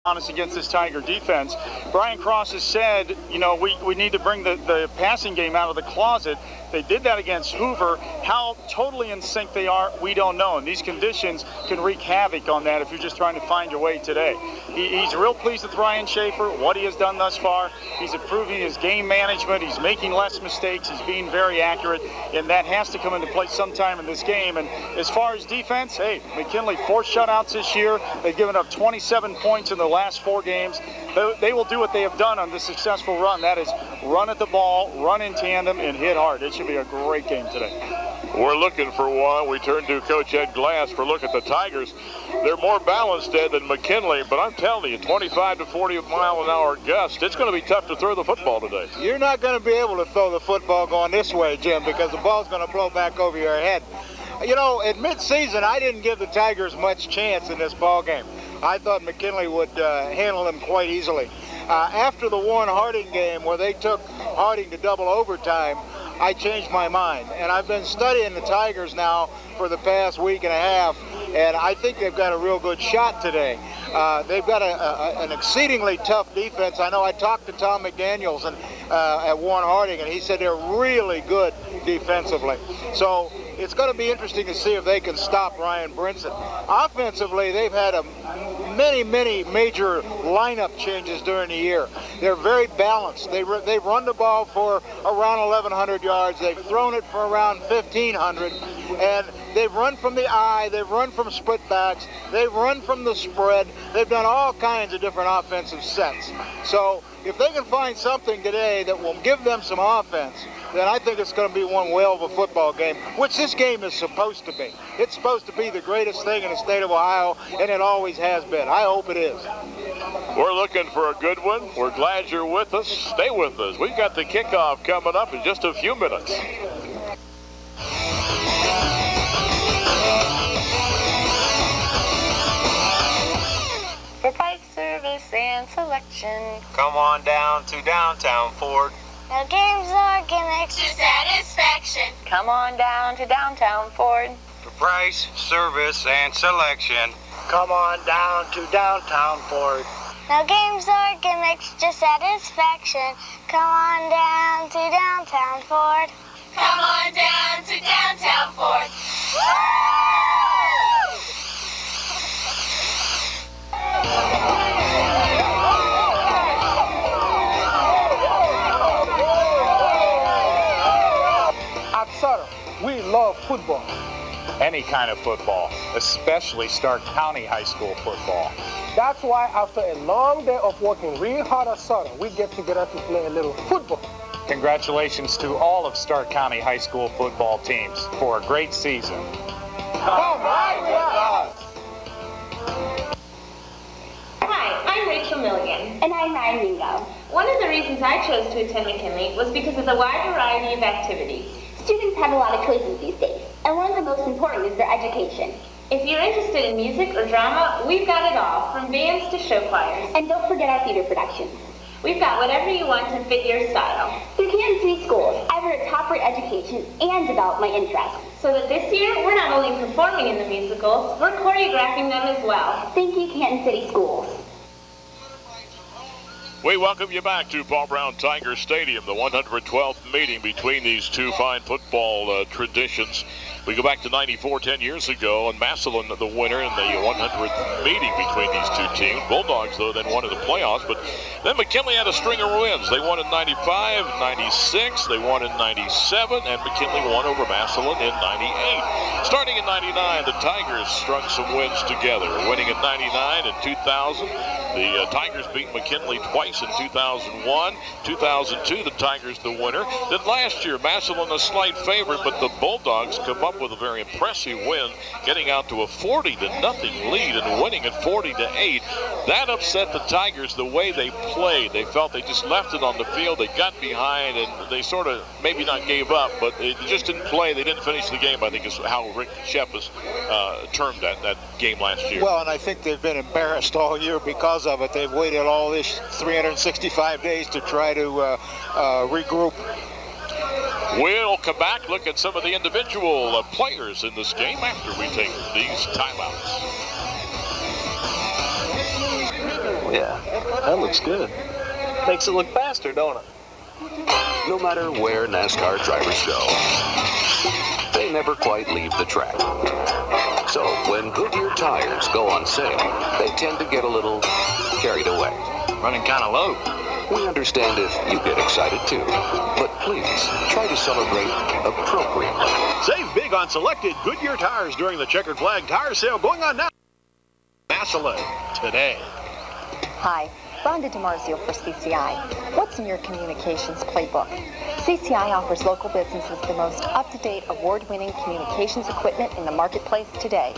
honest against this Tiger defense. Brian Cross has said, you know, we need to bring the passing game out of the closet. They did that against Hoover. How totally in sync they are, we don't know. And these conditions can wreak havoc on that if you're just trying to find your way today. He's real pleased with Ryan Schaefer, what he has done thus far. He's improving his game management. He's making less mistakes. He's being very accurate. And that has to come into play sometime in this game. And as far as defense, hey, McKinley, 4 shutouts this year. They've given up 27 points in the last 4 games. They will do what they have done on this successful run. That is run at the ball, run in tandem, and hit hard. It should be a great game today. We're looking for one. We turn to Coach Ed Glass for a look at the Tigers. They're more balanced, Ed, than McKinley, but I'm telling you, 25 to 40 mile an hour gust, it's going to be tough to throw the football today. You're not going to be able to throw the football going this way, Jim, because the ball's going to blow back over your head. You know, at midseason, I didn't give the Tigers much chance in this ball game. I thought McKinley would handle them quite easily. After the Warren Harding game, where they took Harding to double overtime, I changed my mind. And I've been studying the Tigers now for the past week and a half, and I think they've got a real good shot today. They've got an exceedingly tough defense. I know I talked to Tom McDaniels at Warren Harding, and he said they're really good defensively. So it's going to be interesting to see if they can stop Ryan Brinson. Offensively, they've had many major lineup changes during the year. They're very balanced. They've run the ball for around 1,100 yards. They've thrown it for around 1,500. And they've run from the eye. They've run from split backs. They've run from the spread. They've done all kinds of different offensive sets. So if they can find something today that will give them some offense, then I think it's going to be one whale of a football game, which this game is supposed to be. It's supposed to be the greatest thing in the state of Ohio, and it always has been. I hope it is. We're looking for a good one. We're glad you're with us. Stay with us. We've got the kickoff coming up in just a few minutes. For price, service, and selection, come on down to downtown Ford. No games or gimmicks, just satisfaction. Come on down to downtown Ford. For price, service, and selection, Come on down to downtown Ford. No games or gimmicks, just satisfaction. Come on down to downtown Ford. Come on down to downtown Ford. At Sutter, we love football. Any kind of football, especially Stark County High School football. That's why after a long day of working real hard at Sutter, we get together to play a little football. Congratulations to all of Stark County High School football teams for a great season. Come right with us! Hi, I'm Rachel Milligan. And I'm Ryan Mingo. One of the reasons I chose to attend McKinley was because of the wide variety of activities. Students have a lot of choices these days, and one of the most important is their education. If you're interested in music or drama, we've got it all, from bands to show choirs. And don't forget our theater productions. We've got whatever you want to fit your style. Through Canton City Schools, I've earned a top-rate education and developed my interests. So that this year, we're not only performing in the musicals, we're choreographing them as well. Thank you, Canton City Schools. We welcome you back to Paul Brown Tiger Stadium, the 112th meeting between these two fine football traditions. We go back to 94, 10 years ago, and Massillon the winner in the 100th meeting between these two teams. Bulldogs, though, then won in the playoffs, but then McKinley had a string of wins. They won in 95, 96, they won in 97, and McKinley won over Massillon in 98. Starting in 99, the Tigers strung some wins together, winning in 99 and 2000. The Tigers beat McKinley twice in 2001. 2002, the Tigers the winner. Then last year, Massillon a slight favorite, but the Bulldogs come up with a very impressive win, getting out to a 40-0 lead and winning at 40-8. That upset the Tigers the way they played. They felt they just left it on the field. They got behind, and they sort of maybe not gave up, but they just didn't play. They didn't finish the game, I think is how Rick Shep has termed that game last year. Well, and I think they've been embarrassed all year because of it. They've waited all this 365 days to try to regroup. We'll come back, look at some of the individual players in this game after we take these timeouts. Yeah, that looks good. Makes it look faster, don't it? No matter where NASCAR drivers go, they never quite leave the track. So when Goodyear tires go on sale, they tend to get a little carried away. Running kind of low. We understand if you get excited too, but please try to celebrate appropriately. Save big on selected Goodyear tires during the Checkered Flag tire sale going on now. Massillon today. Hi, Rhonda DiMarzio for CCI. What's in your communications playbook? CCI offers local businesses the most up-to-date, award-winning communications equipment in the marketplace today.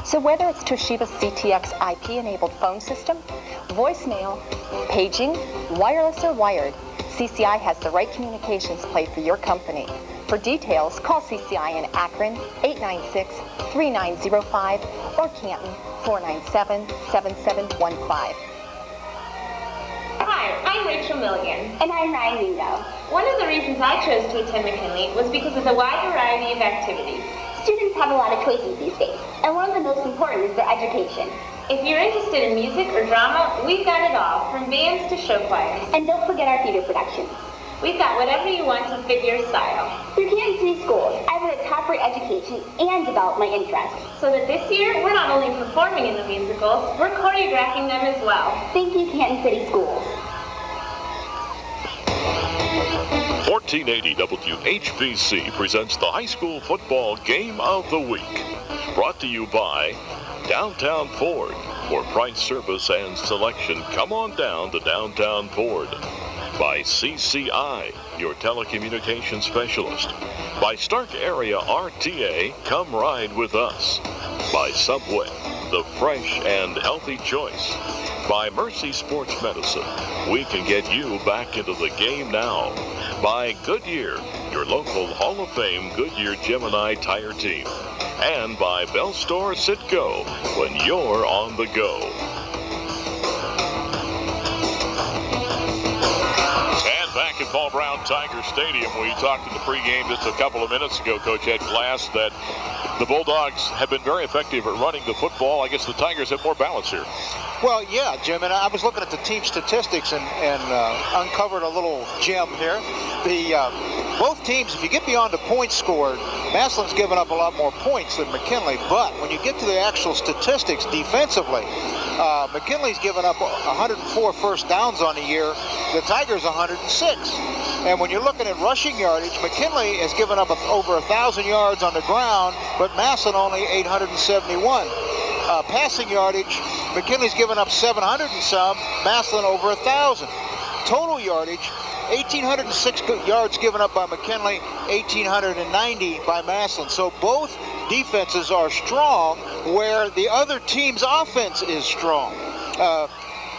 So whether it's Toshiba's CTX IP-enabled phone system, voicemail, paging, wireless or wired, CCI has the right communications play for your company. For details, call CCI in Akron, 896-3905, or Canton, 497-7715. Hi, I'm Rachel Milligan. And I'm Ryan Mingo. One of the reasons I chose to attend McKinley was because of the wide variety of activities. Students have a lot of choices these days, and one of the most important is their education. If you're interested in music or drama, we've got it all, from bands to show choirs. And don't forget our theater productions. We've got whatever you want to fit your style. Through Canton City Schools, I've had a top-rate education and developed my interests. So that this year, we're not only performing in the musicals, we're choreographing them as well. Thank you, Canton City Schools. 1480 WHBC presents the High School Football Game of the Week. Brought to you by Downtown Ford. For price, service, and selection, come on down to Downtown Ford. By CCI, your telecommunications specialist. By Stark Area RTA, come ride with us. By Subway, the fresh and healthy choice. By Mercy Sports Medicine, we can get you back into the game now. By Goodyear, your local Hall of Fame Goodyear Gemini tire team. And by Bell Store Citgo, when you're on the go. And back at Paul Brown Tiger Stadium, we talked in the pregame just a couple of minutes ago, Coach Ed Glass, that the Bulldogs have been very effective at running the football. I guess the Tigers have more balance here. Well, yeah, Jim, and I was looking at the team statistics and uncovered a little gem here. Both teams, if you get beyond the points scored, Massillon's given up a lot more points than McKinley, but when you get to the actual statistics defensively, McKinley's given up 104 first downs on the year, the Tigers 106. And when you're looking at rushing yardage, McKinley has given up over 1,000 yards on the ground, but Massillon only 871. Passing yardage, McKinley's given up 700 and some, Massillon over 1,000. Total yardage, 1,806 yards given up by McKinley, 1,890 by Massillon. So both defenses are strong where the other team's offense is strong.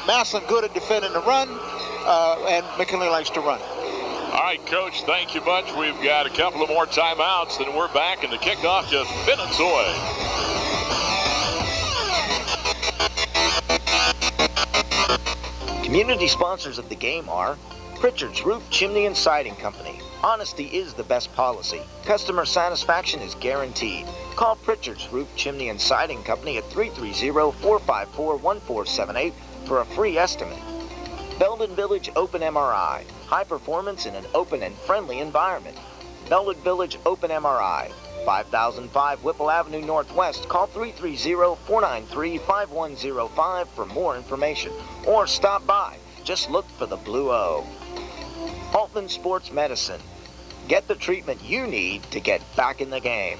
Massillon good at defending the run, and McKinley likes to run. All right, Coach, thank you much. We've got a couple of more timeouts, then we're back in the kickoff just minutes away. Community sponsors of the game are Pritchard's Roof, Chimney, and Siding Company. Honesty is the best policy. Customer satisfaction is guaranteed. Call Pritchard's Roof, Chimney, and Siding Company at 330-454-1478 for a free estimate. Belden Village Open MRI. High performance in an open and friendly environment. Belden Village Open MRI. 5005 Whipple Avenue Northwest. Call 330-493-5105 for more information. Or stop by. Just look for the Blue O. Altman Sports Medicine. Get the treatment you need to get back in the game.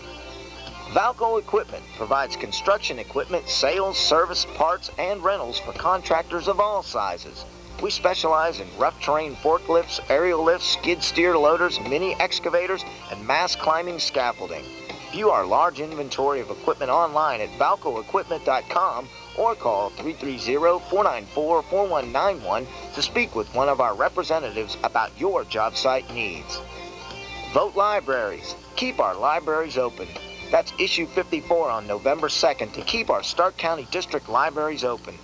Valco Equipment provides construction equipment, sales, service, parts, and rentals for contractors of all sizes. We specialize in rough terrain forklifts, aerial lifts, skid steer loaders, mini excavators, and mass climbing scaffolding. View our large inventory of equipment online at valcoequipment.com or call 330-494-4191 to speak with one of our representatives about your job site needs. Vote Libraries. Keep our libraries open. That's issue 54 on November 2nd to keep our Stark County District libraries open.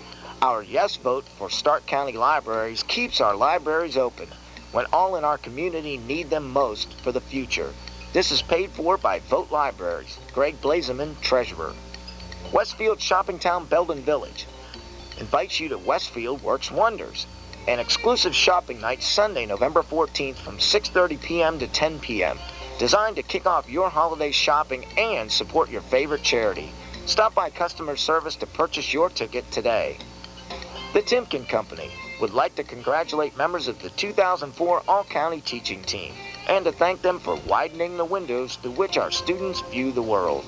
Our yes vote for Stark County Libraries keeps our libraries open when all in our community need them most for the future. This is paid for by Vote Libraries. Greg Blazeman, Treasurer. Westfield Shopping Town, Belden Village. invites you to Westfield Works Wonders, an exclusive shopping night Sunday, November 14th from 6:30 p.m. to 10 p.m., designed to kick off your holiday shopping and support your favorite charity. Stop by customer service to purchase your ticket today. The Timken Company would like to congratulate members of the 2004 All-County Teaching Team and to thank them for widening the windows through which our students view the world.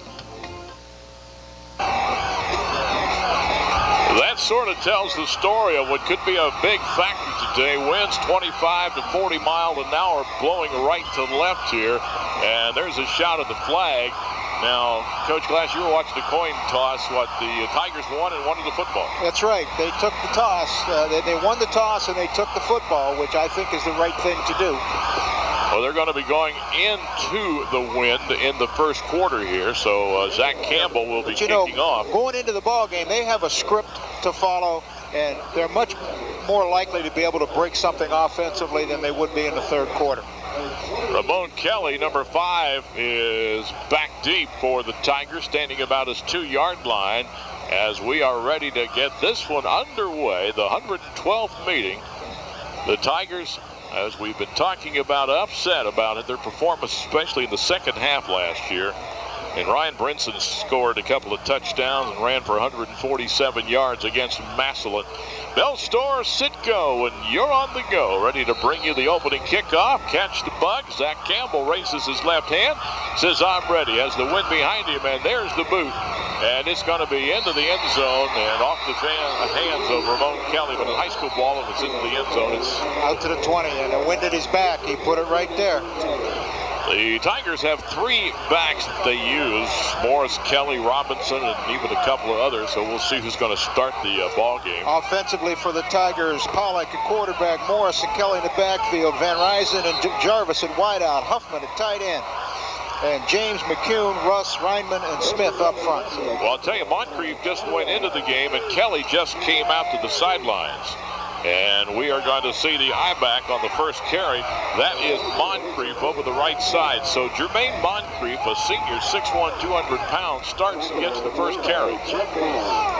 That sort of tells the story of what could be a big factor today. Winds 25 to 40 miles an hour blowing right to left here. And there's a shot of the flag. Now, Coach Glass, you were watching the coin toss. What, the Tigers won and wanted the football. That's right. They took the toss. They won the toss and they took the football, which I think is the right thing to do. Well, they're going to be going into the wind in the first quarter here, so Zach Campbell will be kicking off. Going into the ball game, they have a script to follow, and they're much more likely to be able to break something offensively than they would be in the third quarter. Ramon Kelly, number 5, is back deep for the Tigers, standing about his 2-yard line as we are ready to get this one underway, the 112th meeting. The Tigers, as we've been talking about, upset about it, their performance, especially in the second half last year. And Ryan Brinson scored a couple of touchdowns and ran for 147 yards against Massillon. Bell Store, Sitco, and you're on the go, ready to bring you the opening kickoff. Catch the bug. Zach Campbell raises his left hand, says, I'm ready. Has the wind behind him, and there's the boot. And it's going to be into the end zone and off the hands of Ramon Kelly. But in high school ball, if it's into the end zone, it's out to the 20, and the wind at his back. He put it right there. The Tigers have 3 backs that they use, Morris, Kelly, Robinson, and even a couple of others, so we'll see who's going to start the ball game. Offensively for the Tigers, Pollock at quarterback, Morris and Kelly in the backfield, Van Ryzen and Jarvis at wideout, Huffman at tight end, and James McCune, Russ, Reinman, and Smith up front. Well, I'll tell you, Moncrief just went into the game, and Kelly just came out to the sidelines. And we are going to see the I-back on the first carry. That is Moncrief over the right side. So Jermaine Moncrief, a senior, 6'1", 200 pounds, starts and gets the first carry.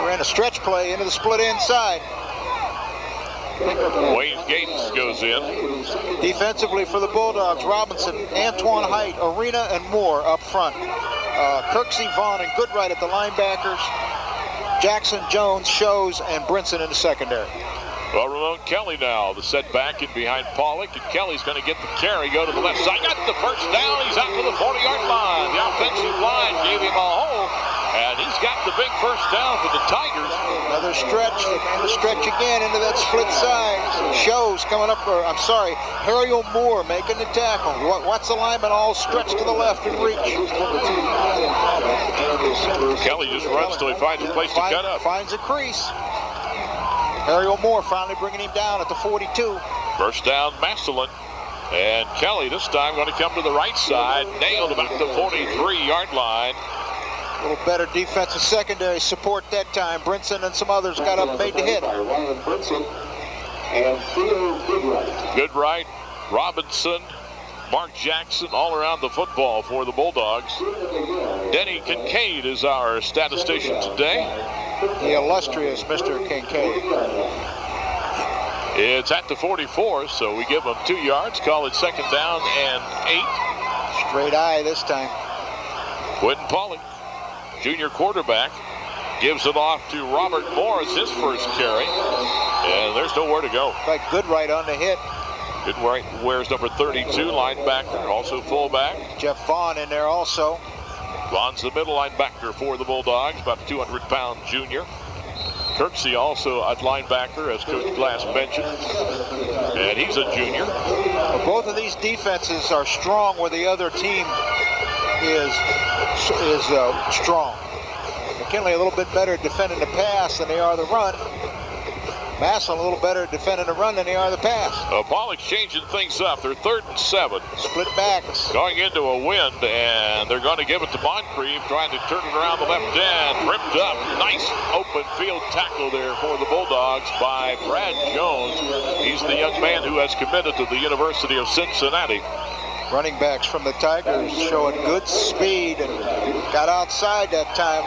Ran a stretch play into the split inside. Wayne Gates goes in. Defensively for the Bulldogs, Robinson, Antoine Height, Arena, and Moore up front. Kirksey, Vaughn, and Goodright at the linebackers. Jackson, Jones, Shows, and Brinson in the secondary. Well, Ramon Kelly now, the setback in behind Pollock, and Kelly's going to get the carry, go to the left side, got the first down, he's out to the 40-yard line. The offensive line gave him a hole, and he's got the big first down for the Tigers. Another stretch, they're going to stretch again into that split side. Shows coming up, Harriel Moore making the tackle. Watch the lineman all stretched to the left and reach. Kelly just runs till he finds a place to cut up. Finds a crease. Ariel Moore finally bringing him down at the 42. First down, Massillon. And Kelly this time going to come to the right side. Nailed about the 43-yard line. A little better defensive secondary support that time. Brinson and some others got up, made the hit. Goodright, Robinson, Mark Jackson all around the football for the Bulldogs. Denny Kincaid is our statistician today. The illustrious Mr. Kincaid. It's at the 44, so we give them 2 yards. Call it second down and 8. Straight eye this time. Quentin Pollock, junior quarterback, gives it off to Robert Morris, his first carry. And there's nowhere to go. Like Goodright on the hit. Goodright wears number 32, linebacker, also fullback. Jeff Vaughn in there also. Vaughn's the middle linebacker for the Bulldogs, about a 200-pound junior. Kirksey also at linebacker, as Coach Glass mentioned. And he's a junior. Well, both of these defenses are strong where the other team is strong. McKinley a little bit better at defending the pass than they are the run. Massillon a little better at defending the run than they are the pass. Pollock's changing things up. They're 3rd and 7. Split backs. Going into a wind, and they're going to give it to Moncrief, trying to turn it around the left end. Ripped up. Nice open field tackle there for the Bulldogs by Brad Jones. He's the young man who has committed to the University of Cincinnati. Running backs from the Tigers showing good speed and got outside that time.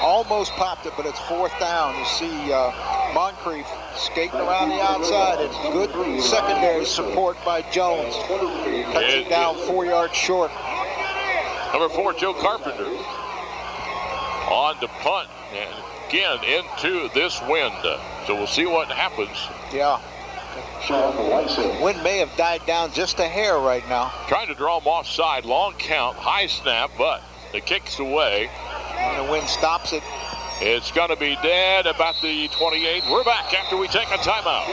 Almost popped it, but it's 4th down. You see Moncrief skating around the outside, and good secondary support by Jones. Cuts it down 4 yards short. Number 4, Joe Carpenter. On to punt, and again into this wind. So we'll see what happens. Yeah. Wind may have died down just a hair right now. Trying to draw him offside. Long count, high snap, but the kick's away. And the wind stops it. It's going to be dead about the 28. We're back after we take a timeout.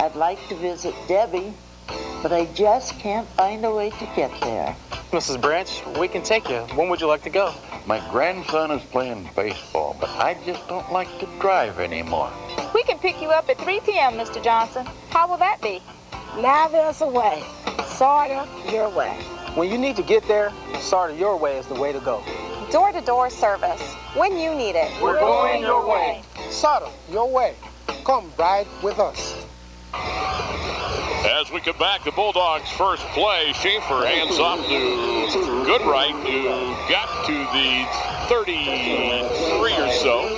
I'd like to visit Debbie, but I just can't find a way to get there. Mrs. Branch, we can take you. When would you like to go? My grandson is playing baseball, but I just don't like to drive anymore. We can pick you up at 3 p.m., Mr. Johnson. How will that be? Now there's a way. Sort of your way. When you need to get there, sort of your way is the way to go. Door-to-door service. When you need it. We're going your way. Sort of your way. Come ride with us. As we come back, the Bulldogs' first play. Schaefer hands off to Goodright, who got to the 33 or so.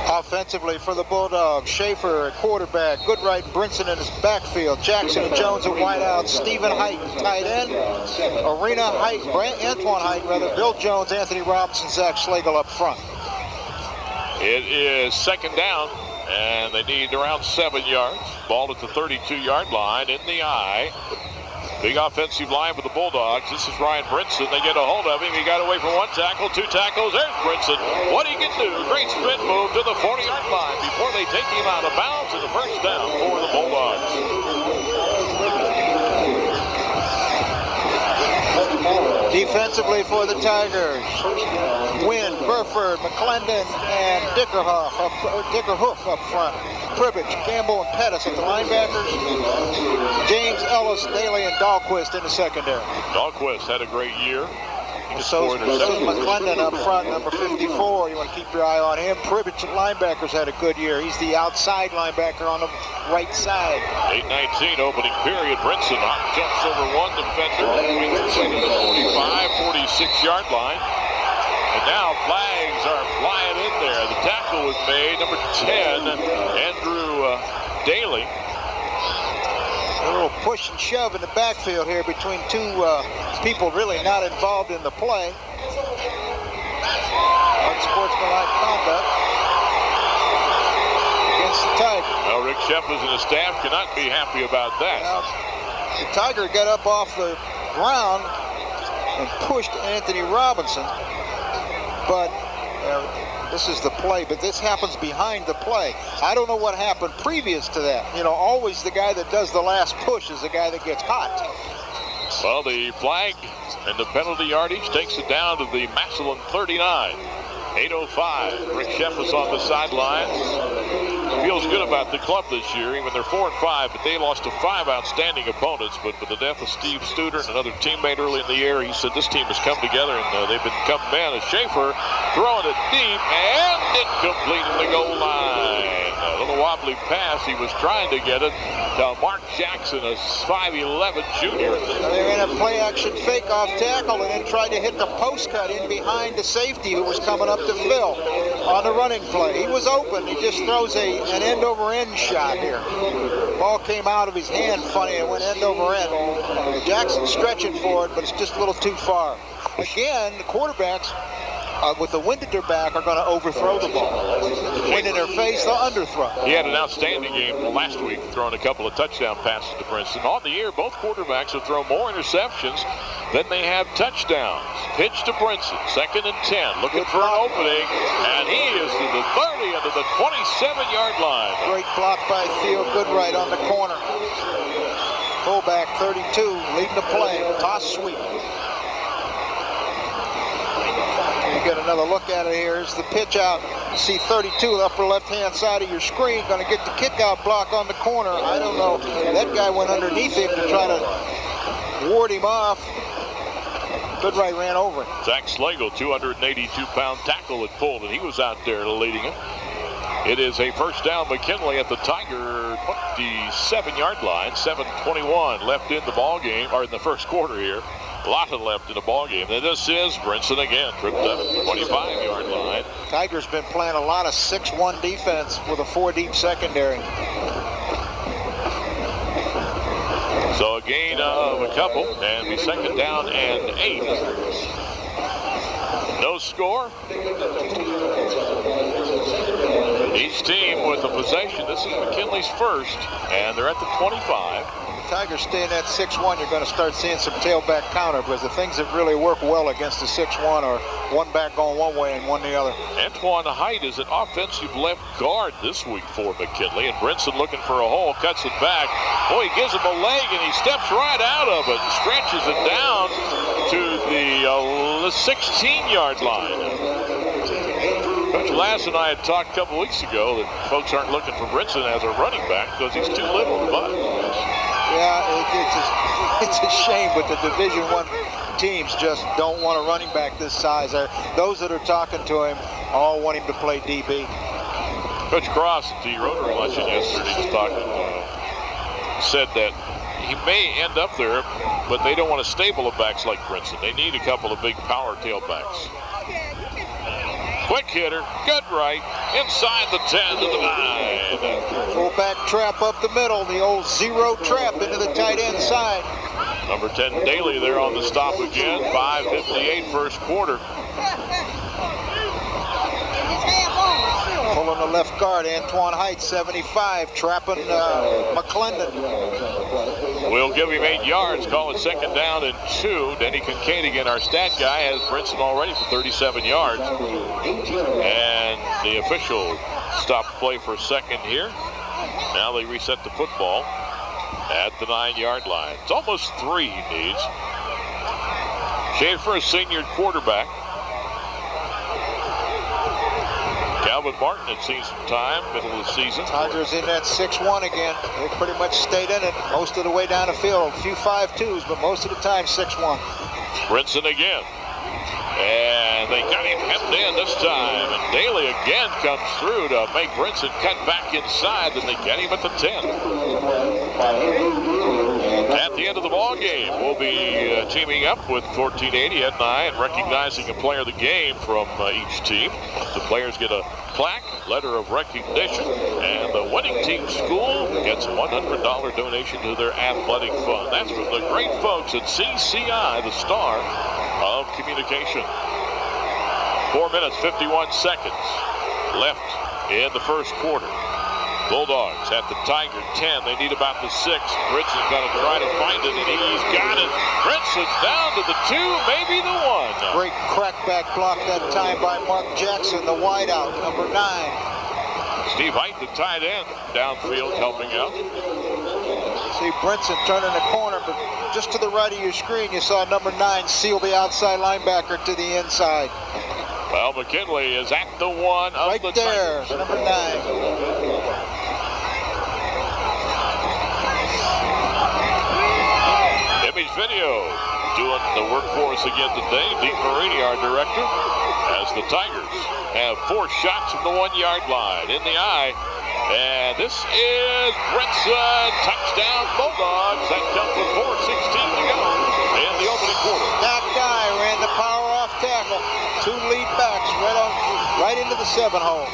Offensively for the Bulldogs, Schaefer at quarterback, Goodright and Brinson in his backfield, Jackson and Jones at wideout, Stephen Height tight end, Antoine Height, Bill Jones, Anthony Robinson, Zach Schlegel up front. It is second down, and they need around 7 yards. Ball at the 32-yard line in the eye. Big offensive line for the Bulldogs. This is Ryan Brinson. They get a hold of him. He got away from 1 tackle, 2 tackles. There's Brinson. What he can do. Great spin move to the 40-yard line before they take him out of bounds, and the first down for the Bulldogs. Defensively for the Tigers, Wynn, Burford, McClendon, and Dickerhoof up front. Pribbage, Campbell, and Pettis at the linebackers. James, Ellis, Daly, and Dahlquist in the secondary. Dahlquist had a great year. So McClendon up front, number 54. You want to keep your eye on him. Pribbage at linebackers had a good year. He's the outside linebacker on the right side. 8:19 opening period. Brinson jumps over 1 defender. Wings it to the 45, 46-yard line. And now flags are flying in there. The tackle was made. Number 10, Andrew Daly. A little push and shove in the backfield here between two people really not involved in the play. Unsportsmanlike conduct against the Tigers. Well, Rick Sheffers and his staff cannot be happy about that. Now, the Tiger got up off the ground and pushed Anthony Robinson, but this is the play, but this happens behind the play. I don't know what happened previous to that. You know, always the guy that does the last push is the guy that gets hot. Well, the flag and the penalty yardage takes it down to the Massillon 39. 8:05. Rick Sheffers on the sidelines. Feels good about the club this year. Even they're 4-5, but they lost to 5 outstanding opponents. But with the death of Steve Studer and another teammate early in the year, he said this team has come together and they've become men. As Schaefer throwing it deep and incomplete in the goal line. A little wobbly pass. He was trying to get it to Mark Jackson, a 5'11" junior. They ran a play-action fake-off tackle and then tried to hit the post cut in behind the safety who was coming up to Phil on the running play. He was open. He just throws an end-over-end shot here. Ball came out of his hand funny and went end-over-end. Jackson stretching for it, but it's just a little too far. Again, the quarterbacks with the wind at their back are going to overthrow the ball. Wind in their face, they'll underthrow. He had an outstanding game last week, throwing a couple of touchdown passes to Princeton. On the year, both quarterbacks have thrown more interceptions than they have touchdowns. Pitch to Princeton, 2nd and 10, looking for an opening, and he is to the 30 and to the 27-yard line. Great block by Theo Goodright on the corner. Fullback 32, leading the play, toss sweep. Get another look at it here. Here's the pitch out. You see 32, the upper left-hand side of your screen. Going to get the kick-out block on the corner. I don't know. That guy went underneath him to try to ward him off. Goodright ran over him. Zach Schlegel, 282-pound tackle, had pulled, and he was out there leading him. It is a first down. McKinley at the Tiger 27-yard line. 7:21 left in the ball game, or in the first quarter here. A lot left in the ball game. And this is Brinson again, tripped up at the 25-yard line. Tigers been playing a lot of 6-1 defense with a 4-deep secondary. So a gain of a couple, and be second down and 8. No score. Each team with a possession. This is McKinley's first, and they're at the 25. Tigers staying at 6-1, you're going to start seeing some tailback counter, because the things that really work well against the 6-1 are one back going one way and one the other. Antoine Height is an offensive left guard this week for McKinley, and Brinson looking for a hole, cuts it back. Boy, he gives him a leg, and he steps right out of it and stretches it down to the 16-yard line. Coach Lass and I had talked a couple weeks ago that folks aren't looking for Brinson as a running back because he's too little. But yeah, it's a shame, but the Division I teams just don't want a running back this size. Those that are talking to him all want him to play DB. Coach Cross at the Rotary luncheon yesterday was talking, said that he may end up there, but they don't want to stable of backs like Brinson. They need a couple of big power tailbacks. Quick hitter, good right, inside the 10 to the 9. Fullback trap up the middle, the old zero trap into the tight end side. Number 10, Daly there on the stop again. 5:58 first quarter. Pulling the left guard, Antoine Height, 75, trapping McClendon. We'll give him 8 yards, call it second down and 2. Denny Kincaid again, our stat guy, has Brinson already for 37 yards. And the official stopped play for a second here. Now they reset the football at the 9-yard line. It's almost 3 he needs. Schaefer, a senior quarterback. Calvin Martin had seen some time, middle of the season. Tigers in that 6-1 again. They pretty much stayed in it most of the way down the field. A few 5-2s, but most of the time 6-1. Brinson again. And they got him hemmed in this time. And Daly again comes through to make Brinson cut back inside. Then they get him at the 10. At the end of the ball game, we'll be teaming up with 1480 at 9, recognizing a player of the game from each team. The players get a plaque, letter of recognition, and the winning team school gets a $100 donation to their athletic fund. That's from the great folks at CCI, the star of communication. 4 minutes, 51 seconds left in the first quarter. Bulldogs at the Tiger 10. They need about the 6. Brinson's going to try to find it, and he's got it. Brinson's down to the 2, maybe the 1. Great crackback block that time by Mark Jackson, the wideout, number 9. Steve Height, the tight end, downfield helping out. See Brinson turning the corner, but just to the right of your screen, you saw number 9 seal the outside linebacker to the inside. Well, McKinley is at the 1 of right the there, Tigers. Number 9. Image video doing the work for us again today. Dean Marini, our director, as the Tigers have 4 shots from the 1-yard line in the eye. And this is Brinson, touchdown Bulldogs. That comes with 4:16 to go in the opening quarter. That guy ran the power off tackle. 2 lead backs right into the 7 hole.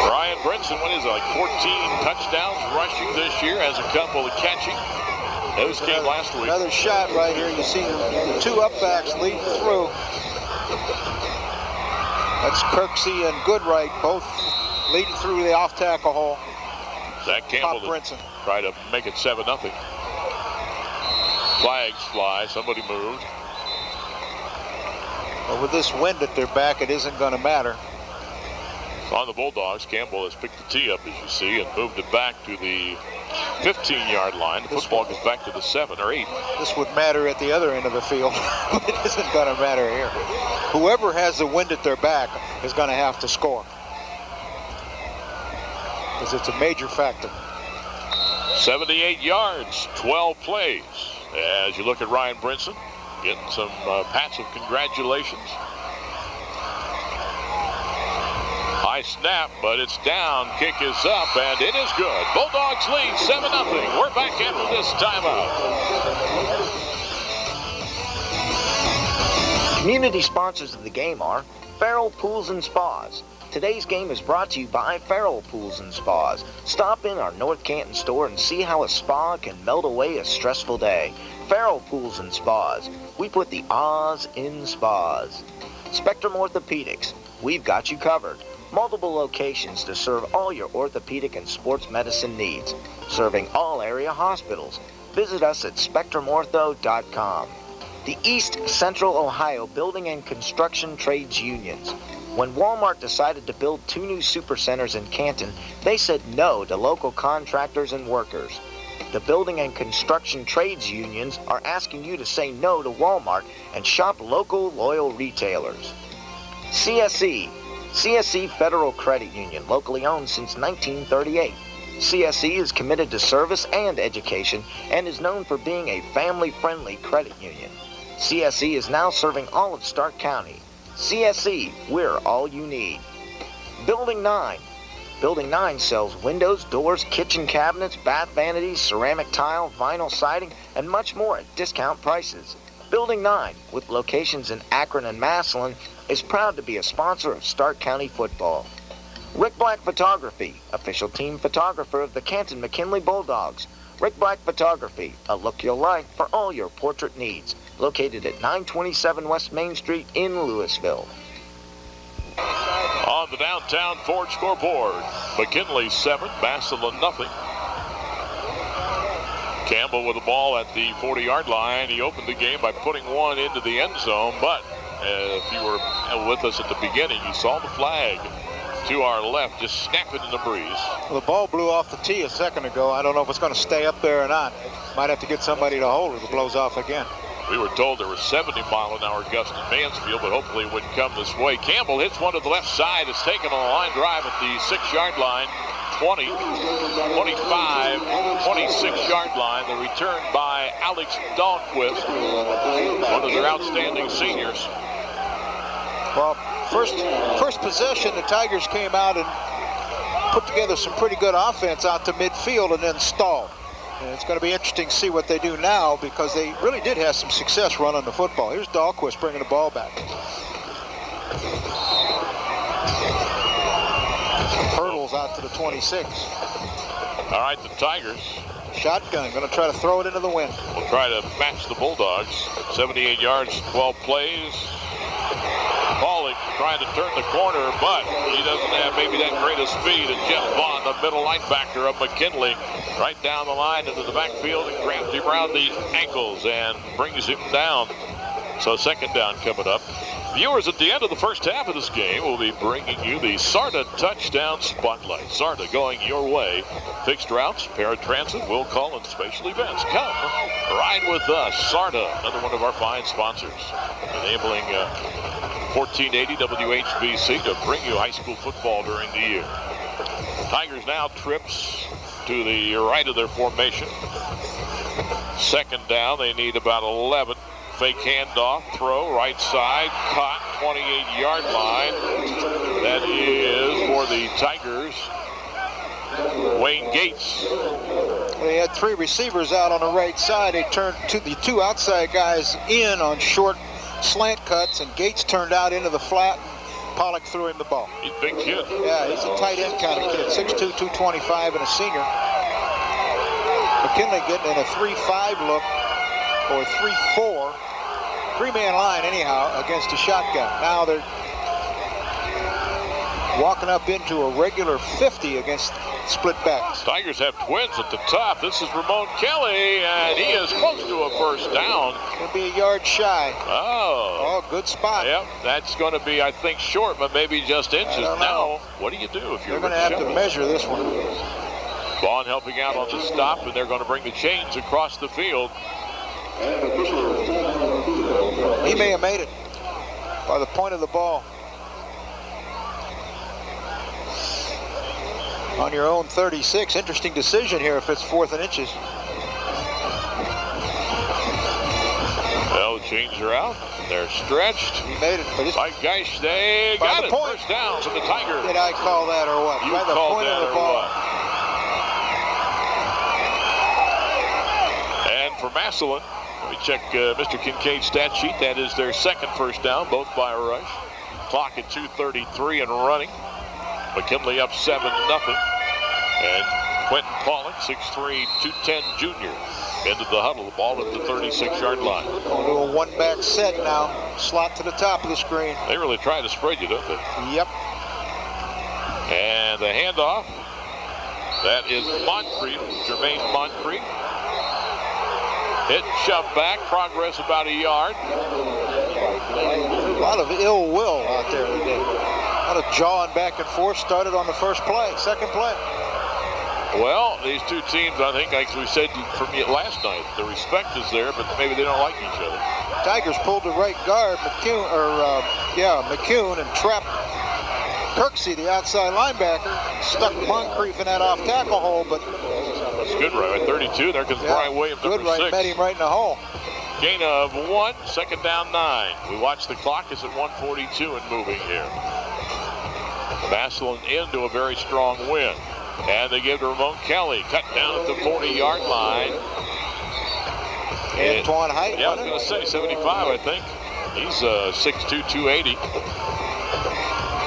Brian Brinson, what is it, like 14 touchdowns rushing this year, has a couple of catching. Those came last week. Another shot right here. You see the 2 up backs leading through. That's Kirksey and Goodright, both leading through the off tackle hole. Zach Campbell try to make it 7-0. Flags fly. Somebody moved. But with this wind at their back, it isn't going to matter. On the Bulldogs, Campbell has picked the tee up, as you see, and moved it back to the 15-yard line. The football gets back to the 7 or 8. This would matter at the other end of the field, but it isn't going to matter here. Whoever has the wind at their back is going to have to score, because it's a major factor. 78 yards, 12 plays. As you look at Ryan Brinson, getting some pats of congratulations. High snap, but it's down. Kick is up, and it is good. Bulldogs lead 7-0. We're back after this timeout. Community sponsors of the game are Farrell Pools and Spas. Today's game is brought to you by Farrell Pools and Spas. Stop in our North Canton store and see how a spa can melt away a stressful day. Farrell Pools and Spas. We put the Oz in spas. Spectrum Orthopedics. We've got you covered. Multiple locations to serve all your orthopedic and sports medicine needs. Serving all area hospitals. Visit us at spectrumortho.com. The East Central Ohio Building and Construction Trades Unions. When Walmart decided to build 2 new supercenters in Canton, they said no to local contractors and workers. The Building and Construction Trades Unions are asking you to say no to Walmart and shop local loyal retailers. CSE Federal Credit Union, locally owned since 1938. CSE is committed to service and education and is known for being a family-friendly credit union. CSE is now serving all of Stark County. CSE, we're all you need. Building 9. Building 9 sells windows, doors, kitchen cabinets, bath vanities, ceramic tile, vinyl siding, and much more at discount prices. Building 9, with locations in Akron and Massillon, is proud to be a sponsor of Stark County football. Rick Black Photography, official team photographer of the Canton McKinley Bulldogs. Rick Black Photography, a look you'll like for all your portrait needs. Located at 927 West Main Street in Louisville. On the downtown Ford scoreboard, McKinley 7, Massillon 0. Campbell with the ball at the 40-yard line. He opened the game by putting one into the end zone, but if you were with us at the beginning, you saw the flag to our left just snapping in the breeze. Well, the ball blew off the tee a second ago. I don't know if it's going to stay up there or not. Might have to get somebody to hold it if it blows off again. We were told there were 70-mile-an-hour gusts in Mansfield, but hopefully it wouldn't come this way. Campbell hits one to the left side. It's taken on a line drive at the 6-yard line. 20, 25, 26-yard line. The return by Alex Dahlquist, one of their outstanding seniors. Well, first possession, the Tigers came out and put together some pretty good offense out to midfield and then stalled. And it's going to be interesting to see what they do now because they really did have some success running the football. Here's Dahlquist bringing the ball back. Hurdles out to the 26. All right, the Tigers. Shotgun, going to try to throw it into the wind. We'll try to match the Bulldogs. 78 yards, 12 plays. Paulick trying to turn the corner, but he doesn't have maybe that great of speed. And Jeff Vaughn, the middle linebacker of McKinley, right down the line into the backfield and grabs him around the ankles and brings him down. So second down coming up. Viewers, at the end of the first half of this game, we'll be bringing you the SARTA Touchdown Spotlight. SARTA going your way. Fixed routes, paratransit, will call, and special events. Come ride with us. SARTA, another one of our fine sponsors, enabling 1480 WHBC to bring you high school football during the year. Tigers now trips to the right of their formation. Second down, they need about 11. Fake handoff, throw, right side, caught, 28-yard line. That is for the Tigers, Wayne Gates. They had 3 receivers out on the right side. They turned the 2 outside guys in on short slant cuts, and Gates turned out into the flat. Pollock threw him the ball. He's a big kid. Yeah, he's a tight end kind of kid, 6'2", 225, and a senior. McKinley getting in a 3-5 look, or 3-4. 3-man line anyhow against a shotgun. Now they're walking up into a regular 50 against split backs. Tigers have twins at the top. This is Ramon Kelly, and he is close to a first down. Gonna be a yard shy. Oh, good spot. Yep, that's going to be, I think, short, but maybe just inches. Now, what do you do if you're? They're going to have to measure this one. Vaughn helping out on the stop, and they're going to bring the chains across the field. He may have made it by the point of the ball. On your own 36. Interesting decision here if it's 4th and inches. Well, Chains are out. They're stretched. He made it. By gosh, they got it. First down for the Tigers. Did I call that or what? You By the called point that of the or ball. what? And for Massillon, let me check Mr. Kincaid's stat sheet. That is their second first down, both by a rush. Clock at 2:33 and running. McKinley up 7-0. And Quentin Pollock, 6'3", 210 junior, into the huddle. The ball at the 36-yard line. Going to a one-back set now. Slot to the top of the screen. They really try to spread you, don't they? Yep. And the handoff. That is Moncrief, Jermaine Moncrief. Hit, shove back, progress about a yard. A lot of ill will out there today. A lot of jawing back and forth. Started on the second play. Well, these two teams, I think, like we said from last night, the respect is there, but maybe they don't like each other. Tigers pulled the right guard, McCune, and trapped Kirksey, the outside linebacker. Stuck Moncrief in that off-tackle hole, but... That's Goodright at 32. There comes Brian Williams, number 6. Met him right in the hole. Gain of 1, second down 9. We watch the clock. It's at 1:42 and moving here. Massillon into a very strong win. And they give to Ramon Kelly. Cut down at the 40-yard line. Antoine Height. Yeah, I was going to say 75, I think. He's 6'2", 280.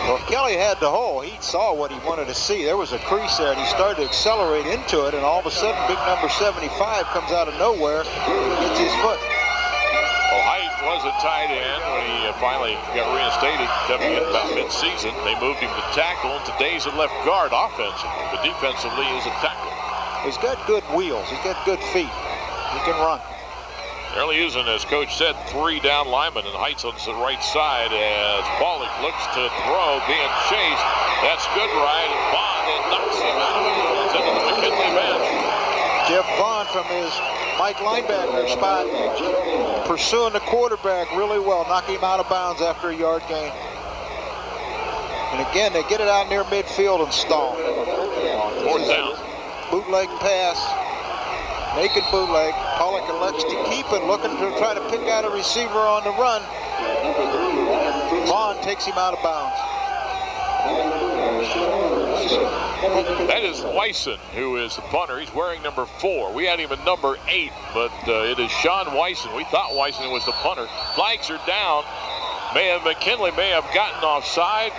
Well, Kelly had the hole. He saw what he wanted to see. There was a crease there, and he started to accelerate into it, and all of a sudden, big number 75 comes out of nowhere and gets his foot. Well, Height was a tight end when he finally got reinstated coming in about mid-season. They moved him to tackle, and today's at left guard offensively, but defensively is a tackle. He's got good wheels. He's got good feet. He can run. They're only using, as Coach said, 3 down linemen, and Heights on the right side as Pollock looks to throw, being chased. That's Goodright, and Bond and knocks him out of it. Into the McKinley bench. Jeff Bond from his Mike linebacker spot, pursuing the quarterback really well, knocking him out of bounds after a yard gain. And again, they get it out near midfield and stall. Fourth down. Bootleg pass. Naked bootleg. Pollock elects to keep it, looking to try to pick out a receiver on the run. Vaughn takes him out of bounds. That is Wyson, who is the punter. He's wearing number 4. We had him at number 8, but it is Sean Wyson. We thought Wyson was the punter. Flags are down. McKinley may have gotten offside.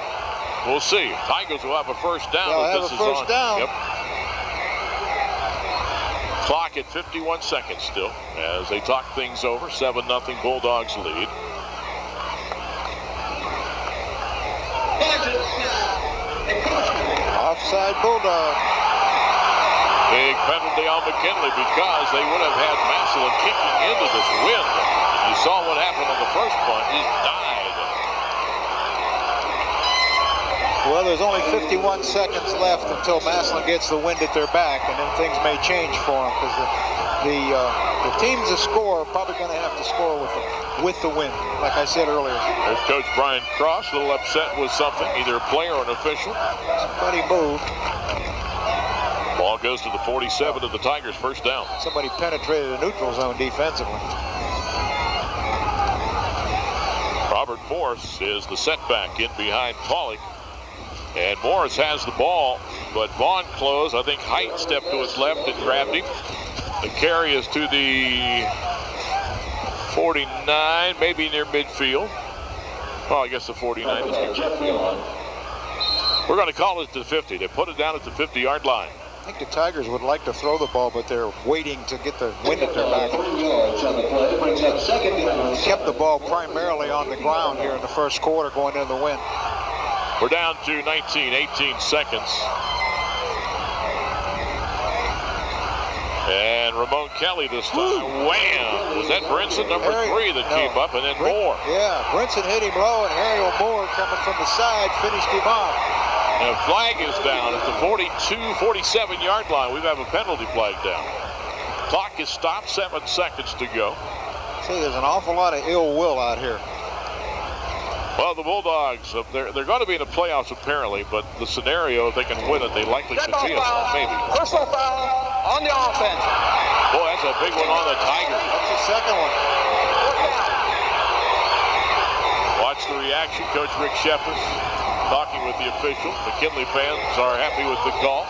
We'll see. Tigers will have a first down. They'll have a first down. Yep. Clock at 51 seconds still as they talk things over. 7-0 Bulldogs lead. Offside Bulldog. Big penalty on McKinley because they would have had Massillon kicking into this wind. And you saw what happened on the first punt. He died. Well, there's only 51 seconds left until Massillon gets the wind at their back, and then things may change for them because the teams that score are probably going to have to score with the wind, like I said earlier. There's Coach Brian Cross, a little upset with something, either a player or an official. Somebody moved. Ball goes to the 47 of the Tigers, first down. Somebody penetrated the neutral zone defensively. Robert Morris is the setback in behind Pollock. And Morris has the ball, but Vaughn closed. I think Height stepped to his left and grabbed him. The carry is to the 49, maybe near midfield. Oh, I guess the 49 is near midfield. We're going to call it to the 50. They put it down at the 50-yard line. I think the Tigers would like to throw the ball, but they're waiting to get the wind at their back. Kept the ball primarily on the ground here in the first quarter going into the wind. We're down to 19, 18 seconds. And Ramon Kelly this time. Wham! Was that Brinson, number 3, that came up, and then Moore? Yeah, Brinson hit him low, and Harry Moore coming from the side finished him off. And a flag is down at the 42, 47-yard line. We have a penalty flag down. Clock is stopped, 7 seconds to go. See, there's an awful lot of ill will out here. Well, the Bulldogs, they're going to be in the playoffs apparently, but the scenario, if they can win it, they likely should see us, maybe. Personal foul on the offense. Boy, that's a big one on the Tigers. That's the second one. Watch the reaction. Coach Rick Shepard talking with the official. McKinley fans are happy with the call.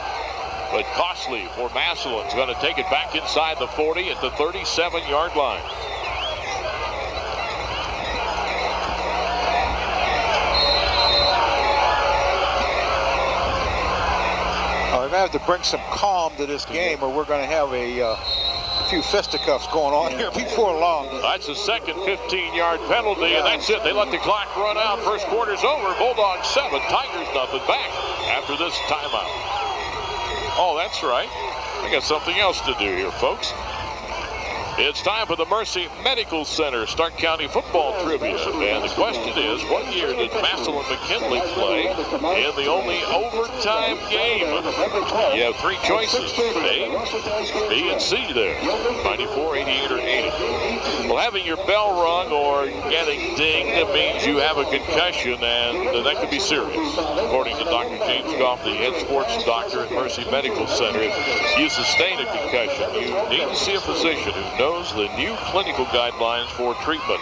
But costly for Massillon. It's going to take it back inside the 40 at the 37-yard line. We're going to have to bring some calm to this game, or we're going to have a few fisticuffs going on here before long. That's a second 15-yard penalty, and that's it. They let the clock run out. First quarter's over. Bulldogs 7, Tigers nothing back after this timeout. Oh, that's right. We got something else to do here, folks. It's time for the Mercy Medical Center Stark County football trivia. And the question is, what year did Massillon McKinley play in the only overtime game? You have three choices, A, B, and C there. 94, 88, or 80. Well, having your bell rung or getting dinged means you have a concussion, and that could be serious. According to Dr. James Goff, the head sports doctor at Mercy Medical Center, if you sustain a concussion, you need to see a physician who knows the new clinical guidelines for treatment.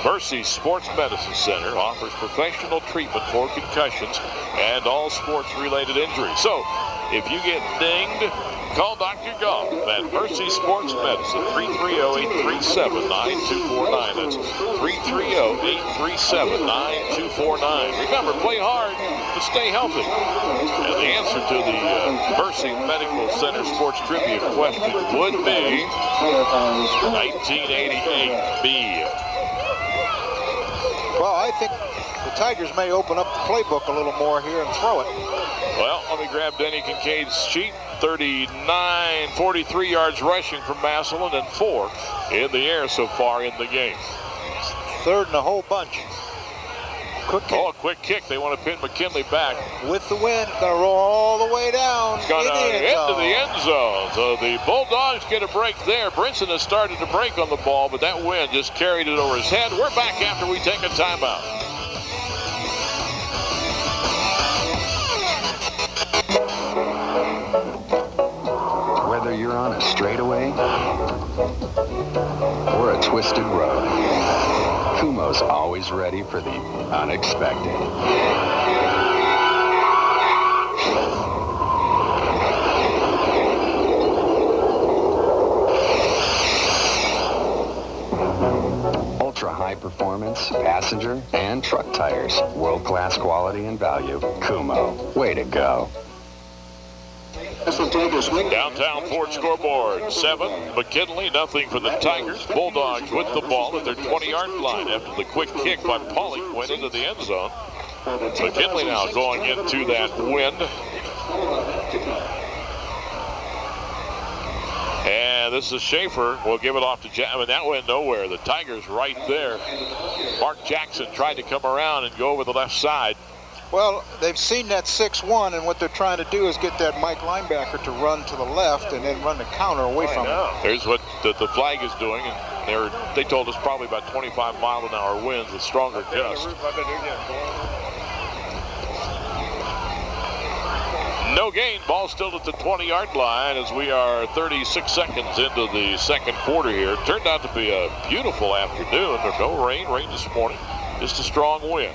Mercy Sports Medicine Center offers professional treatment for concussions and all sports-related injuries. So, if you get dinged, call Dr. Goff at Mercy Sports Medicine, 330-837-9249. That's 330-837-9249. Remember, play hard to stay healthy. And the answer to the Mercy Medical Center Sports Trivia question would be 1988 B. Well, I think the Tigers may open up the playbook a little more here and throw it. Well, let me grab Denny Kincaid's sheet. 43 yards rushing from Massillon and 4 in the air so far in the game. Third and a whole bunch. Quick kick. Oh, a quick kick. They want to pin McKinley back. With the wind, going to roll all the way down. It's going into the end zone. So the Bulldogs get a break there. Brinson has started to break on the ball, but that wind just carried it over his head. We're back after we take a timeout. Whether you're on a straightaway or a twisted road, Kumo's always ready for the unexpected. Ultra-high performance, passenger, and truck tires. World-class quality and value. Kumo. Way to go. Downtown Ford scoreboard, 7, McKinley, nothing for the Tigers. Bulldogs with the ball at their 20-yard line after the quick kick by Pollock went into the end zone. McKinley now going into that wind. And this is Schaefer. We'll give it off to Jackson. That went nowhere. The Tigers right there. Mark Jackson tried to come around and go over the left side. Well, they've seen that 6-1, and what they're trying to do is get that Mike linebacker to run to the left and then run the counter away from him. Here's what the flag is doing, and they told us probably about 25-mile-an-hour winds with stronger gusts. No gain. Ball still at the 20-yard line as we are 36 seconds into the second quarter here. It turned out to be a beautiful afternoon. There's no rain this morning, just a strong wind.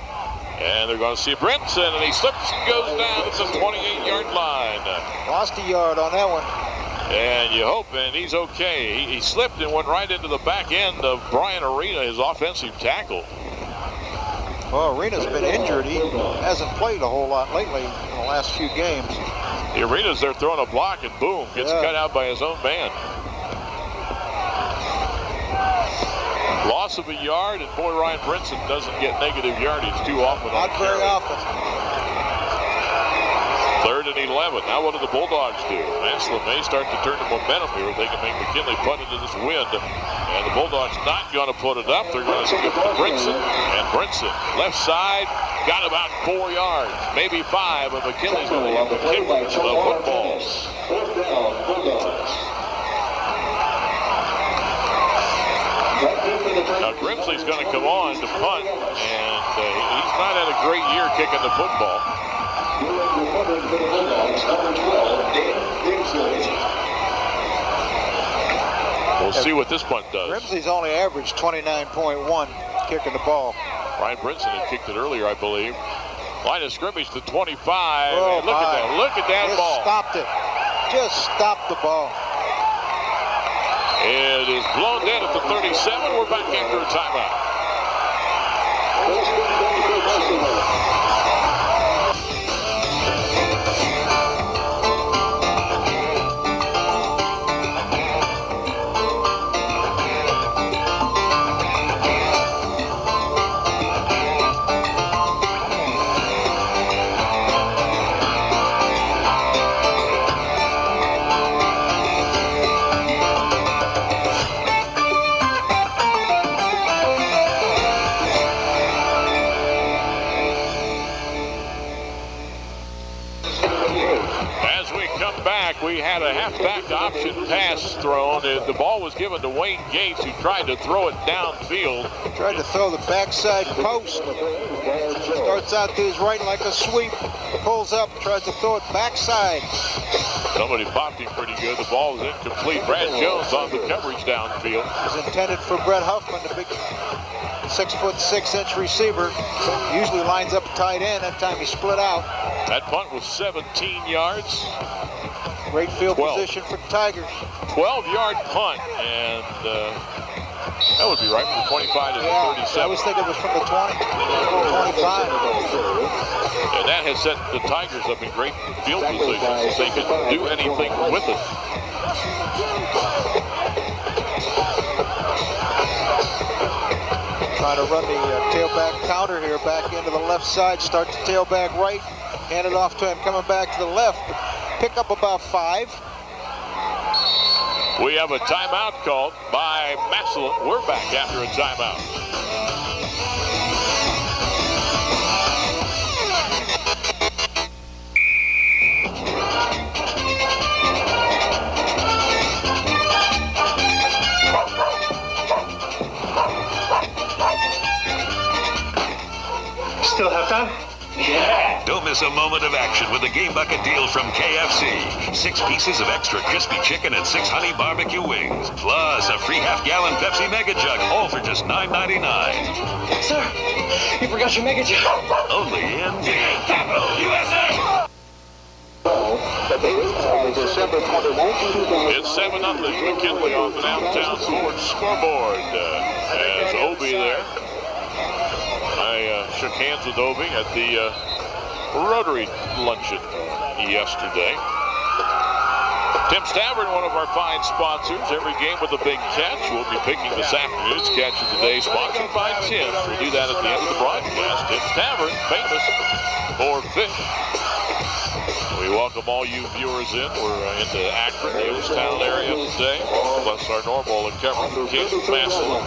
And they're going to see Brinson, and he slips and goes down at the 28-yard line. Lost a yard on that one. And you hope, and he's okay. He slipped and went right into the back end of Brian Arena, his offensive tackle. Well, Arena's been injured. He hasn't played a whole lot lately in the last few games. The Arena's there throwing a block, and boom, gets cut out by his own man. Loss of a yard, and boy, Ryan Brinson doesn't get negative yardage too often. Not very often. 3rd and 11. Now what do the Bulldogs do? Massillon may start to turn the momentum here. They can make McKinley punt into this wind. And the Bulldogs not going to put it up. They're going to skip to Brinson. And Brinson, left side, got about 4 yards, maybe 5, but McKinley's going to have to kick the football. Now Grimsley's going to come on to punt, and he's not had a great year kicking the football. We'll see what this punt does. Grimsley's only averaged 29.1 kicking the ball. Ryan Brinson had kicked it earlier, I believe. Line of scrimmage to 25. Oh, look at that. Look at that ball. Stopped it. Just stopped the ball. It is blown dead at the 37. We're back after a timeout. We had a halfback option pass thrown. The ball was given to Wayne Gates, who tried to throw it downfield. Tried to throw the backside post. Starts out to his right like a sweep. Pulls up, tries to throw it backside. Somebody popped him pretty good. The ball was incomplete. Brad Jones on the coverage downfield. It was intended for Brett Huffman, the big 6'6" receiver. Usually lines up tight end. That time he split out. That punt was 17 yards. Great field position for Tigers. 12-yard punt, and that would be right from the 25 to the 37. I was thinking it was from the 20, 25. And that has set the Tigers up in great field positions if they can do anything with it. Trying to run the tailback counter here, back into the left side, start the tailback right, hand it off to him, coming back to the left. Pick up about 5. We have a timeout called by Massillon. We're back after a timeout. Still have time? Yeah. Don't miss a moment of action with the Game Bucket deal from KFC. 6 pieces of extra crispy chicken and 6 honey barbecue wings. Plus a free half-gallon Pepsi Mega Jug, all for just $9.99. Sir, you forgot your Mega Jug. Only in Capital USA. December 29th. It's 7-0 McKinley on the downtown Ford scoreboard. As Obi there. I shook hands with Obi at the Rotary luncheon yesterday. Tim's Tavern, one of our fine sponsors. Every game with a big catch. We'll be picking this afternoon's catch of the day, sponsored by Tim's. We'll do that at the end of the broadcast. Tim's Tavern, famous for fish. We welcome all you viewers in. We're into Akron, the Youngstown area today, plus our normal and coverage of Canton Massillon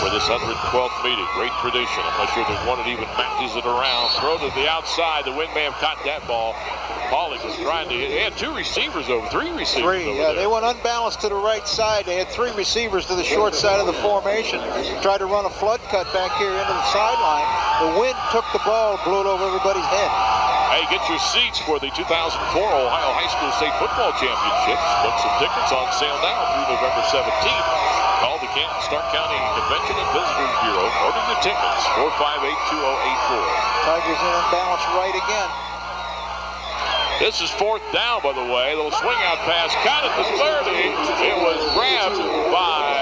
for this 112th meeting. Great tradition. I'm not sure there's one that even matches it around. Throw to the outside. The wind may have caught that ball. Pauling was trying to hit. They had 2 receivers over, 3 receivers over there. They went unbalanced to the right side. They had 3 receivers to the short side of the formation. Tried to run a flood cut back here into the sideline. The wind took the ball, blew it over everybody's head. Hey, get your seats for the 2004 Ohio High School State Football Championships. Books and tickets on sale now through November 17th. Call the Canton Stark County Convention and Visitors Bureau. Order your tickets, 458-2084. Tigers in unbalanced right again. This is 4th down, by the way. Little swing out pass, caught at the 30. It was grabbed by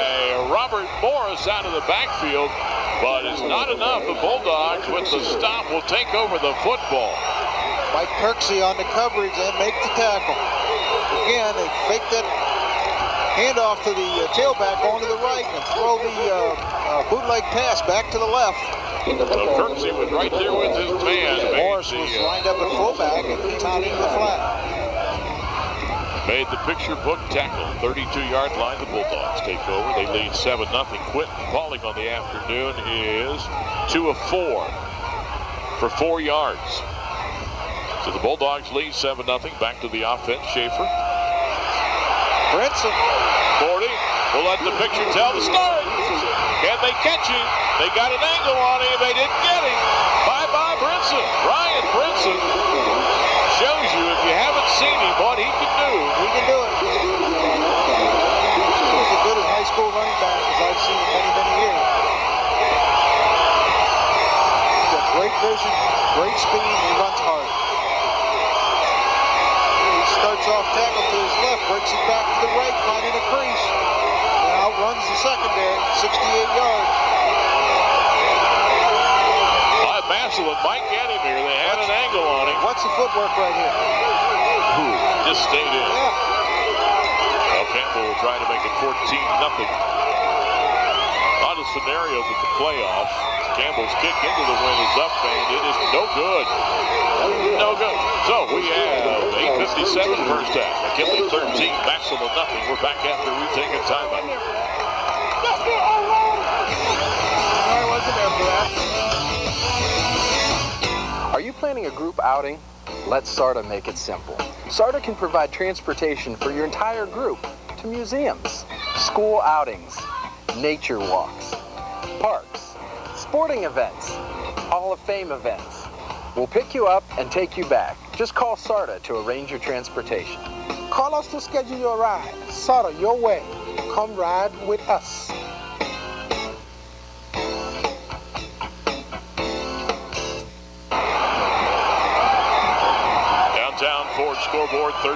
Robert Morris out of the backfield, but it's not enough. The Bulldogs, with the stop, will take over the football. Mike Kirksey on the coverage and make the tackle. Again, they fake that handoff to the tailback going to the right and throw the bootleg pass back to the left. So Kirksey was right there with his man. Morris was lined up at fullback and he tied into the flat. Made the picture book tackle. 32-yard line. The Bulldogs take over. They lead 7-0. Quentin Pauling on the afternoon is 2 of 4 for 4 yards. So the Bulldogs lead 7-0. Back to the offense. Schaefer. Brinson. 40. We'll let the picture tell the story. Can they catch him? They got an angle on him. They didn't get him. Bye-bye, Brinson. Ryan Brinson shows you, if you haven't seen him, what he can do. He can do it. He was as good as high school 68 yards. Massillon might get him here. They had an angle on him. What's the footwork right here? Just stayed in. Yeah. Well, Campbell will try to make it 14-0. A lot of scenarios at the playoffs. Campbell's kick into the wind is up, and it is no good. No good. So we have 8:57 first half. McKinley 13, Massillon nothing. We're back after we take a timeout. I wasn't there for that. Are you planning a group outing? Let SARTA make it simple. SARTA can provide transportation for your entire group to museums, school outings, nature walks, parks, sporting events, Hall of Fame events. We'll pick you up and take you back. Just call SARTA to arrange your transportation. Call us to schedule your ride. SARTA, your way. Come ride with us. Ford scoreboard 13-0 as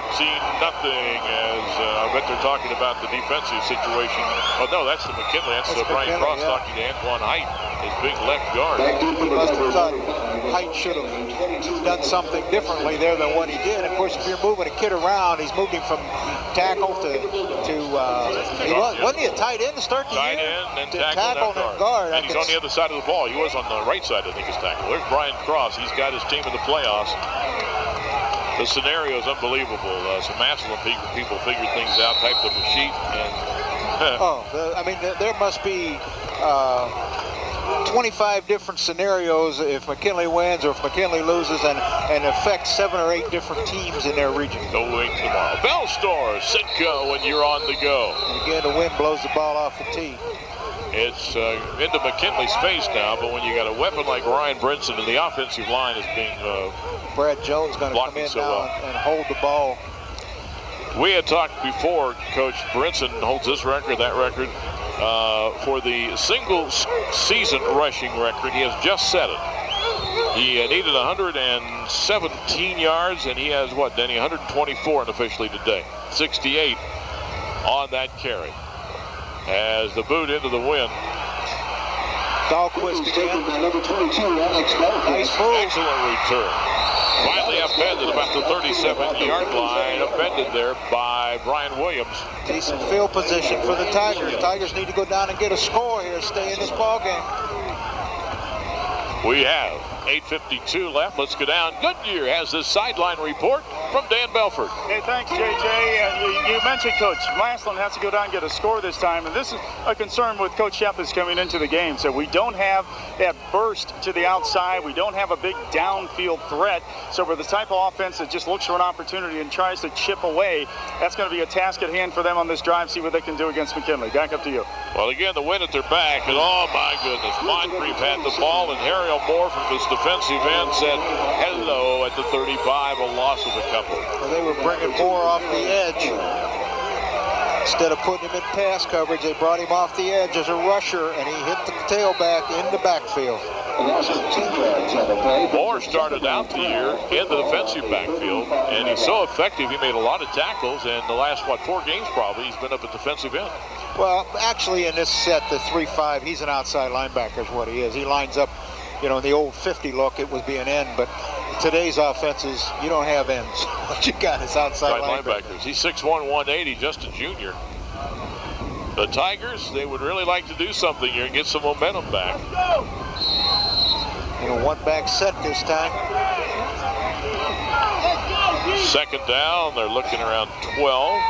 I bet they're talking about the defensive situation. Oh no, that's the McKinley. That's Brian Cross talking to Antoine Height, his big left guard. He must have thought Height should have done something differently there than what he did. Of course, if you're moving a kid around, he's moving from tackle to wasn't he a tight end to start the year? Tight end and tackle and guard. And he's on the other side of the ball. He was on the right side, I think, his tackle. There's Brian Cross. He's got his team in the playoffs. The scenario is unbelievable. Some Massillon people figured things out, typed up a sheet, and I mean, there must be 25 different scenarios if McKinley wins or if McKinley loses, and affect 7 or 8 different teams in their region. No wing tomorrow. Bell Store, Citgo, and you're on the go. And again, the wind blows the ball off the tee. It's into McKinley's space now, but when you got a weapon like Ryan Brinson and the offensive line is being Brad Jones going to come in now and hold the ball. We had talked before, Coach Brinson holds this record, that record. For the single season rushing record, he has just set it. He needed 117 yards, and he has, what, Denny, 124 unofficially today. 68 on that carry. As the boot into the wind. Dahlquist again. Nice move. Excellent return. Finally upended about the 37-yard line. Upended there by Brian Williams. Decent field position for the Tigers. Tigers need to go down and get a score here, stay in this ball game. We have 8:52 left. Let's go down. Goodyear has this sideline report from Dan Belford. Hey, thanks, JJ. You mentioned Coach Massillon has to go down and get a score this time, and this is a concern with Coach Shepard's coming into the game. So we don't have that burst to the outside. We don't have a big downfield threat. So for the type of offense that just looks for an opportunity and tries to chip away, that's going to be a task at hand for them on this drive. See what they can do against McKinley. Back up to you. Well, again, the wind at their back, and oh my goodness, Moncrief had the ball, and Harry Moore from his defensive end said hello at the 35, a loss of a couple. Well, they were bringing Moore off the edge. Instead of putting him in pass coverage, they brought him off the edge as a rusher, and he hit the tailback in the backfield. Moore started out the year in the defensive backfield, and he's so effective, he made a lot of tackles, and the last, 4 games probably, he's been up at defensive end. Well, actually, in this set, the 3-5, he's an outside linebacker is what he is. He lines up, in the old 50 look, it would be an end, but today's offenses, you don't have ends. What you got is outside linebackers. He's 6'1", 180, just a junior. The Tigers, they would really like to do something here and get some momentum back. In a one-back set this time. Second down, they're looking around 12.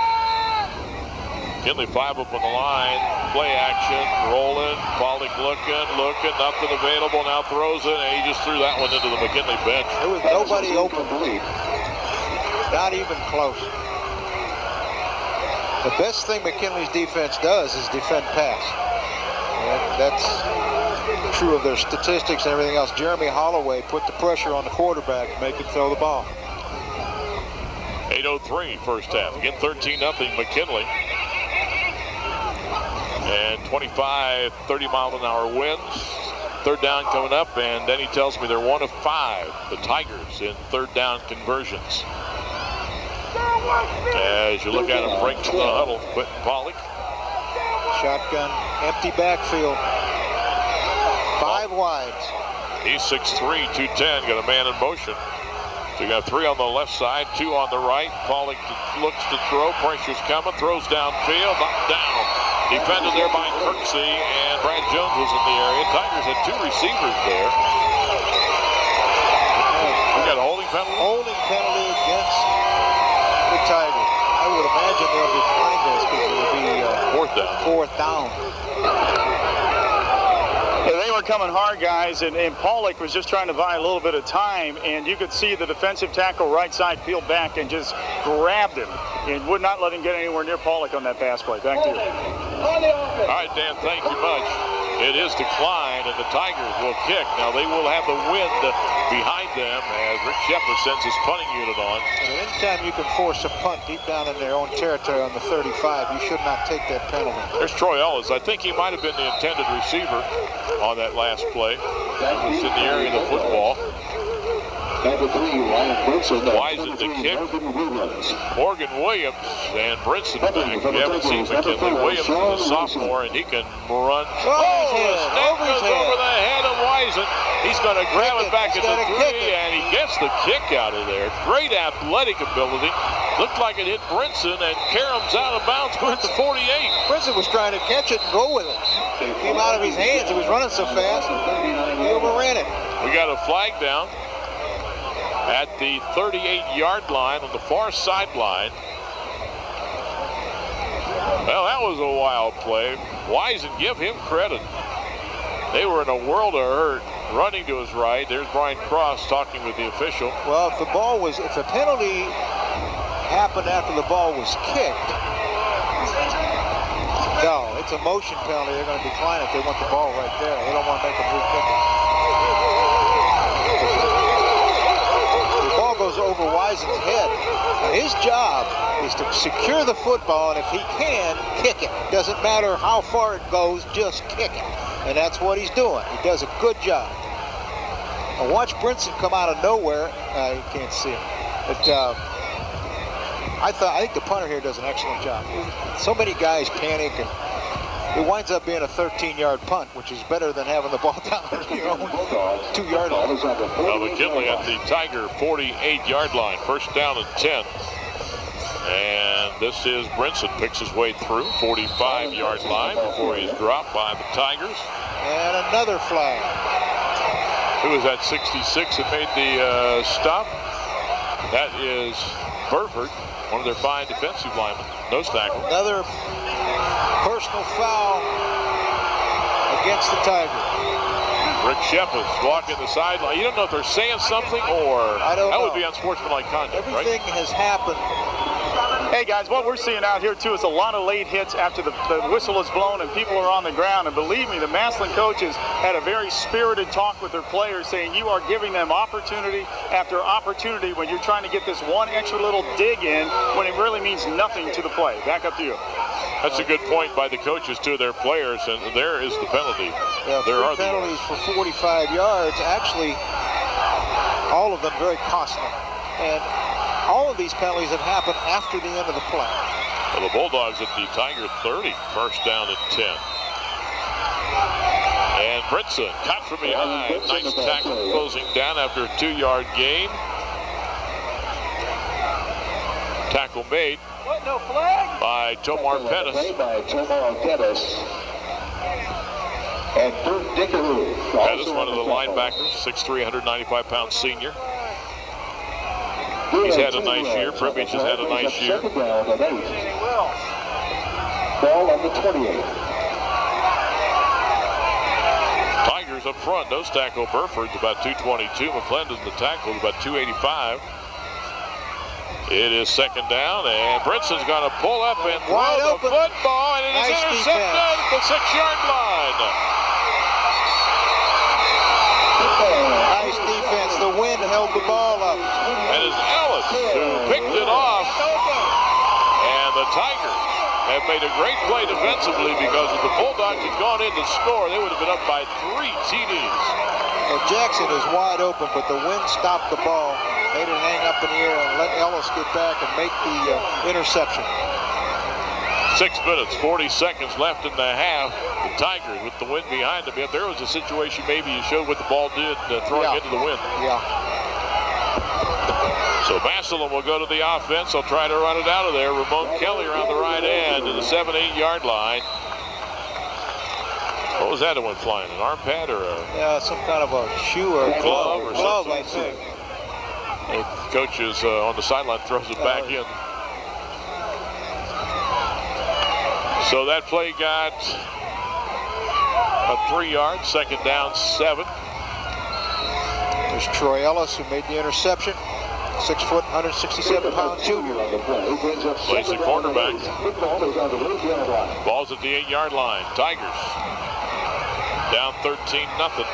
McKinley 5 up on the line, play action, rolling, Pollock looking, nothing available, now throws it, and he just threw that one into the McKinley bench. There was nobody open, not even close. The best thing McKinley's defense does is defend pass. That's true of their statistics and everything else. Jeremy Holloway put the pressure on the quarterback to make him throw the ball. 8:03 first half. Again, 13-0 McKinley. And 25, 30-mile-an-hour winds. Third down coming up, and then he tells me they're 1 of 5, the Tigers, in third down conversions. As you look at him break to the huddle, Quentin Pollock. Shotgun, empty backfield. 5 wides. He's 6'3", 210, got a man in motion. So you got 3 on the left side, 2 on the right. Pollock looks to throw, pressure's coming, throws downfield, knocked down. Defended there by Kirksey, and Brad Jones was in the area. Tigers had 2 receivers there. We got a holding penalty? Holding penalty against the Tigers. I would imagine they'll decline this because it will be 4th down. Yeah, they were coming hard, guys, and Pollock was just trying to buy a little bit of time, and you could see the defensive tackle right side peeled back and just grabbed him and would not let him get anywhere near Pollock on that pass play. Back to you. All right, Dan, thank you much. It is declined, and the Tigers will kick. Now, they will have the wind behind them as Rick Shepard sends his punting unit on. And anytime you can force a punt deep down in their own territory on the 35, you should not take that penalty. There's Troy Ellis. I think he might have been the intended receiver on that last play. He was in the area of the football. Wisen to kick. Morgan Williams and Brinson. You haven't seen McKinley. Williams is a sophomore, and he can run. The snap goes over the head of Wisen. He's going to grab it back at the 3, and he gets the kick out of there. Great athletic ability. Looked like it hit Brinson, and Karem's out of bounds at the 48. Brinson was trying to catch it and go with it. It came out of his hands. He was running so fast, he overran it. We got a flag down at the 38-yard line on the far sideline. Well, that was a wild play. Wisen, give him credit. They were in a world of hurt. Running to his right. There's Brian Cross talking with the official. Well, if the penalty happened after the ball was kicked, no, it's a motion penalty. They're going to decline it. They want the ball right there. They don't want to make a move kick it. Goes over Wisen's head. Now his job is to secure the football, and if he can, kick it. Doesn't matter how far it goes, just kick it. And that's what he's doing. He does a good job. Now watch Brinson come out of nowhere. You can't see him. But I think the punter here does an excellent job. So many guys panic, and it winds up being a 13-yard punt, which is better than having the ball down on your own 2-yard line. Well, McKinley at the Tiger 48-yard line. First down and 10. And this is Brinson. Picks his way through 45-yard line before he's dropped by the Tigers. And another flag. Who was that 66 that made the stop? That is Burford, one of their fine defensive linemen. Nose tackle. Another personal foul against the Tigers. Rick Shepard's walking the sideline. You don't know if they're saying something or that would be unsportsmanlike conduct, Everything has happened. Hey guys, what we're seeing out here too is a lot of late hits after the whistle is blown and people are on the ground. And believe me, the Massillon coaches had a very spirited talk with their players, saying you are giving them opportunity after opportunity when you're trying to get this one extra little dig in when it really means nothing to the play. Back up to you. That's a good point by the coaches to their players, and there is the penalty. Yeah, there are penalties for 45 yards. Actually, all of them very costly. And all of these penalties have happened after the end of the play. Well, the Bulldogs at the Tiger 30, first down and 10. And Brinson caught from behind. Nice tackle closing down after a 2-yard gain. Tackle made. What, no flag? By Tomar Pettis. And Bert Dickeroo. Pettis, one of the linebackers, 6'3", 195-pound senior. He's had a nice year. Privilege has had a nice year. Ball on the 28. Tigers up front. Nose tackle Burford's about 222. McClendon, the tackle, is about 285. It is second down, and Brinson's going to pull up and throw the football, and it is intercepted at the 6-yard line. Nice defense. The wind held the ball up. And it's Ellis who picked it off, and the Tigers have made a great play defensively, because if the Bulldogs had gone in to score, they would have been up by 3 TDs. Well, Jackson is wide open, but the wind stopped the ball, made it hang up in the air, and let Ellis get back and make the interception. 6 minutes, 40 seconds left in the half. The Tigers with the wind behind them. If there was a situation maybe you showed what the ball did throwing into the wind. Yeah. So Massillon will go to the offense. They'll try to run it out of there. Ramon Kelly around the right end to the 7-8 yard line. What was that that went flying? An arm pad or a... Yeah, some kind of a shoe or a glove or glove, something. I think. The coach is on the sideline, throws it back in. So that play got a 3 yards, 2nd down, 7. There's Troy Ellis who made the interception. 6 foot, 167-pound junior. Plays the quarterback. Ball's at the 8 yard line. Tigers down 13-0.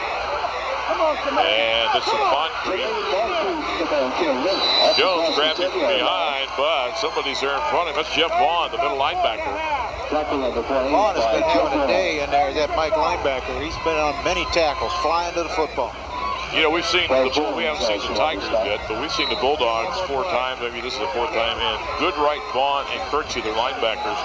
And this is Moncrief. Jones grabs it from behind, but somebody's there in front of him. That's Jeff Vaughn, the middle linebacker. Vaughn has been having a day in there, that Mike linebacker. He's been on many tackles, flying to the football. You know, we haven't seen the Tigers yet, but we've seen the Bulldogs 4 times. Maybe this is the 4th time. And Goodright, Vaughn, and Kirksey, their linebackers,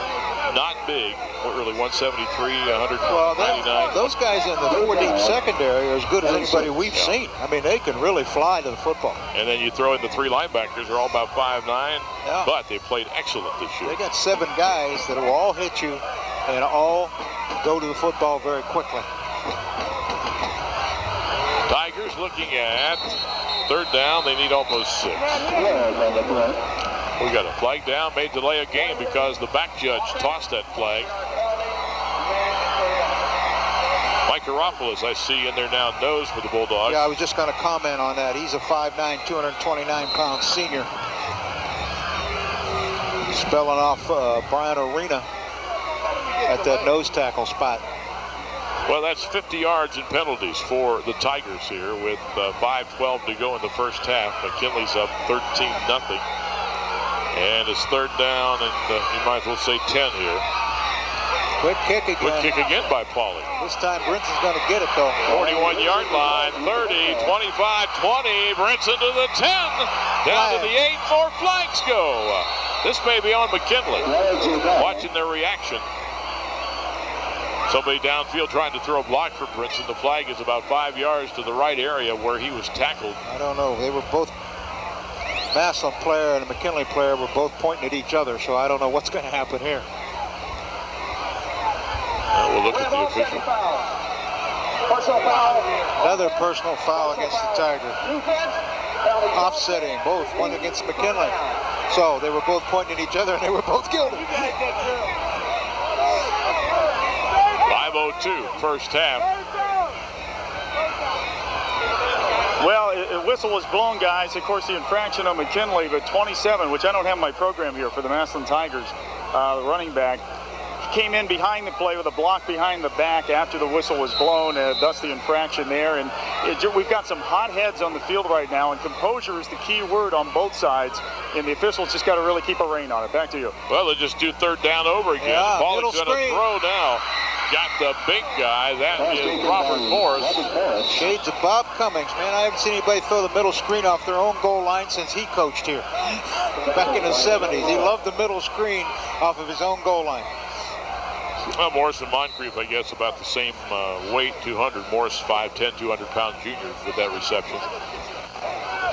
not big. What, really, 173, 199? Well, those guys in the 4 deep secondary are as good as anybody we've seen. I mean, they can really fly to the football. And then you throw in the 3 linebackers, they're all about 5'9", but they played excellent this year. They got 7 guys that will all hit you and all go to the football very quickly. Tigers looking at 3rd down. They need almost 6. We got a flag down, made delay a game because the back judge tossed that flag. Mike Garopolis, I see in there now, nose for the Bulldogs. Yeah, I was just going to comment on that. He's a 5'9", 229-pound senior. Spelling off Brian Arena at that nose tackle spot. Well, that's 50 yards in penalties for the Tigers here with 5:12 to go in the first half. McKinley's up 13-0. And it's 3rd down, and you might as well say 10 here. Quick kick again. Quick kick again by Pauly. This time Brinson's going to get it, though. 41 yard line, 30, 25, 20. Brinson to the 10. Down to the 8. More flags go. This may be on McKinley. Watching their reaction. Somebody downfield trying to throw a block for Brinson. The flag is about 5 yards to the right area where he was tackled. I don't know. They were both, Massillon player and a McKinley player were both pointing at each other, so I don't know what's going to happen here. We'll look at the official. Another personal foul against the Tigers. Offsetting both, one against McKinley. So they were both pointing at each other and they were both guilty. 5:02, first half. Well, a whistle was blown, guys. Of course, the infraction on McKinley, but 27, which I don't have in my program here for the Massillon Tigers, the running back, came in behind the play with a block behind the back after the whistle was blown, thus the infraction there. And we've got some hot heads on the field right now, and composure is the key word on both sides, and the officials just got to really keep a rein on it. Back to you. Well, they just do 3rd down over again. Yeah, Ball is going to throw now. Got the big guy. That is Robert Morris. Shades of Bob Cummings. Man, I haven't seen anybody throw the middle screen off their own goal line since he coached here. Back in the 70s. He loved the middle screen off of his own goal line. Well, Morris and Moncrief, I guess, about the same weight, 200. Morris, 5'10", 200-pound junior with that reception.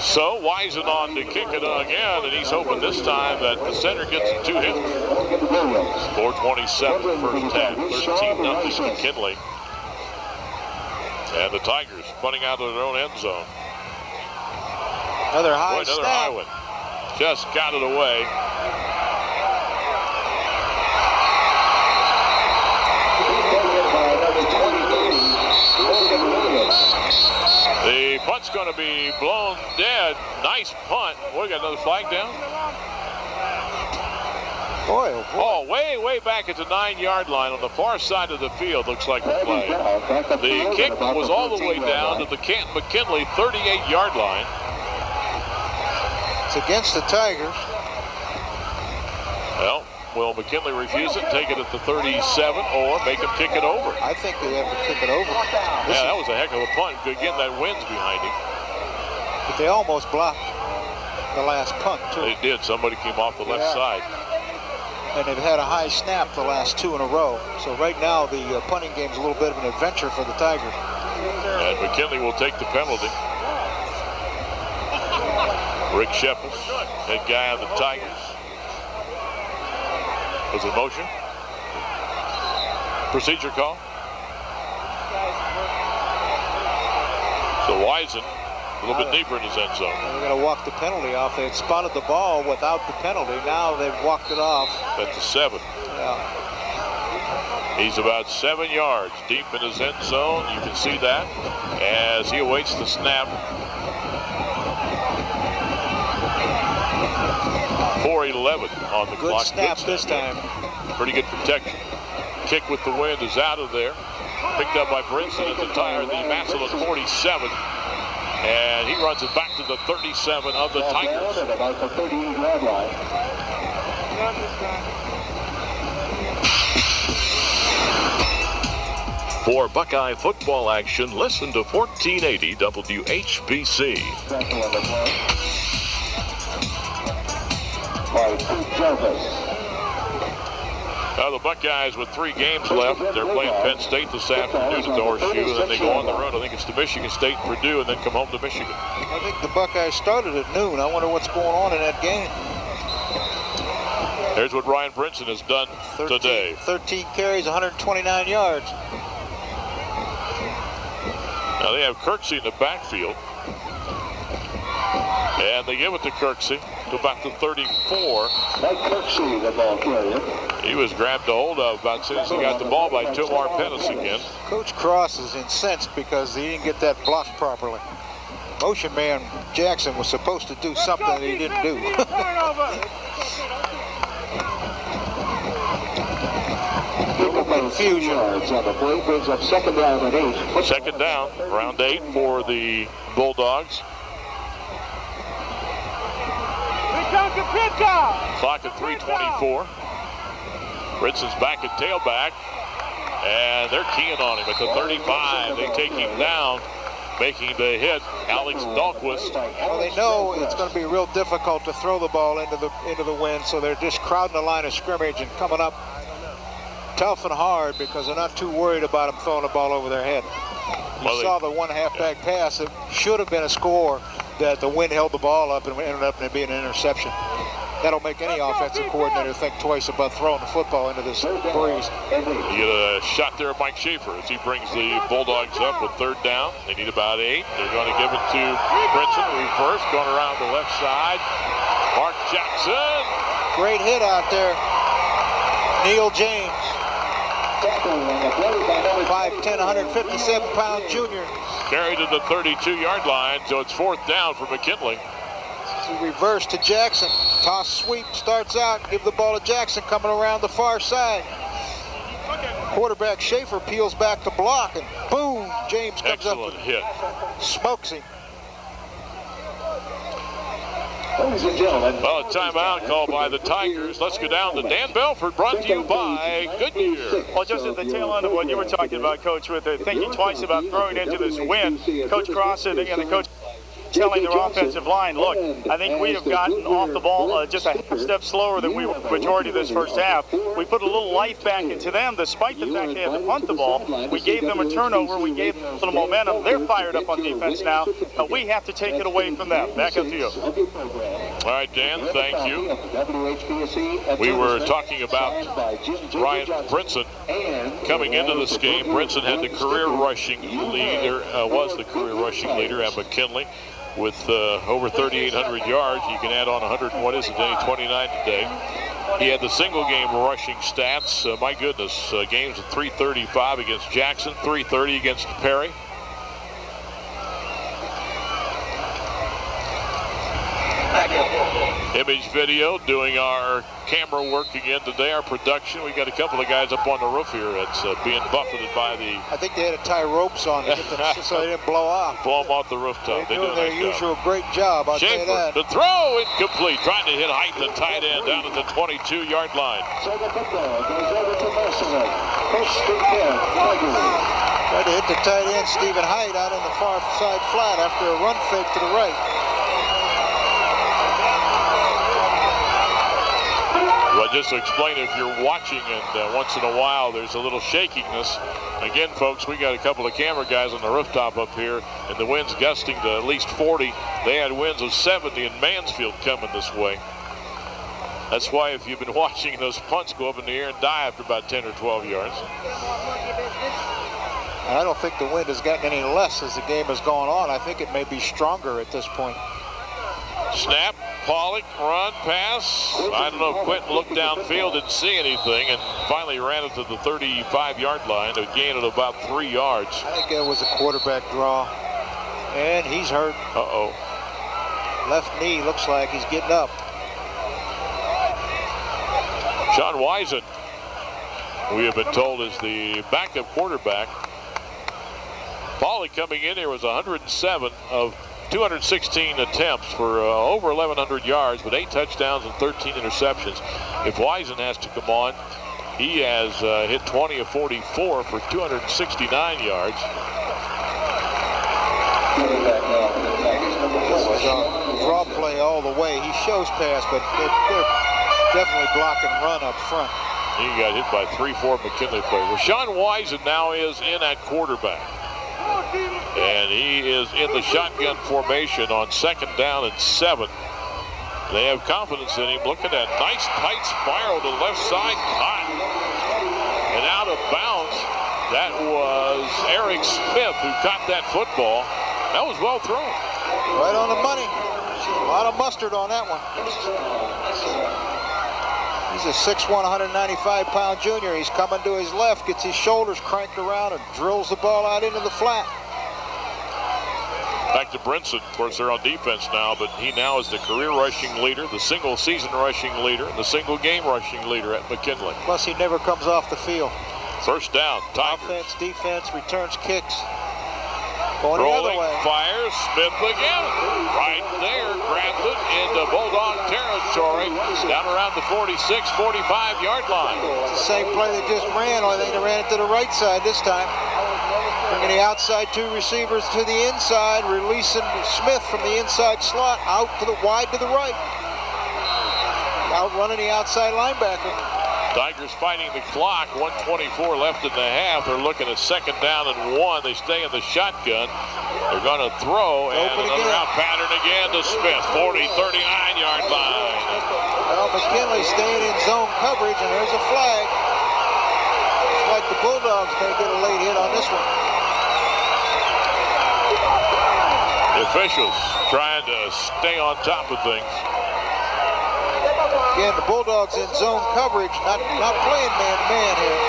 So, Wisen on to kick it again, and he's hoping this time that the center gets 2 hits. 4:27 first half, 13-0 McKinley. And the Tigers punting out of their own end zone. Another high another high one. Just got it away. The punt's going to be blown dead. Nice punt. We got another flag down. Boy, oh boy. Oh, way back at the 9-yard line on the far side of the field, looks like the flag. The kick was all the way down to the Canton McKinley 38-yard line. It's against the Tigers. Well, will McKinley refuse it, take it at the 37, or make him kick it over? I think they have to kick it over. Yeah, that was a heck of a punt. Again, that wind's behind him. But they almost blocked the last punt, too. They did. Somebody came off the left side. and they've had a high snap the last 2 in a row. So right now the punting game's a little bit of an adventure for the Tigers. And McKinley will take the penalty. Rick Shepples, head guy on the Tigers. Was it motion? Procedure call. So Wisen a little bit deeper in his end zone. They're going to walk the penalty off. They had spotted the ball without the penalty. Now they've walked it off. At the 7. Yeah. He's about 7 yards deep in his end zone. You can see that as he awaits the snap. 4:11 on the clock. Good snap this time. Pretty good protection. Kick with the wind is out of there. Picked up by Brinson at the tire, the Massillon 47. And he runs it back to the 37 of the Tigers. About the 38-yard line. For Buckeye football action, listen to 1480 WHBC. Now the Buckeyes with 3 games left. They're playing Penn State this afternoon at the Horseshoe, and then they go on the road. I think it's to Michigan State, Purdue, and then come home to Michigan. I think the Buckeyes started at noon. I wonder what's going on in that game. Here's what Ryan Brinson has done today. 13 carries, 129 yards. Now they have Kirksey in the backfield. And they give it to Kirksey to about the 34. Mike Kirksey, the ball carrier. He was grabbed a hold of about as soon as he got the ball by Tomar Pettis again. Coach Cross is incensed because he didn't get that block properly. Motion man Jackson was supposed to do something that he didn't do. Confusion. On the play brings up second down and 8. Second down, round 8 for the Bulldogs. Clock at 3:24. Brinson's back at tailback, and they're keying on him at the 35. They take him down, making the hit, Alex Dahlquist. Well, they know it's going to be real difficult to throw the ball into the wind, so they're just crowding the line of scrimmage and coming up tough and hard because they're not too worried about them throwing the ball over their head. You saw the one halfback pass. It should have been a score that the wind held the ball up and ended up being an interception. That'll make any offensive coordinator think twice about throwing the football into this breeze. You get a shot there at Mike Schaefer as he brings the Bulldogs up with 3rd down. They need about 8. They're going to give it to Brinson. Reverse, going around the left side. Mark Jackson. Great hit out there. Neil James. 5'10", 157-pound junior. Carried to the 32-yard line, so it's 4th down for McKinley. Reverse to Jackson. Toss sweep starts out. Give the ball to Jackson coming around the far side. Quarterback Schaefer peels back to block, and boom, James comes up with hit. Smokes him. Ladies and gentlemen. Well, a timeout called by the Tigers. Let's go down to Dan Belford, brought to you by Goodyear. Well, just at the tail end of what you were talking about, Coach, with thinking twice about throwing into this wind, Coach Cross and the coach telling their offensive line, look, I think we have gotten off the ball just a half step slower than we were the majority of this first half. We put a little life back into them, despite the fact they had to punt the ball. We gave them a turnover. We gave them a little momentum. They're fired up on defense now. We have to take it away from them. Back up to you. All right, Dan, thank you. We were talking about Ryan Brinson coming into this game. Brinson had the career rushing leader, was the career rushing leader at McKinley with over 3,800 yards. You can add on 100, what is it today, 29 today. He had the single game rushing stats. My goodness, games of 335 against Jackson, 330 against Perry. Image video, doing our camera work again today, our production. We got a couple of guys up on the roof here. It's being buffeted by the... I think they had to tie ropes on to get them so they didn't blow off. Blow them off the rooftop. They're doing their usual great job, I'll tell you that. The throw incomplete, trying to hit height the tight end down at the 22-yard line. So the football goes over to Massillon. First and 10, Tigers. Tried to hit the tight end, Stephen Height, out in the far side flat after a run fake to the right. What just to explain, if you're watching and once in a while there's a little shakiness. Again, folks, we got a couple of camera guys on the rooftop up here, and the wind's gusting to at least 40. They had winds of 70 in Mansfield coming this way. That's why if you've been watching, those punts go up in the air and die after about 10 or 12 yards. And I don't think the wind has gotten any less as the game has gone on. I think it may be stronger at this point. Snap, Pollock, run, pass. I don't know, Quentin looked downfield, didn't see anything, and finally ran it to the 35-yard line, a gain of about 3 yards. I think it was a quarterback draw, and he's hurt. Uh-oh. Left knee, looks like he's getting up. Sean Wisen, we have been told, is the backup quarterback. Pollock coming in here was 107 of 216 attempts for over 1,100 yards, with 8 touchdowns and 13 interceptions. If Wisen has to come on, he has hit 20 of 44 for 269 yards. This is a draw play all the way. He shows pass, but they're definitely block and run up front. He got hit by 3-4 McKinley players. Well, Sean Wisen now is in at quarterback. And he is in the shotgun formation on 2nd down and 7. They have confidence in him. Look at that nice tight spiral to the left side. Caught and out of bounds. That was Eric Smith who caught that football. That was well thrown. Right on the money. A lot of mustard on that one. He's a 6'1", 195-pound junior. He's coming to his left, gets his shoulders cranked around, and drills the ball out into the flat. Back to Brinson. Of course, they're on defense now, but he now is the career rushing leader, the single-season rushing leader, and the single-game rushing leader at McKinley. Plus, he never comes off the field. First down, Tigers. Offense, defense, returns kicks. Going rolling, the other way. Fires, Smith again. Right there, grabs it into Bulldog territory. Down around the 46, 45-yard line. It's the same play they just ran, only they ran it to the right side this time. Bringing the outside 2 receivers to the inside, releasing Smith from the inside slot out to the wide to the right. Outrunning the outside linebacker. Tigers fighting the clock, 1:24 left in the half. They're looking at 2nd down and 1. They stay in the shotgun. They're going to throw, and another out pattern again to Smith, 40, 39-yard line. Well, McKinley staying in zone coverage, and there's a flag. Looks like the Bulldogs may get a late hit on this one. The officials trying to stay on top of things. Again, the Bulldogs in zone coverage, not playing man-to-man here.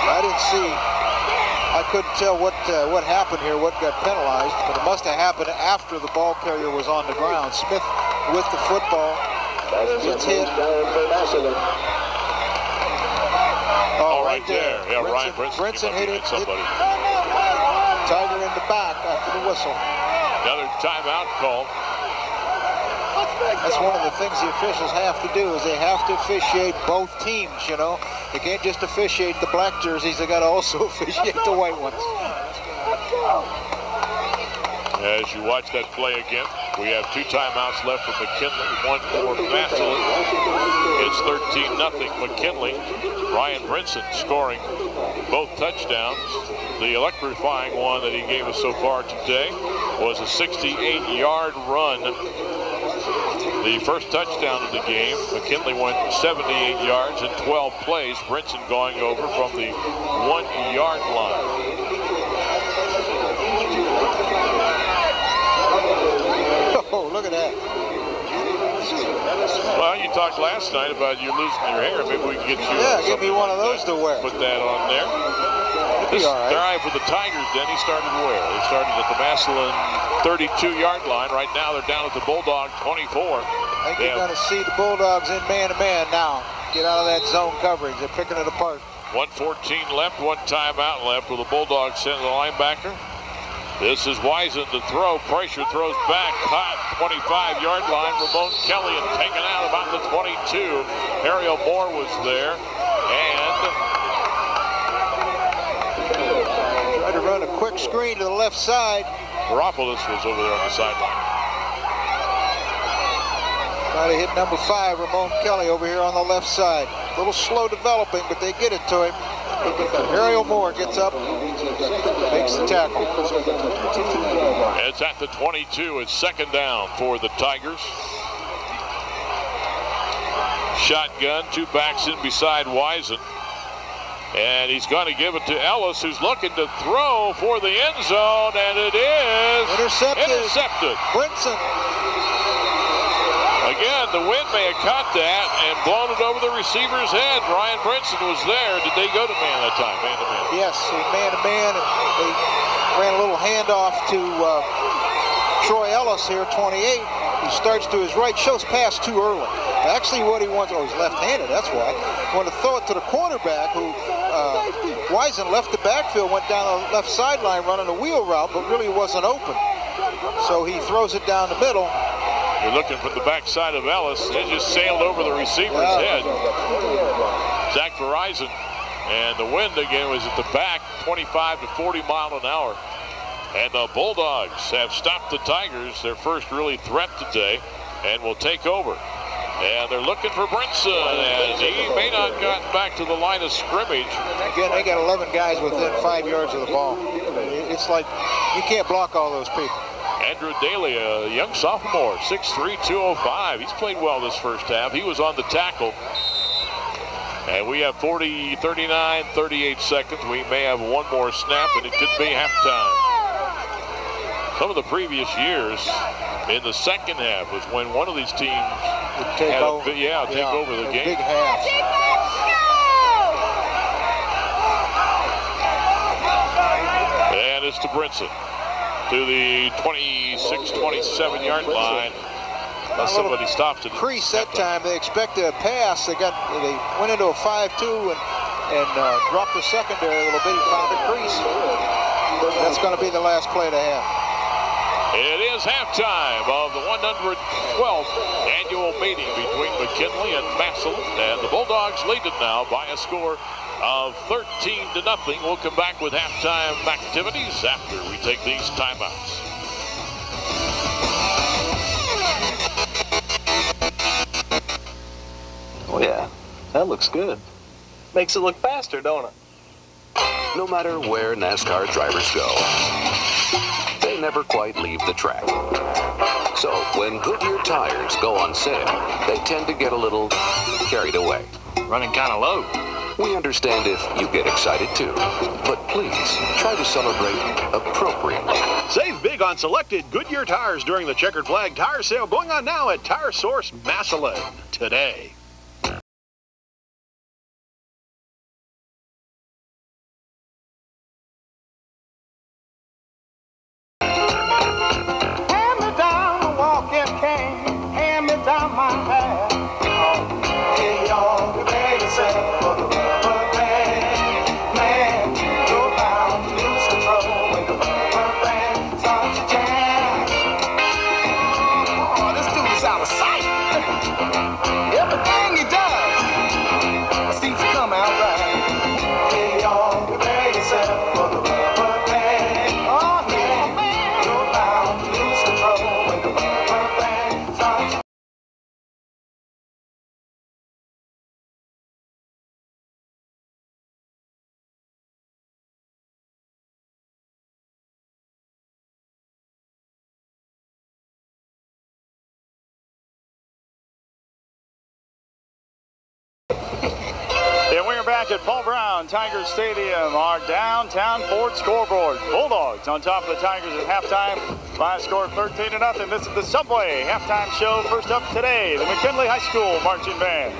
I didn't see, I couldn't tell what happened here, what got penalized, but it must have happened after the ball carrier was on the ground. Smith with the football, gets hit. Oh, right there. Yeah, Ryan Brinson hit it. Somebody. Tiger in the back after the whistle. Another timeout called. That's one of the things the officials have to do, is they have to officiate both teams, you know. They can't just officiate the black jerseys, they got to also officiate the white ones. As you watch that play again, we have 2 timeouts left for McKinley, 1 for Massillon. It's 13-0 McKinley. Ryan Brinson scoring both touchdowns. The electrifying one that he gave us so far today was a 68-yard run. The first touchdown of the game. McKinley went 78 yards in 12 plays. Brinson going over from the 1-yard line. Oh, look at that. Well, you talked last night about you losing your hair. Maybe we can get you. Yeah, give me one of those to wear. Put that on there. They're all right for the Tigers. Then he started where? They started at the Massillon 32-yard line. Right now they're down at the Bulldog 24. I think you're going to see the Bulldogs in man-to-man now. Get out of that zone coverage. They're picking it apart. 1:14 left, 1 timeout left with the Bulldogs sending the linebacker. This is Wisen to throw. Pressure, throws back. Caught 25-yard line. Ramon Kelly and taken out about the 22. Ariel Moore was there. And tried to run a quick screen to the left side. Garopolis was over there on the sideline. Trying to hit number 5, Ramon Kelly, over here on the left side. A little slow developing, but they get it to him. Ariel Moore gets up, makes the tackle. It's at the 22. It's second down for the Tigers. Shotgun, 2 backs in beside Wisen. And he's going to give it to Ellis, who's looking to throw for the end zone, and it is intercepted. Brinson. Again, the wind may have caught that and blown it over the receiver's head. Ryan Brinson was there. Did they go to man that time? Man to man. Yes, man-to-man. They ran a little handoff to Troy Ellis here, 28. He starts to his right, shows pass too early. Actually, what he wants, he's left-handed, that's why. He wanted to throw it to the quarterback, who Wisen left the backfield, went down the left sideline running a wheel route, but really wasn't open. So he throws it down the middle. You're looking from the backside of Ellis. It just sailed over the receiver's head. Zach Verizon. And the wind again was at the back, 25 to 40 miles an hour. And the Bulldogs have stopped the Tigers, their first really threat today, and will take over. And they're looking for Brinson, as he may not have gotten back to the line of scrimmage. Again, they got 11 guys within 5 yards of the ball. It's like you can't block all those people. Andrew Daly, a young sophomore, 6'3", 205. He's played well this first half. He was on the tackle. And we have 40, 39, 38 seconds. We may have one more snap, and it could be halftime. Some of the previous years in the second half was when one of these teams take over the game. Big half. And it's to Brinson to the 26, 27-yard line. Unless somebody stops it. Crease that time. They expected a pass. They went into a 5-2 and dropped the secondary a little bit. He found a crease. That's going to be the last play to have. It is halftime of the 112th annual meeting between McKinley and Massillon, and the Bulldogs lead it now by a score of 13-0. We'll come back with halftime activities after we take these timeouts. Oh yeah, that looks good. Makes it look faster, don't it? No matter where NASCAR drivers go, they never quite leave the track. So when Goodyear tires go on sale, they tend to get a little carried away. Running kind of low. We understand if you get excited too, but please try to celebrate appropriately. Save big on selected Goodyear tires during the Checkered Flag Tire Sale going on now at Tire Source Massillon today. Hand me down a walking cane, hand me down my hat. Hey, y'all, the baby said for the rubber band. Man, you're bound to lose control when the rubber band starts to jam. Oh, this dude is out of sight. Everything he does seems to come out right. Hey, y'all, the baby said for the rubber band. Oh, yeah, man, you're bound to lose control when the rubber band starts to And we're back at Paul Brown Tiger Stadium, our downtown Ford scoreboard. Bulldogs on top of the Tigers at halftime by a score of 13-0. This is the Subway halftime show. First up today, the McKinley High School Marching Band.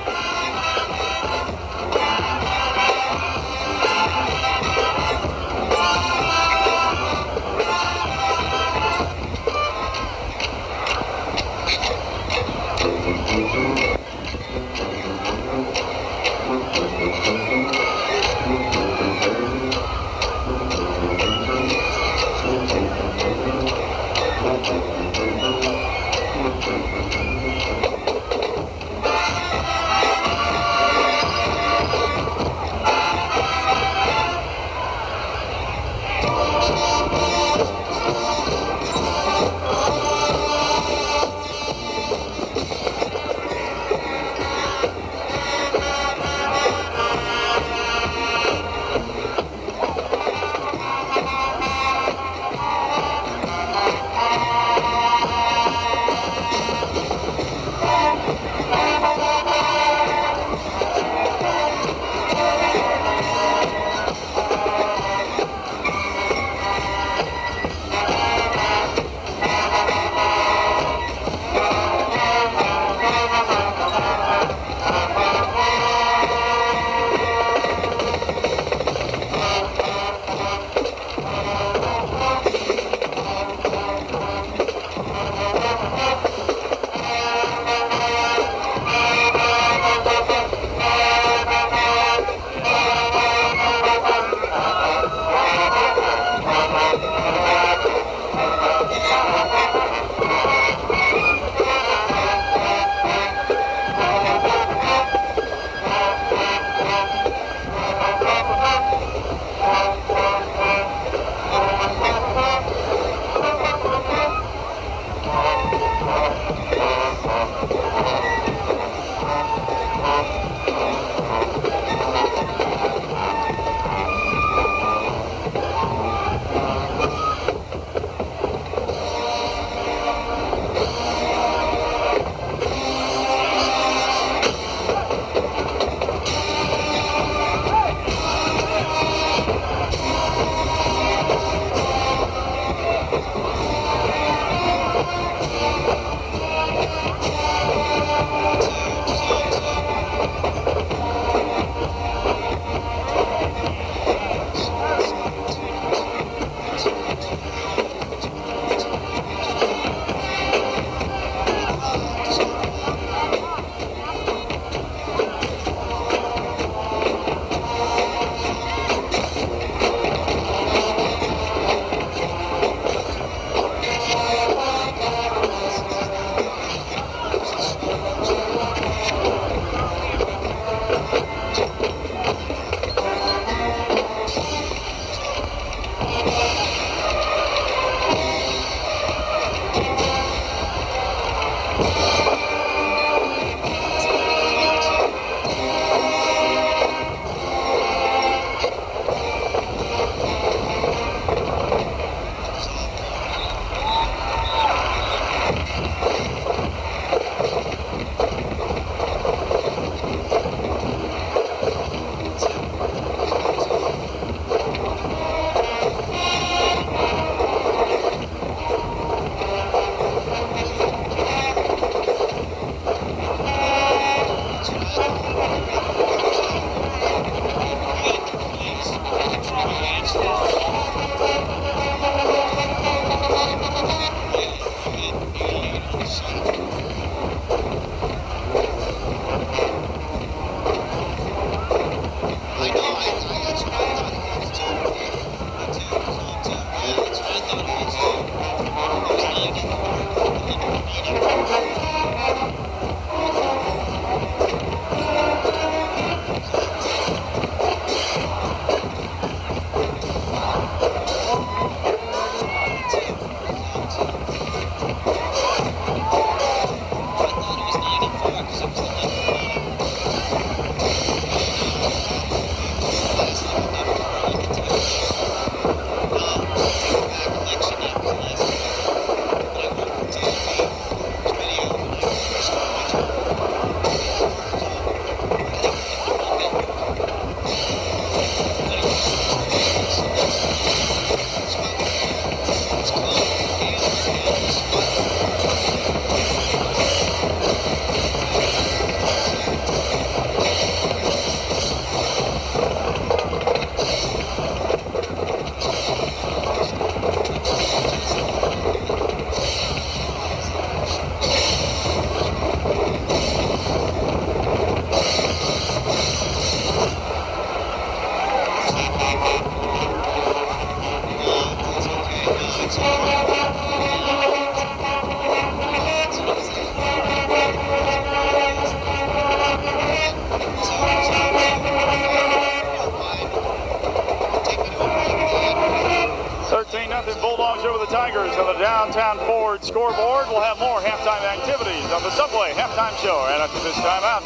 the Tigers on the downtown Ford scoreboard. We'll have more halftime activities on the Subway halftime show right after this timeout.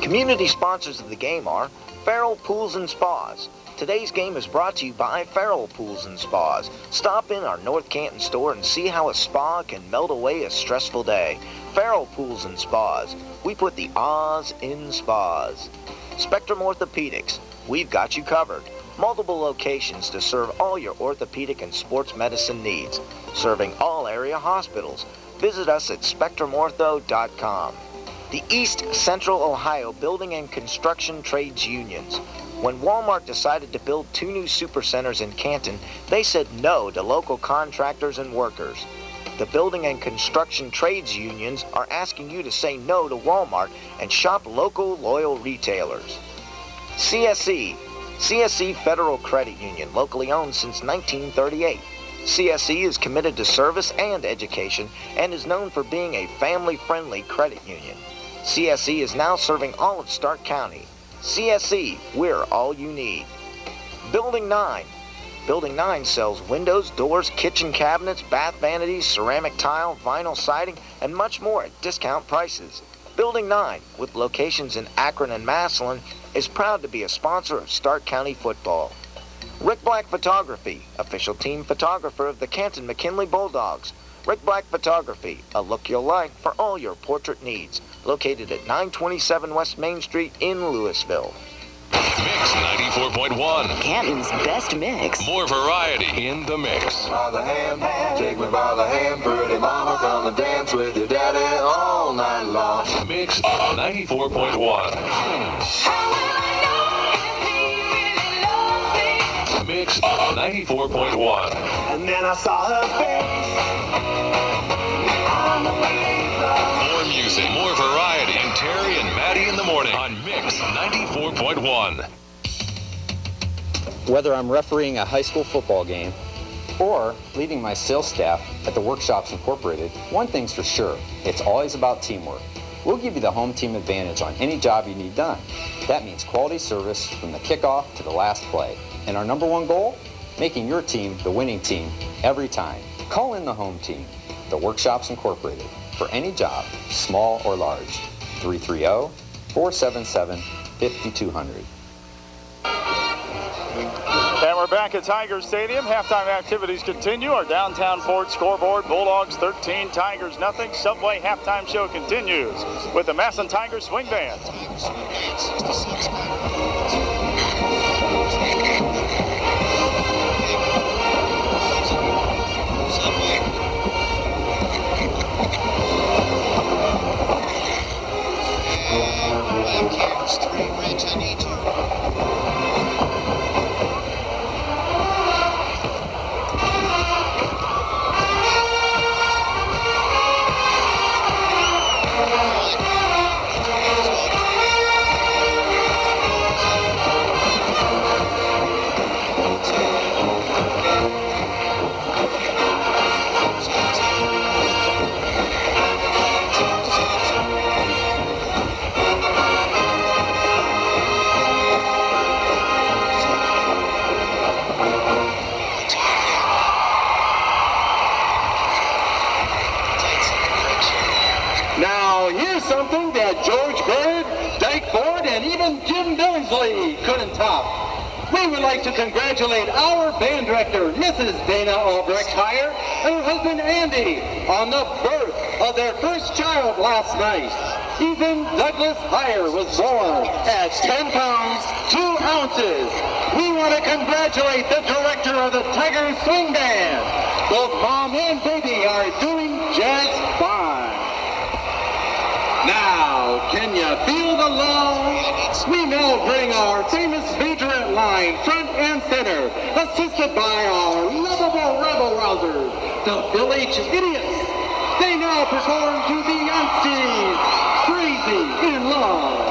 Community sponsors of the game are Farrell Pools and Spas. Today's game is brought to you by Farrell Pools and Spas. Stop in our North Canton store and see how a spa can melt away a stressful day. Farrell Pools and Spas. We put the Oz in spas. Spectrum Orthopedics. We've got you covered. Multiple locations to serve all your orthopedic and sports medicine needs. Serving all area hospitals. Visit us at spectrumortho.com. The East Central Ohio Building and Construction Trades Unions. When Walmart decided to build 2 new supercenters in Canton, they said no to local contractors and workers. The Building and Construction Trades Unions are asking you to say no to Walmart and shop local loyal retailers. CSE Federal Credit Union, locally owned since 1938. CSE is committed to service and education and is known for being a family-friendly credit union. CSE is now serving all of Stark County. CSE, we're all you need. Building 9. Building 9 sells windows, doors, kitchen cabinets, bath vanities, ceramic tile, vinyl siding, and much more at discount prices. Building 9, with locations in Akron and Massillon, is proud to be a sponsor of Stark County football. Rick Black Photography, official team photographer of the Canton McKinley Bulldogs. Rick Black Photography, a look you'll like for all your portrait needs. Located at 927 West Main Street in Louisville. Mix 94.1. Canton's best mix. More variety in the mix. By the hand, take me by the hand, pretty mama, come and dance with your daddy all night long. Mix 94.1. Mix 94.1. And then I saw her face. More music, more variety, and Terry and Maddie in the morning on Mix 94.1. Whether I'm refereeing a high school football game or leading my sales staff at the Workshops Incorporated, one thing's for sure, it's always about teamwork. We'll give you the home team advantage on any job you need done. That means quality service from the kickoff to the last play. And our number 1 goal? Making your team the winning team every time. Call in the home team, the Workshops Incorporated, for any job, small or large. 330-477-5200. And we're back at Tiger Stadium. Halftime activities continue. Our downtown Ford scoreboard, Bulldogs 13, Tigers nothing. Subway halftime show continues with the Massillon Tigers swing band. Something that George Bird, Dyke Ford, and even Jim Billingsley couldn't top. We would like to congratulate our band director, Mrs. Dana Albrecht Heyer, and her husband Andy on the birth of their first child last night. Ethan Douglas Heyer was born at 10 pounds, 2 ounces. We want to congratulate the director of the Tiger Swing Band. Both mom and baby are doing just fine. Now, can you feel the love? We now bring our famous Majorette line front and center, assisted by our lovable rebel-rousers, the Village Idiots. They now perform to Beyonce's Crazy in Love.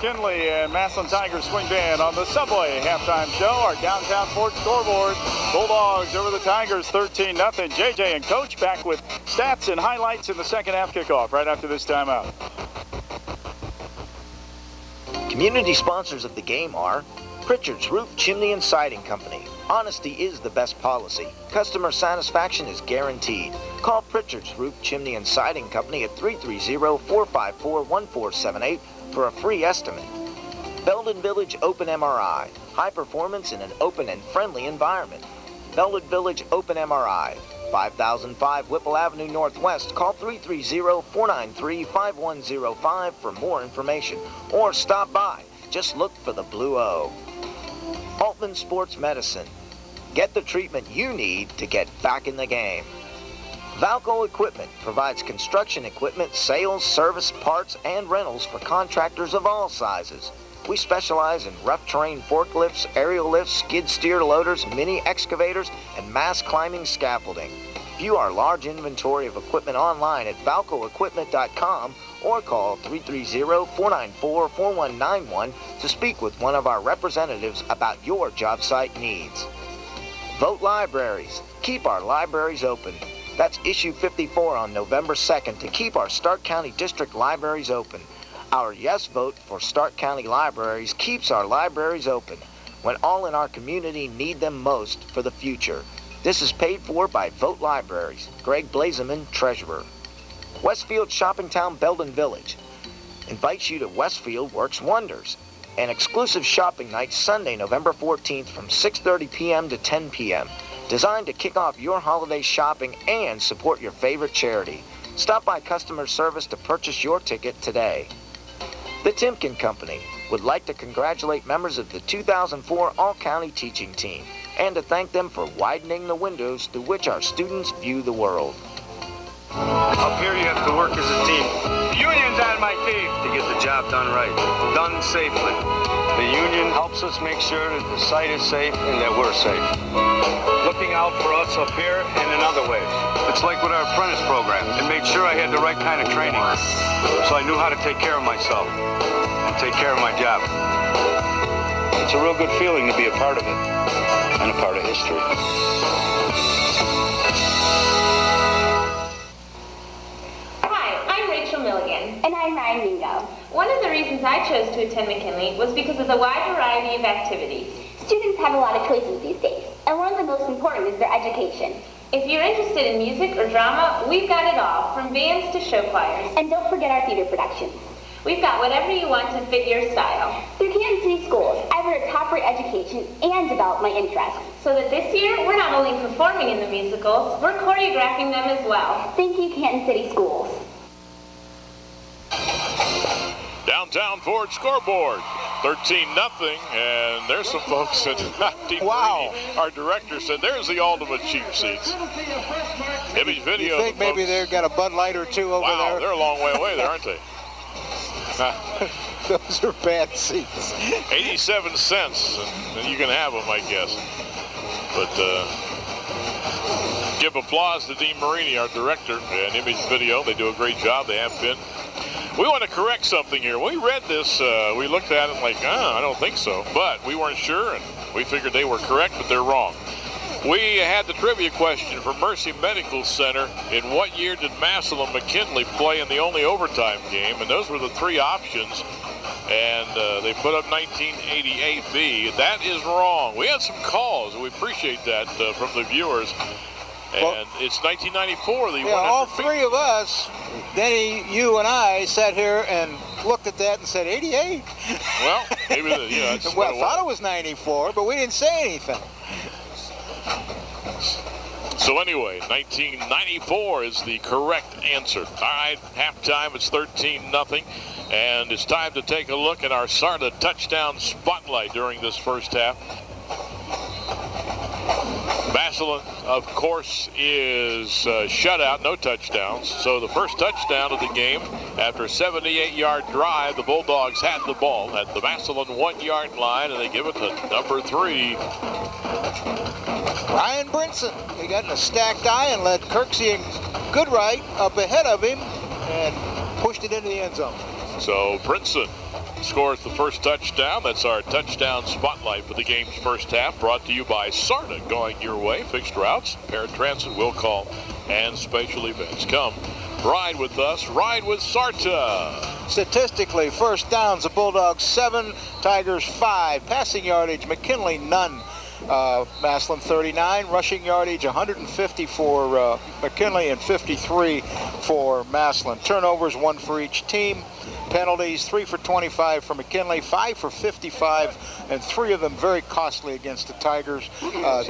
McKinley and Massillon Tigers swing band on the Subway halftime show. Our downtown Ford scoreboard. Bulldogs over the Tigers 13-0. JJ and Coach back with stats and highlights in the second half kickoff right after this timeout. Community sponsors of the game are Pritchard's Roof, Chimney, and Siding Company. Honesty is the best policy. Customer satisfaction is guaranteed. Call Pritchard's Roof, Chimney, and Siding Company at 330-454-1478 for a free estimate. Belden Village Open MRI. High performance in an open and friendly environment. Belden Village Open MRI. 5005 Whipple Avenue Northwest. Call 330-493-5105 for more information. Or stop by. Just look for the Blue O. Altman Sports Medicine. Get the treatment you need to get back in the game. Valco Equipment provides construction equipment, sales, service, parts, and rentals for contractors of all sizes. We specialize in rough terrain forklifts, aerial lifts, skid steer loaders, mini excavators, and mass climbing scaffolding. View our large inventory of equipment online at valcoequipment.com or call 330-494-4191 to speak with one of our representatives about your job site needs. Vote Libraries. Keep our libraries open. That's issue 54 on November 2nd to keep our Stark County District libraries open. Our yes vote for Stark County Libraries keeps our libraries open when all in our community need them most for the future. This is paid for by Vote Libraries. Greg Blazeman, Treasurer. Westfield Shopping Town Belden Village invites you to Westfield Works Wonders, an exclusive shopping night Sunday, November 14th from 6:30 p.m. to 10 p.m., designed to kick off your holiday shopping and support your favorite charity. Stop by customer service to purchase your ticket today. The Timken Company would like to congratulate members of the 2004 All-County Teaching Team and to thank them for widening the windows through which our students view the world. Up here you have to work as a team. The union's on my team to get the job done right, done safely. The union helps us make sure that the site is safe and that we're safe. Looking out for us up here and in other ways. It's like with our apprentice program. It made sure I had the right kind of training, so I knew how to take care of myself and take care of my job. It's a real good feeling to be a part of it and a part of history. Milligan. And I'm Ryan Mingo. One of the reasons I chose to attend McKinley was because of the wide variety of activities. Students have a lot of choices these days, and one of the most important is their education. If you're interested in music or drama, we've got it all, from bands to show choirs. And don't forget our theater productions. We've got whatever you want to fit your style. Through Canton City Schools, I've earned a top-rate education and developed my interests. So that this year, we're not only performing in the musicals, we're choreographing them as well. Thank you, Canton City Schools. Downtown Ford scoreboard, 13-0, and there's some folks that wow. Our director said there's the ultimate cheap seats. Image video. You think maybe they've got a Bud Light or two over there? Wow, they're a long way away there, aren't they? Those are bad seats. 87 cents, and you can have them, I guess. But give applause to Dean Marini, our director, and Image Video. They do a great job. They have been. We want to correct something here. We read this, we looked at it like, I don't think so. But we weren't sure, and we figured they were correct, but they're wrong. We had the trivia question from Mercy Medical Center. In what year did Massillon McKinley play in the only overtime game? And those were the three options. And they put up 1988B. That is wrong. We had some calls, and we appreciate that from the viewers. And it's 1994. Yeah, all three of us, Denny, you, and I, sat here and looked at that and said, 88? Well, maybe, that's well, I thought it was 94, but we didn't say anything. So anyway, 1994 is the correct answer. All right, halftime, it's 13-0. And it's time to take a look at our SARTA touchdown spotlight during this first half. Massillon, of course, is shut out, no touchdowns. So the first touchdown of the game, after a 78-yard drive, the Bulldogs had the ball at the Massillon 1-yard line, and they give it to number 3. Ryan Brinson. He got in a stacked eye and led Kirksey and Goodright up ahead of him and pushed it into the end zone. So Brinson scores the first touchdown. That's our touchdown spotlight for the game's first half, brought to you by SARTA. Going your way, fixed routes, paratransit, will call, and special events. Come ride with us, ride with SARTA. Statistically, first downs, the Bulldogs 7, Tigers 5. Passing yardage, McKinley none. Massillon 39, rushing yardage 150 for McKinley and 53 for Massillon. Turnovers, 1 for each team. Penalties, 3 for 25 for McKinley, 5 for 55, and 3 of them very costly against the Tigers.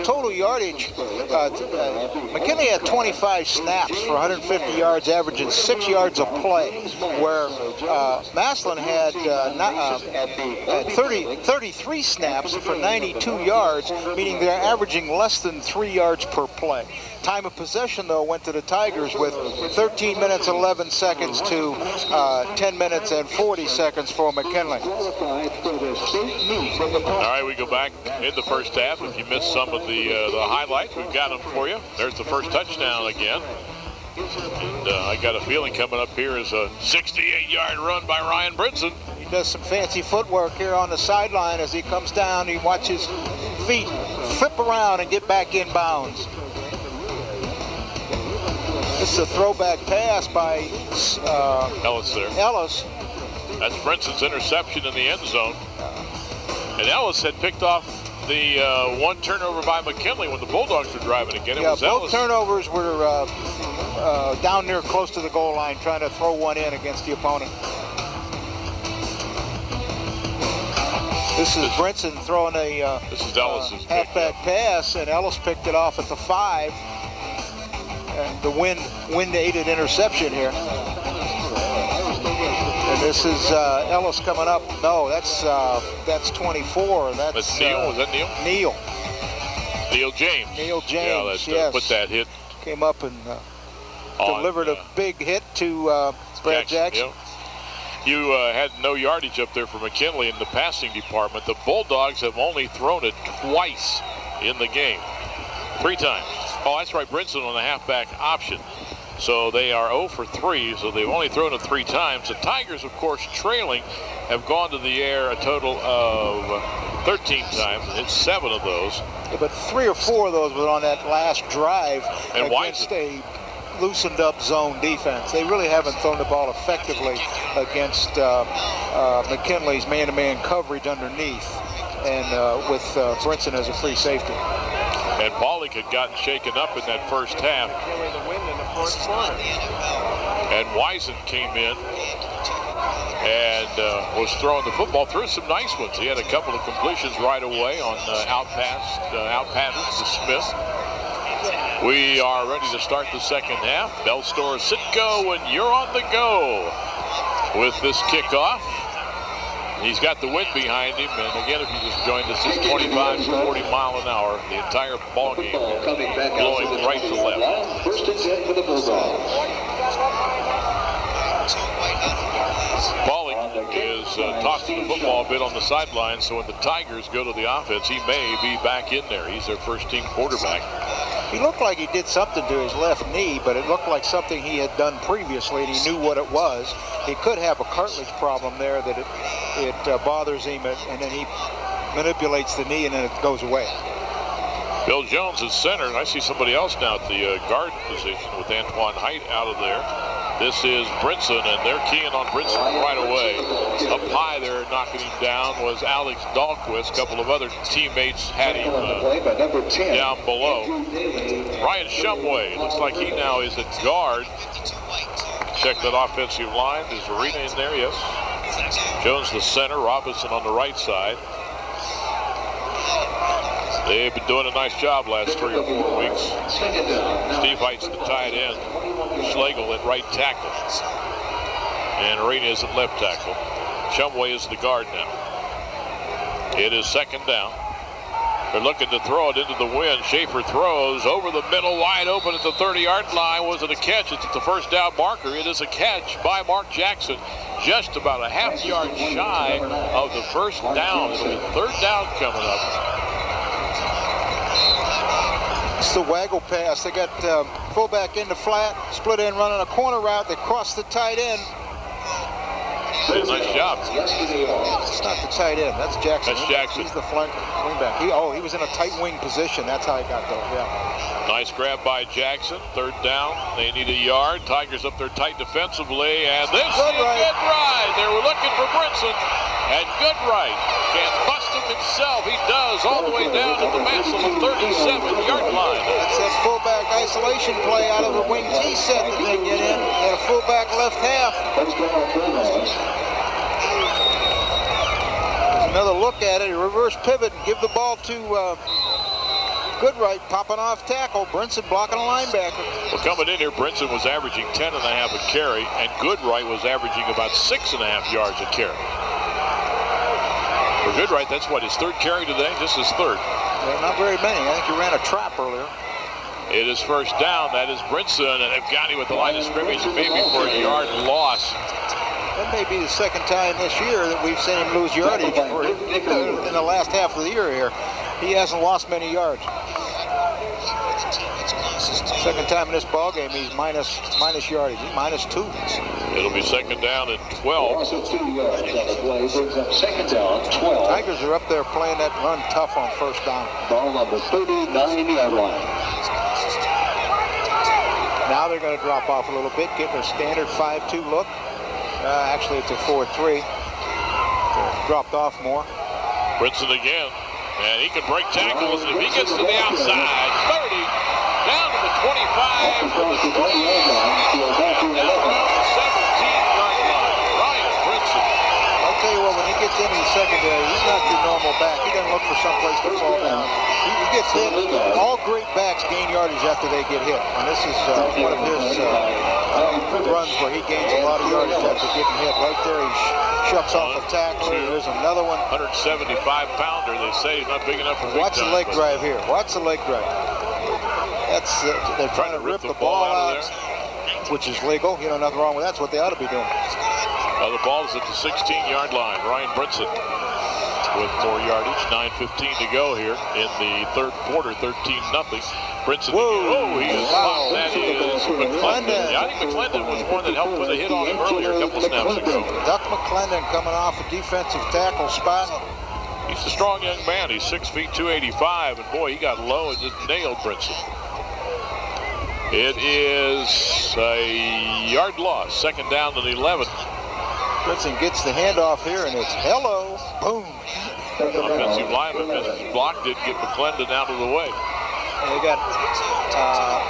Total yardage, McKinley had 25 snaps for 150 yards, averaging 6 yards a play, where Massillon had 33 snaps for 92 yards, meaning they're averaging less than 3 yards per play. Time of possession, though, went to the Tigers with 13 minutes, 11 seconds to 10 minutes and 40 seconds for McKinley. All right, we go back in the first half. If you missed some of the highlights, we've got them for you. There's the first touchdown again. And I got a feeling coming up here is a 68-yard run by Ryan Brinson. He does some fancy footwork here on the sideline as he comes down. He watches feet flip around and get back in bounds. This is a throwback pass by Ellis there. Ellis. That's Brinson's interception in the end zone. And Ellis had picked off the one turnover by McKinley when the Bulldogs were driving again. It was both Ellis. turnovers were down near close to the goal line, trying to throw one in against the opponent. This is Brinson throwing a halfback pass, and Ellis picked it off at the 5. And the wind-aided interception here. And this is Ellis coming up. No, that's 24. That's Neal. Was that Neal? Neal. Neal James. Neal James. Yeah, put that hit. Came up and delivered a big hit to Brad Jackson. Yeah. You had no yardage up there for McKinley in the passing department. The Bulldogs have only thrown it twice in the game. 3 times. Oh, that's right, Brinson on the halfback option. So they are 0 for 3, so they've only thrown it 3 times. The Tigers, of course, trailing, have gone to the air a total of 13 times and hit 7 of those. Yeah, but 3 or 4 of those were on that last drive and against a loosened up zone defense. They really haven't thrown the ball effectively against McKinley's man-to-man coverage underneath, and with Brinson as a free safety. And Paulick had gotten shaken up in that first half. And Wisen came in and was throwing the football through some nice ones. He had a couple of completions right away on out passes to Smith. We are ready to start the second half. Bell Store Citgo, and you're on the go with this kickoff. He's got the wind behind him, and again, if you just joined us, it's 25 to 40 mile an hour. The entire ball game blowing right to left. First and 10 for the Bulldogs. Paulick is tossing the football a bit on the sideline, so when the Tigers go to the offense, he may be back in there. He's their first-team quarterback. He looked like he did something to his left knee, but it looked like something he had done previously, and he knew what it was. He could have a cartilage problem there that it bothers him, and then he manipulates the knee, and then it goes away. Bill Jones is center, and I see somebody else now at the guard position with Antoine Height out of there. This is Brinson, and they're keying on Brinson right away. Up high there, knocking him down, was Alex Dahlquist. A couple of other teammates had him down below. Ryan Shumway, looks like he now is at guard. Check that offensive line. Is Arena in there? Yes. Jones the center, Robinson on the right side. They've been doing a nice job last 3 or 4 weeks. Steve Height's the tight end. Schlegel at right tackle. And Arena is at left tackle. Shumway is the guard now. It is second down. They're looking to throw it into the wind. Schaefer throws over the middle, wide open at the 30-yard line. Was it a catch? It's at the first down marker. It is a catch by Mark Jackson. Just about a half yard shy of the first down. It'll be third down coming up. It's the waggle pass. They got fullback in the flat, split end running a corner route. They cross the tight end. Nice job. It's not the tight end. That's Jackson. That's Jackson. He's the flank wingback. He was in a tight wing position. That's how he got there. Yeah. Nice grab by Jackson. Third down. They need a yard. Tigers up there tight defensively. And this is Goodright. They were looking for Brinson. And Goodright can bust him himself. He does, all the way down to the Massillon 37-yard line. That's that fullback isolation play out of the wing T set that they get in. They had a fullback left half. There's another look at it. A reverse pivot and give the ball to Goodright, popping off tackle. Brinson blocking a linebacker. Well, coming in here, Brinson was averaging 10.5 a carry, and Goodright was averaging about 6.5 yards a carry. For Goodright, that's what, his third carry today? Just his third. Yeah, not very many. I think he ran a trap earlier. It is first down. That is Brinson, and they've got him with the line of scrimmage, maybe for a yard loss. That may be the second time this year that we've seen him lose yardage in the last half of the year here. He hasn't lost many yards. Second time in this ball game, he's minus yardage. He's -2. It'll be second down and 12. Second down, 12. Tigers are up there playing that run tough on first down. Ball on the 39-yard line. Now they're going to drop off a little bit, get their standard 5-2 look. Actually, it's a 4-3. Dropped off more. Brinson again. And he can break tackles. If he gets to the outside, 30, down to the 25, to the 20, and down around the 17-yard line. Ryan Brinson. I'll tell you what, when he gets into the secondary, he's not your normal back. He doesn't look for someplace to fall down. He gets hit. All great backs gain yardage after they get hit. And this is one of his runs where he gains a lot of yardage after getting hit. Right there, he shucks off a tackler. There's another one. 175-pounder. They say he's not big enough for big Watch the leg drive here. Watch the leg drive. That's they're trying to rip the ball out, which is legal. You know, nothing wrong with that. That's what they ought to be doing. The ball is at the 16-yard line. Ryan Brinson with more yardage. 9:15 to go here in the third quarter. 13-0. Brinson. Oh, he is popped. That is McClendon. Yeah, I think McClendon was one that helped with a hit on him earlier a couple snaps ago. Duck McClendon coming off a defensive tackle spot. He's a strong young man. He's 6 feet 285, and boy, he got low and just nailed Brinson. It is a yard loss. Second down and 11. Brinson gets the handoff here, and it's hello, boom. Offensive lineman misses his block, did get McClendon out of the way. And they got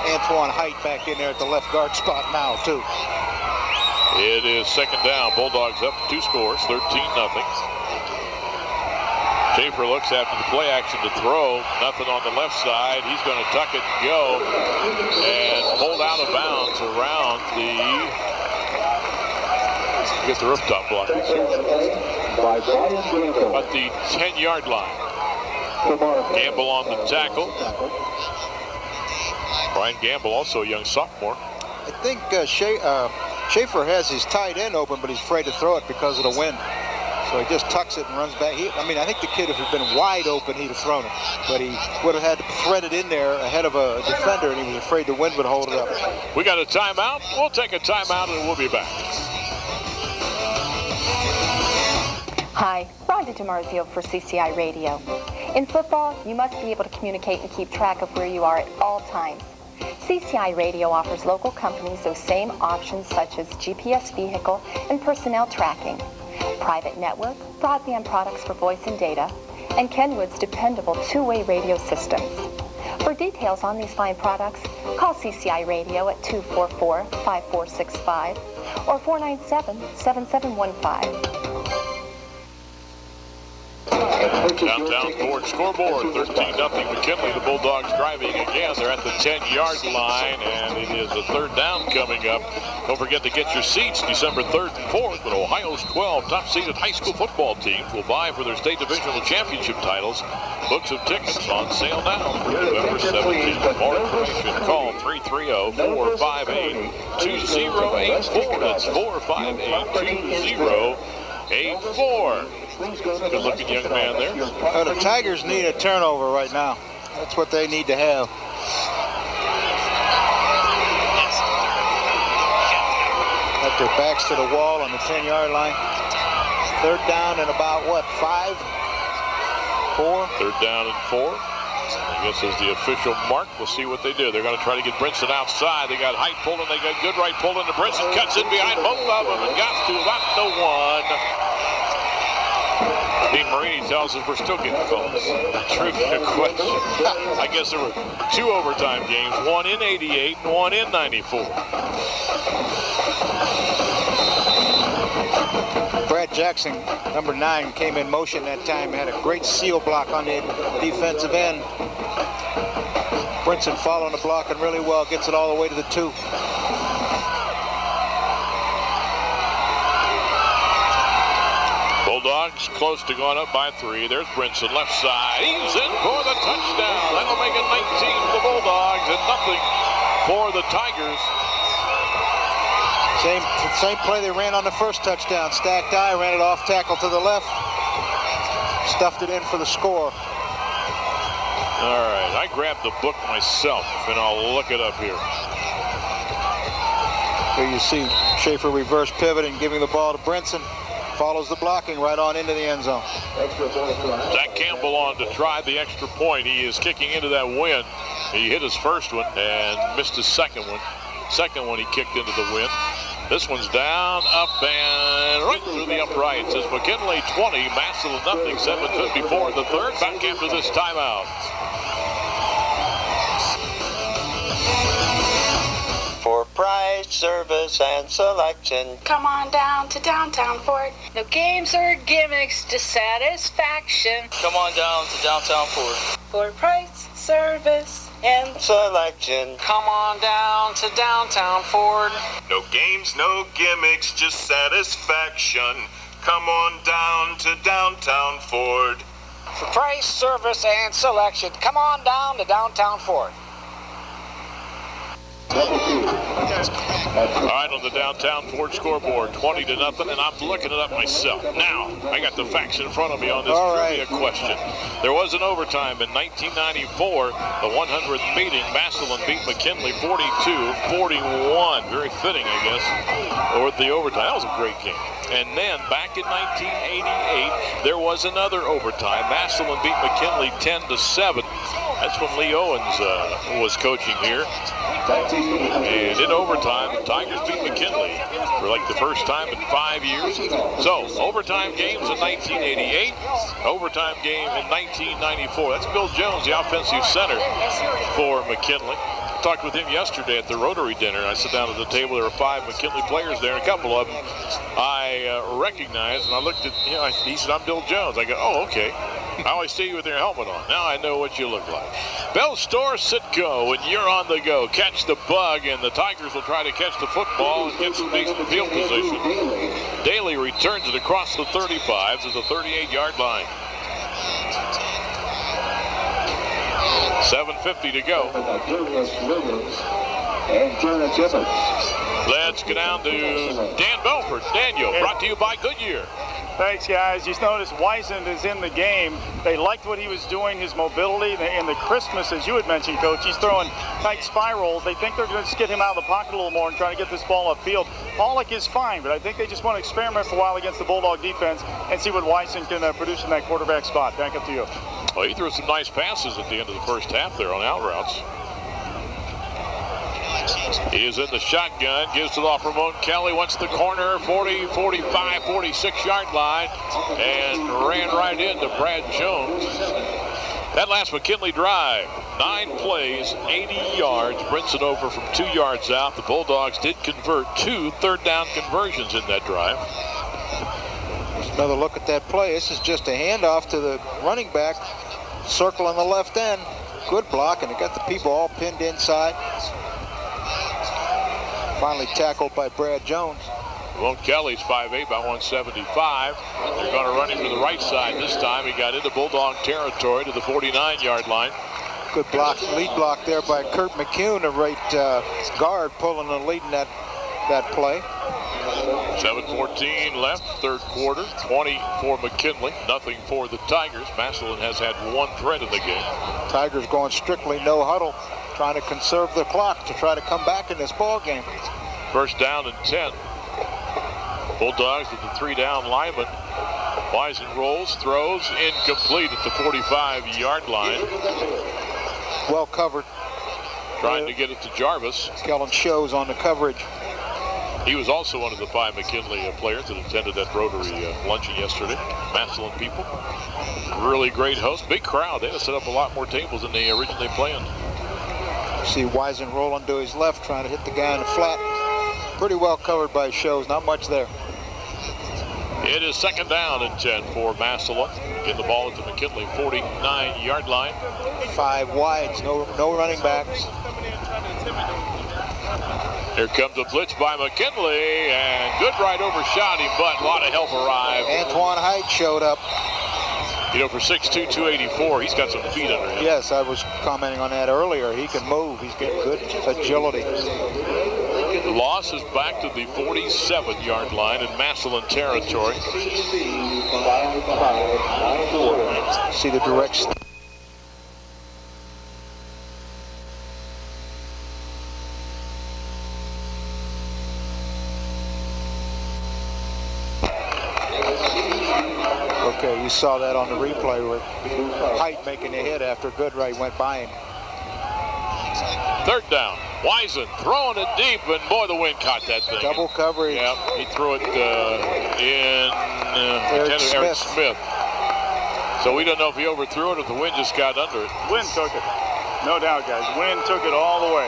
Antoine Height back in there at the left guard spot now, too. It is second down. Bulldogs up 2 scores, 13-0. Schaefer looks after the play action to throw. Nothing on the left side. He's going to tuck it and go and hold out of bounds around get the rooftop block. At the 10-yard line. Gamble on the tackle. Brian Gamble, also a young sophomore. I think Schaefer has his tight end open, but he's afraid to throw it because of the wind. So he just tucks it and runs back. I think the kid, if he'd been wide open, he'd have thrown it. But he would have had to thread it in there ahead of a defender, and he was afraid the wind would hold it up. We got a timeout. We'll take a timeout, and we'll be back. Hi, Rhonda DiMarzio for CCI Radio. In football, you must be able to communicate and keep track of where you are at all times. CCI Radio offers local companies those same options such as GPS vehicle and personnel tracking, private network, broadband products for voice and data, and Kenwood's dependable two-way radio systems. For details on these fine products, call CCI Radio at 244-5465 or 497-7715. Downtown Ford scoreboard, 13-0 McKinley. The Bulldogs driving again. They're at the 10-yard line, and it is a third down coming up. Don't forget to get your seats December 3rd and 4th when Ohio's 12 top-seeded high school football teams will vie for their state divisional championship titles. Books of tickets on sale now for November 17th. For more information, call 330-458-2084. That's 458-2084. Good-looking young man there. The Tigers need a turnover right now. That's what they need to have. Got their backs to the wall on the 10-yard line. Third down and about, what, 5? 4? Third down and 4. I guess is the official mark. We'll see what they do. They're going to try to get Brinson outside. They got Height pulling. They got Goodright pulling. And Brinson cuts in behind both of them and got to about the 1. Dean Marini tells us we're still getting calls. Trivia question. I guess there were 2 overtime games, one in 88 and one in 94. Brad Jackson, number 9, came in motion that time, had a great seal block on the defensive end. Brinson following the block and really well, gets it all the way to the 2. Bulldogs close to going up by 3. There's Brinson, left side. He's in for the touchdown. That'll make it 19 for the Bulldogs and nothing for the Tigers. Same play they ran on the first touchdown. Stacked eye, ran it off tackle to the left. Stuffed it in for the score. All right, I grabbed the book myself, and I'll look it up here. Here you see Schaefer reverse pivoting, giving the ball to Brinson. Follows the blocking right on into the end zone. Zach Campbell on to try the extra point. He is kicking into that win. He hit his first one and missed his second one. Second one he kicked into the wind. This one's down, up, and right through the uprights. It's McKinley 20, Massillon nothing, 7:54 in the third. Back after this timeout. For price, service, and selection, Come on down to downtown Ford. No games or gimmicks, just satisfaction. come on down to downtown Ford. For price, service, and Selection. Come on down to downtown Ford. No games, no gimmicks, just satisfaction. Come on down to downtown Ford. For price, service, and selection, come on down to downtown Ford. All right, on the downtown Ford scoreboard, 20-0, and I'm looking it up myself. Now, I got the facts in front of me on this trivia question. There was an overtime in 1994, the 100th meeting. Massillon beat McKinley 42-41. Very fitting, I guess, or the overtime. That was a great game. And then back in 1988, there was another overtime. Massillon beat McKinley 10-7. That's when Lee Owens was coaching here. And in overtime, the Tigers beat McKinley for like the first time in 5 years. So, overtime games in 1988, overtime game in 1994. That's Bill Jones, the offensive center for McKinley. I talked with him yesterday at the Rotary dinner. I sat down at the table. There were 5 McKinley players there, and a couple of them I recognized, and I looked at, he said, I'm Bill Jones. I go, oh, okay. I always see you with your helmet on. Now I know what you look like. Bell Store Sitco, and you're on the go. Catch the bug, and the Tigers will try to catch the football and get some decent field position. Daly returns it across the 35 to the 38-yard line. 7:50 to go. Let's go down to Dan Belford. Daniel, brought to you by Goodyear. Thanks, guys. You notice Weisand is in the game. They liked what he was doing, his mobility, and the crispness, as you had mentioned, Coach. He's throwing tight spirals. They think they're going to just get him out of the pocket a little more and try to get this ball upfield. Pollock is fine, but I think they just want to experiment for a while against the Bulldog defense and see what Weisand can produce in that quarterback spot. Back up to you. Well, he threw some nice passes at the end of the first half there on out routes. He is in the shotgun, gives it off Ramon Kelly, wants the corner, 40, 45, 46-yard line, and ran right into Brad Jones. That last McKinley drive, 9 plays, 80 yards, Brinson over from 2 yards out. The Bulldogs did convert 2 third-down conversions in that drive. Another look at that play. This is just a handoff to the running back, circle on the left end. Good block, and it got the people all pinned inside. Finally tackled by Brad Jones. Ramon Kelly's 5'8", about 175. They're going to run him to the right side this time. He got into Bulldog territory to the 49-yard line. Good block, lead block there by Kurt McCune, a right guard, pulling and leading that play. 7:14 left, third quarter. 20 for McKinley, nothing for the Tigers. Massillon has had 1 threat in the game. Tigers going strictly no huddle, trying to conserve the clock to try to come back in this ball game. First down and 10. Bulldogs with the 3-down lineman Wisen rolls, throws, incomplete at the 45-yard line. Well covered. Trying to get it to Jarvis. Kellen shows on the coverage. He was also one of the 5 McKinley players that attended that Rotary luncheon yesterday. Massillon people. Really great host. Big crowd. They had to set up a lot more tables than they originally planned. See Wisen rolling to his left, trying to hit the guy in the flat. Pretty well covered by shows. Not much there. It is 2nd down and 10 for Massillon. Get the ball at the McKinley 49-yard line. 5 wides. No running backs. Here comes a blitz by McKinley, and Goodright overshot him, but a lot of help arrived. Antoine Height showed up. You know, for 6'2", 284, he's got some feet under him. Yes, I was commenting on that earlier. He can move. He's got good agility. The loss is back to the 47-yard line in Massillon territory. See the direct. Okay, you saw that on the replay with Height making the hit after Goodright went by him. 3rd down. Wisen throwing it deep, and boy, the wind caught that thing. Double coverage. Yeah, he threw it in Eric Smith. So we don't know if he overthrew it or if the wind just got under it. Wind took it. No doubt, guys. Wind took it all the way.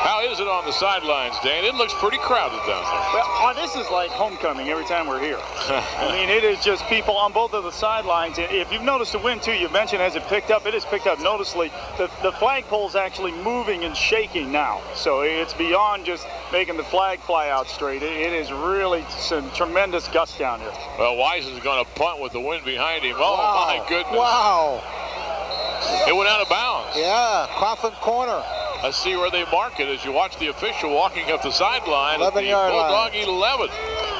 How is it on the sidelines, Dan? It looks pretty crowded down there. Well, this is like homecoming every time we're here. I mean, it is just people on both of the sidelines. If you've noticed the wind, too, you mentioned has it picked up. It has picked up noticeably. The flagpole's actually moving and shaking now. So it's beyond just making the flag fly out straight. It is really some tremendous gust down here. Well, Wisen's going to punt with the wind behind him. Oh, wow. My goodness. Wow. It went out of bounds. Yeah, Coffin corner. Let's see where they mark it as you watch the official walking up the sideline at the 11-yard Bulldog line. 11.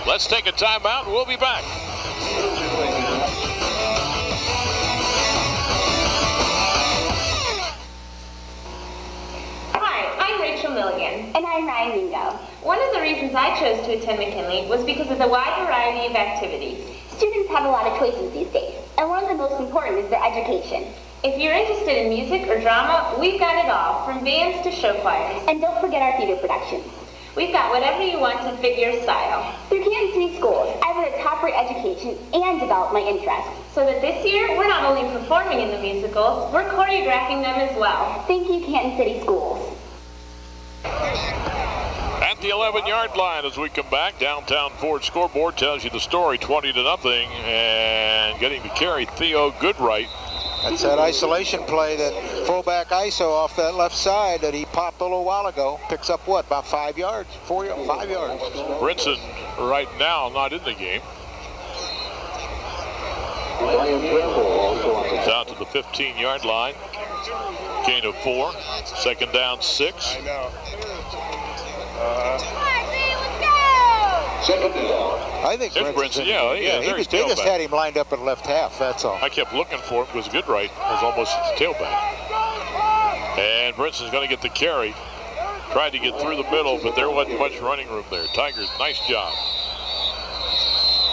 Let's take a timeout and we'll be back. Hi, I'm Rachel Milligan. And I'm Ryan Mingo. One of the reasons I chose to attend McKinley was because of the wide variety of activities. Students have a lot of choices these days, and one of the most important is their education. If you're interested in music or drama, we've got it all, from bands to show choirs. And don't forget our theater productions. We've got whatever you want to fit your style. Through Canton City Schools, I've earned a top-rate education and developed my interests. So that this year, we're not only performing in the musicals, we're choreographing them as well. Thank you, Canton City Schools. At the 11-yard line as we come back, downtown Ford scoreboard tells you the story, 20-0, and getting to carry Theo Goodright. That's that isolation play, that fullback ISO off that left side that he popped a little while ago. Picks up what, about 5 yards? 5 yards. Brinson right now not in the game. Down to the 15-yard line. Gain of 4. 2nd down, 6. I think Brinson, they just had him lined up at left half, that's all. I kept looking for him because Goodright was almost at the tailback. And Brinson's going to get the carry. Tried to get through the middle, but there wasn't much running room there. Tigers, nice job.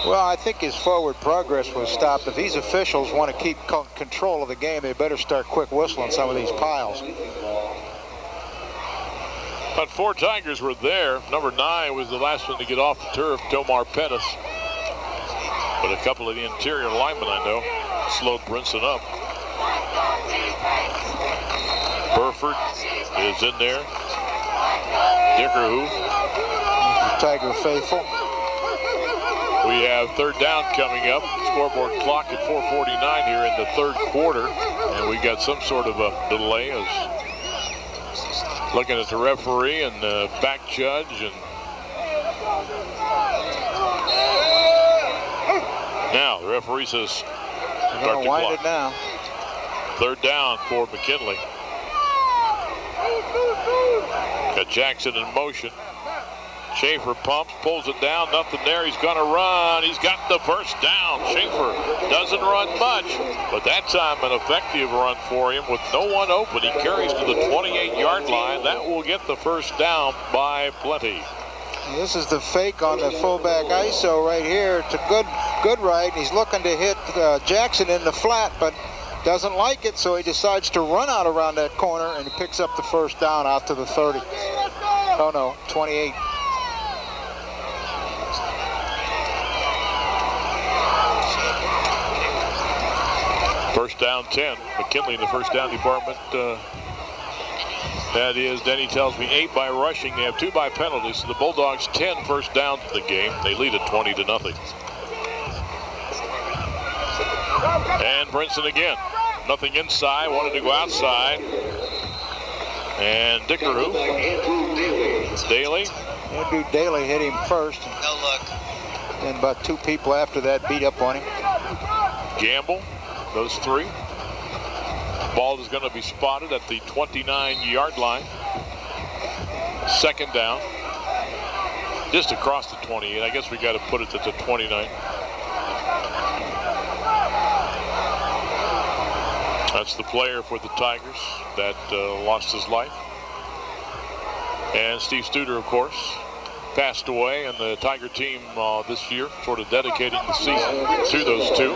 Well, I think his forward progress was stopped. If these officials want to keep control of the game, they better start quick whistling some of these piles. But 4 Tigers were there. Number 9 was the last one to get off the turf, Tomar Pettis. But a couple of the interior linemen, I know, slowed Brinson up. Burford is in there. Dickerhoo. Tiger faithful. We have 3rd down coming up. Scoreboard clock at 4:49 here in the 3rd quarter. And we got some sort of a delay as looking at the referee and the back judge. And now the referee says start the wind clock. It now. 3rd down for McKinley. Got Jackson in motion. Schaefer pumps, pulls it down, nothing there. He's going to run. He's got the first down. Schaefer doesn't run much, but that time an effective run for him with no one open. He carries to the 28-yard line. That will get the first down by plenty. This is the fake on the fullback ISO right here. It's a Goodright. He's looking to hit Jackson in the flat, but doesn't like it, so he decides to run out around that corner, and he picks up the first down out to the 30. Oh no, 28. First down 10. McKinley in the first down department. That is, Denny tells me, 8 by rushing. They have 2 by penalties. So the Bulldogs 10 first down to the game. They lead it 20-0. And Brinson again. Nothing inside. Wanted to go outside. And Dickeroo. Daly. Andrew Daly hit him first. No look. And about 2 people after that beat up on him. Gamble. Those 3. Ball is going to be spotted at the 29-yard line. Second down. Just across the 28. I guess we got to put it at the 29. That's the player for the Tigers that lost his life. And Steve Studer, of course, passed away, and the Tiger team this year sort of dedicating the season to those 2.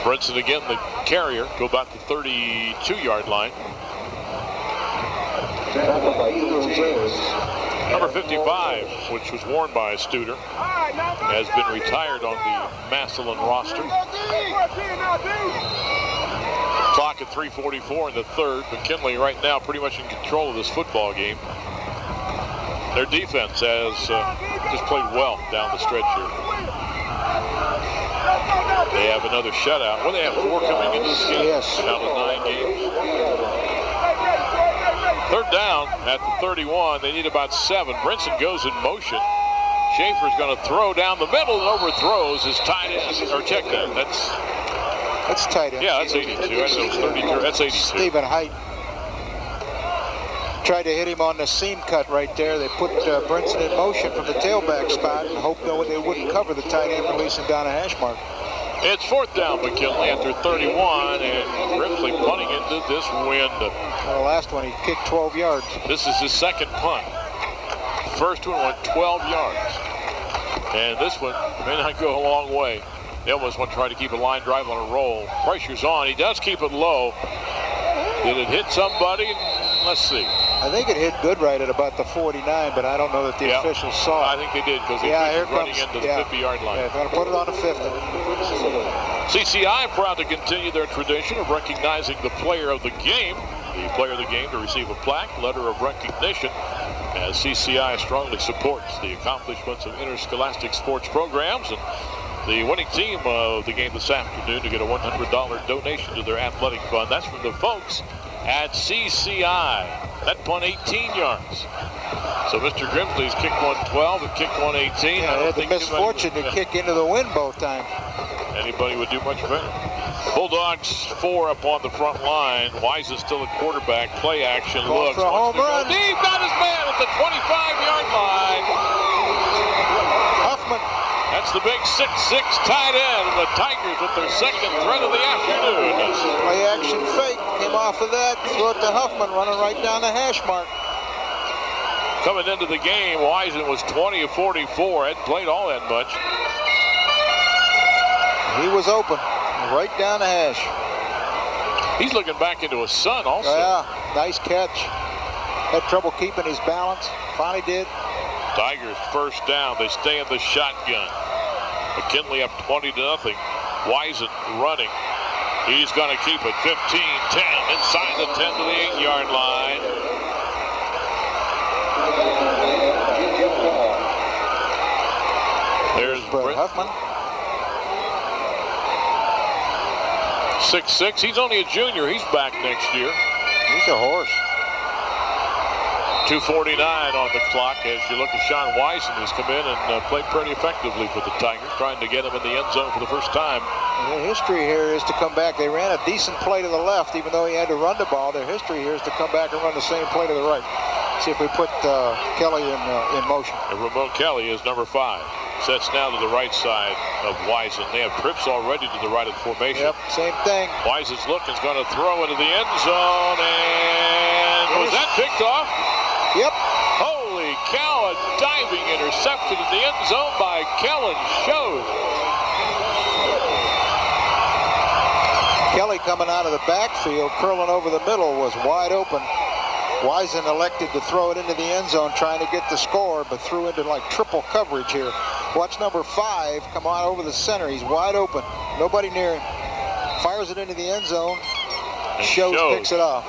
Brinson again, the carrier, go about the 32-yard line. Number 55, which was worn by Studer, has been retired on the Massillon roster. Clock at 3:44 in the third. McKinley right now pretty much in control of this football game. Their defense has just played well down the stretch here. They have another shutout. Well, they have 4 coming into this game. Yes. Out of 9 games. Third down at the 31. They need about 7. Brinson goes in motion. Schaefer's going to throw down the middle and overthrows his tight end, or check that. That's tight end. Yeah, that's 82. I know it's 32. That's 82. Stephen Height tried to hit him on the seam cut right there. They put Brinson in motion from the tailback spot and hoped they wouldn't cover the tight end, releasing down a hash mark. It's fourth down, McKinley after 31, and Grimsley punting into this wind. The last one, he kicked 12 yards. This is his second punt. First one went 12 yards. And this one may not go a long way. They almost want to try to keep a line drive on a roll. Pressure's on. He does keep it low. Did it hit somebody? Let's see. I think it hit Goodright at about the 49, but I don't know that the officials saw it. I think they did, because they keep running into the 50-yard line. Yeah, they're going to put it on the 50. CCI proud to continue their tradition of recognizing the player of the game. The player of the game to receive a plaque, letter of recognition, as CCI strongly supports the accomplishments of interscholastic sports programs. And the winning team of the game this afternoon to get a $100 donation to their athletic fund. That's from the folks at CCI. That punt 18 yards. So Mr. Grimsley's kicked 112 and kicked 118. Yeah, they had the misfortune to kick into the wind both times. Anybody would do much better. Bulldogs 4 up on the front line. Wise is still at quarterback. Play action. Going Looks. for a home run. Deep, got his man at the 25-yard line. Huffman. That's the big 6'6" tight end, and the Tigers with their second threat of the afternoon. Play action fake. Came off of that. Threw it to Huffman, running right down the hash mark. Coming into the game, Wisen was 20 of 44. Hadn't played all that much. He was open, right down the hash. He's looking back into his son also. Yeah, nice catch. Had trouble keeping his balance. Finally did. Tigers first down. They stay in the shotgun. McKinley up 20-0. Wisen running. He's going to keep it 15-10 inside the 10 to the 8-yard line. There's Brett Huffman. 6'6". He's only a junior. He's back next year. He's a horse. 2:49 on the clock as you look at Sean Wisen, who's come in and played pretty effectively for the Tigers, trying to get him in the end zone for the first time. The history here is to come back. They ran a decent play to the left, even though he had to run the ball. Their history here is to come back and run the same play to the right. See if we put Kelly in motion. And Ramon Kelly is number 5. Sets now to the right side of Wisen. They have trips already to the right of the formation. Yep, same thing. Wisen's looking, is going to throw into the end zone, and was that picked off? Yep. Holy cow, a diving interception in the end zone by Kellen Shows. Kelly coming out of the backfield, curling over the middle, was wide open. Wisen elected to throw it into the end zone, trying to get the score, but threw into like triple coverage here. Watch number 5 come on over the center. He's wide open. Nobody near him. Fires it into the end zone. Shows picks it off.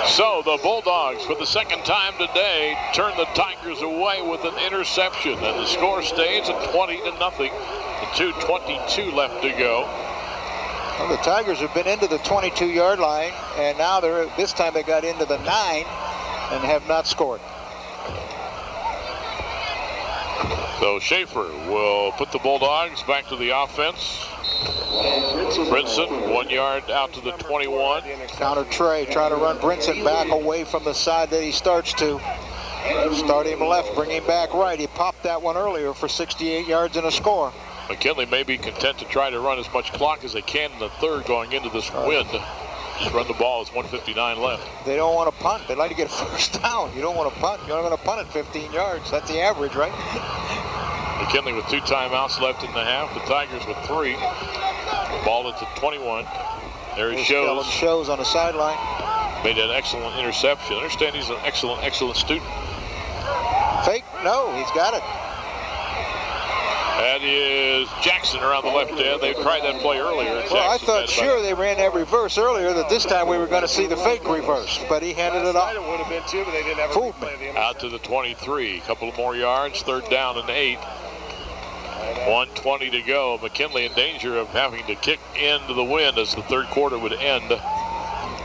So the Bulldogs, for the second time today, turn the Tigers away with an interception, and the score stays at 20-0. And 2:22 left to go. Well, the Tigers have been into the 22-yard line, and now this time they got into the 9 and have not scored. So Schaefer will put the Bulldogs back to the offense. Brinson 1 yard out to the 21. Counter Trey trying to run Brinson back away from the side that he starts to. Start him left, bring him back right. He popped that one earlier for 68 yards and a score. McKinley may be content to try to run as much clock as they can in the third going into this wind. Just run the ball. It's 1:59 left. They don't want to punt. They'd like to get a first down. You don't want to punt. You're not going to punt at 15 yards. That's the average, right? McKinley with 2 timeouts left in the half. The Tigers with 3. Ball at the 21. There he shows. Shows on the sideline. Made an excellent interception. I understand he's an excellent student. Fake? No, he's got it. That is Jackson around the left end. They tried that play earlier. Well, I thought sure they ran that reverse earlier, that this time we were going to see the fake reverse, but he handed it off. It would have been too, but they didn't have a replay of the out to the 23. A couple of more yards. 3rd down and 8. 1:20 to go. McKinley in danger of having to kick into the wind as the third quarter would end.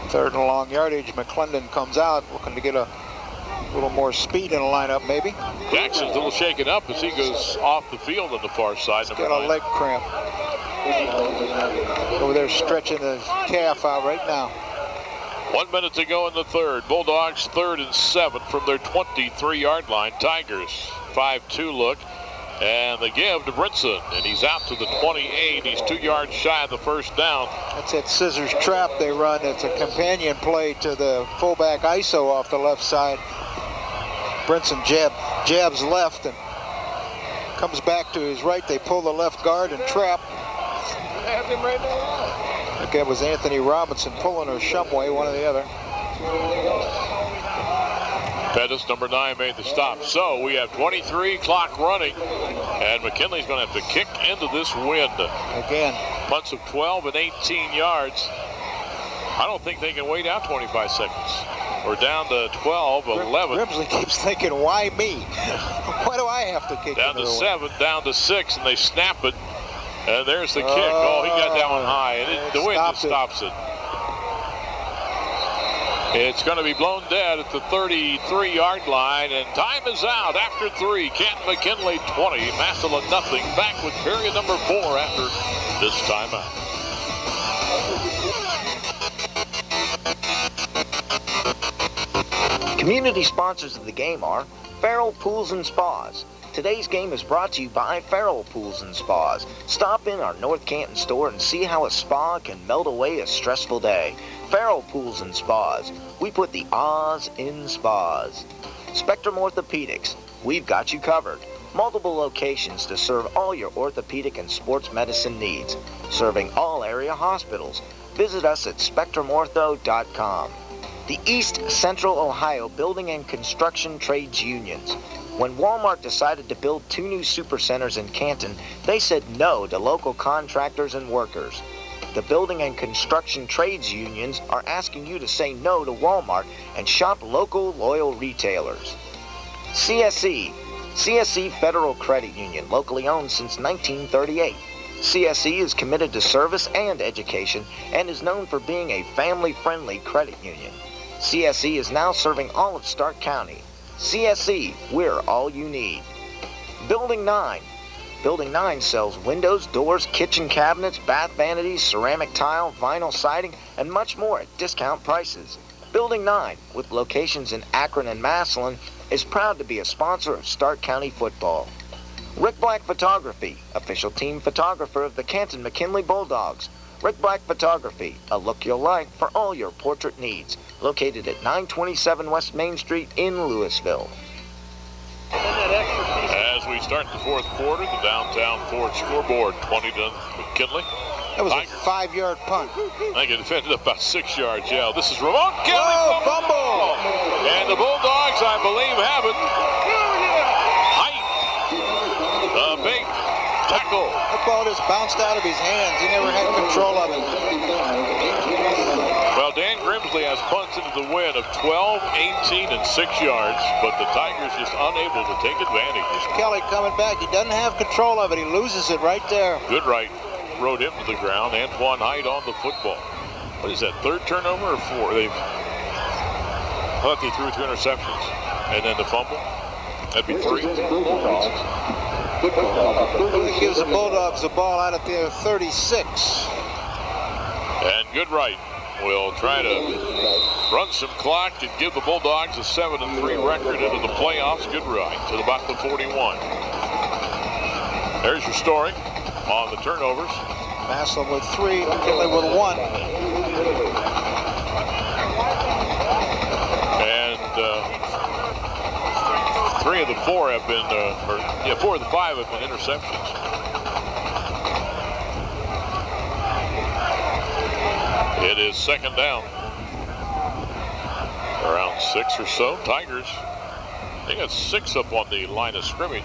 3rd and long yardage. McClendon comes out looking to get a little more speed in the lineup, maybe. Jackson's a little shaken up as he goes off the field on the far side. He's got a leg cramp. Over there stretching his calf out right now. 1 minute to go in the third. Bulldogs 3rd and 7 from their 23-yard line. Tigers 5-2 look. And the give to Brinson, and he's out to the 28. He's 2 yards shy of the first down. That's that scissors trap they run. It's a companion play to the fullback ISO off the left side. Brinson jabs left and comes back to his right. They pull the left guard and trap. Have him right now. I think that was Anthony Robinson pulling, or Shumway, one or the other. Pettis, number 9, made the stop. So we have 23 clock running, and McKinley's going to have to kick into this wind. Again. Punts of 12 and 18 yards. I don't think they can wait out 25 seconds. We're down to 12, 11. Grimsley keeps thinking, why me? Why do I have to kick down to 7, down to 6, and they snap it. And there's the kick. Oh, he got that one high, and the wind just stops it. It's going to be blown dead at the 33-yard line, and time is out after 3. Canton McKinley 20, Massillon nothing. Back with period number 4 after this timeout. Community sponsors of the game are Farrell Pools and Spas. Today's game is brought to you by Farrell Pools and Spas. Stop in our North Canton store and see how a spa can melt away a stressful day. Farrell Pools and Spas. We put the Oz in spas. Spectrum Orthopedics. We've got you covered. Multiple locations to serve all your orthopedic and sports medicine needs. Serving all area hospitals. Visit us at spectrumortho.com. The East Central Ohio Building and Construction Trades Unions. When Walmart decided to build 2 new supercenters in Canton, they said no to local contractors and workers. The Building and Construction Trades Unions are asking you to say no to Walmart and shop local, loyal retailers. CSE Federal Credit Union, locally owned since 1938. CSE is committed to service and education and is known for being a family-friendly credit union. CSE is now serving all of Stark County. CSE, we're all you need. Building 9. Building 9 sells windows, doors, kitchen cabinets, bath vanities, ceramic tile, vinyl siding, and much more at discount prices. Building 9, with locations in Akron and Massillon, is proud to be a sponsor of Stark County football. Rick Black Photography, official team photographer of the Canton McKinley Bulldogs. Rick Black Photography, a look you'll like for all your portrait needs. Located at 927 West Main Street in Louisville. As we start the fourth quarter. The downtown Ford scoreboard, 20 to McKinley. That was a 5-yard punt. I think it defended about 6 yards. Yeah, this is Ramon Kelly. Oh, fumble! And the Bulldogs, I believe, have it. Height. The big tackle. That ball just bounced out of his hands. He never had control of it. Well, Dan Grimsley has punts into the wind of 12, 18, and 6 yards, but the Tigers just unable to take advantage. Kelly coming back. He doesn't have control of it. He loses it right there. Good right. Rode him to the ground. Antoine Height on the football. What is that, third turnover or 4? I thought they threw 2 interceptions. And then the fumble. That'd be 3. It gives the Bulldogs the ball out at their 36. And Goodright will try to run some clock and give the Bulldogs a 7-3 record into the playoffs. Goodright to about the 41. There's your story on the turnovers. Massillon with 3, McKinley with 1. And 3 of the 4 have been, 4 of the 5 have been interceptions. It is second down. Around 6 or so. Tigers, they got 6 up on the line of scrimmage.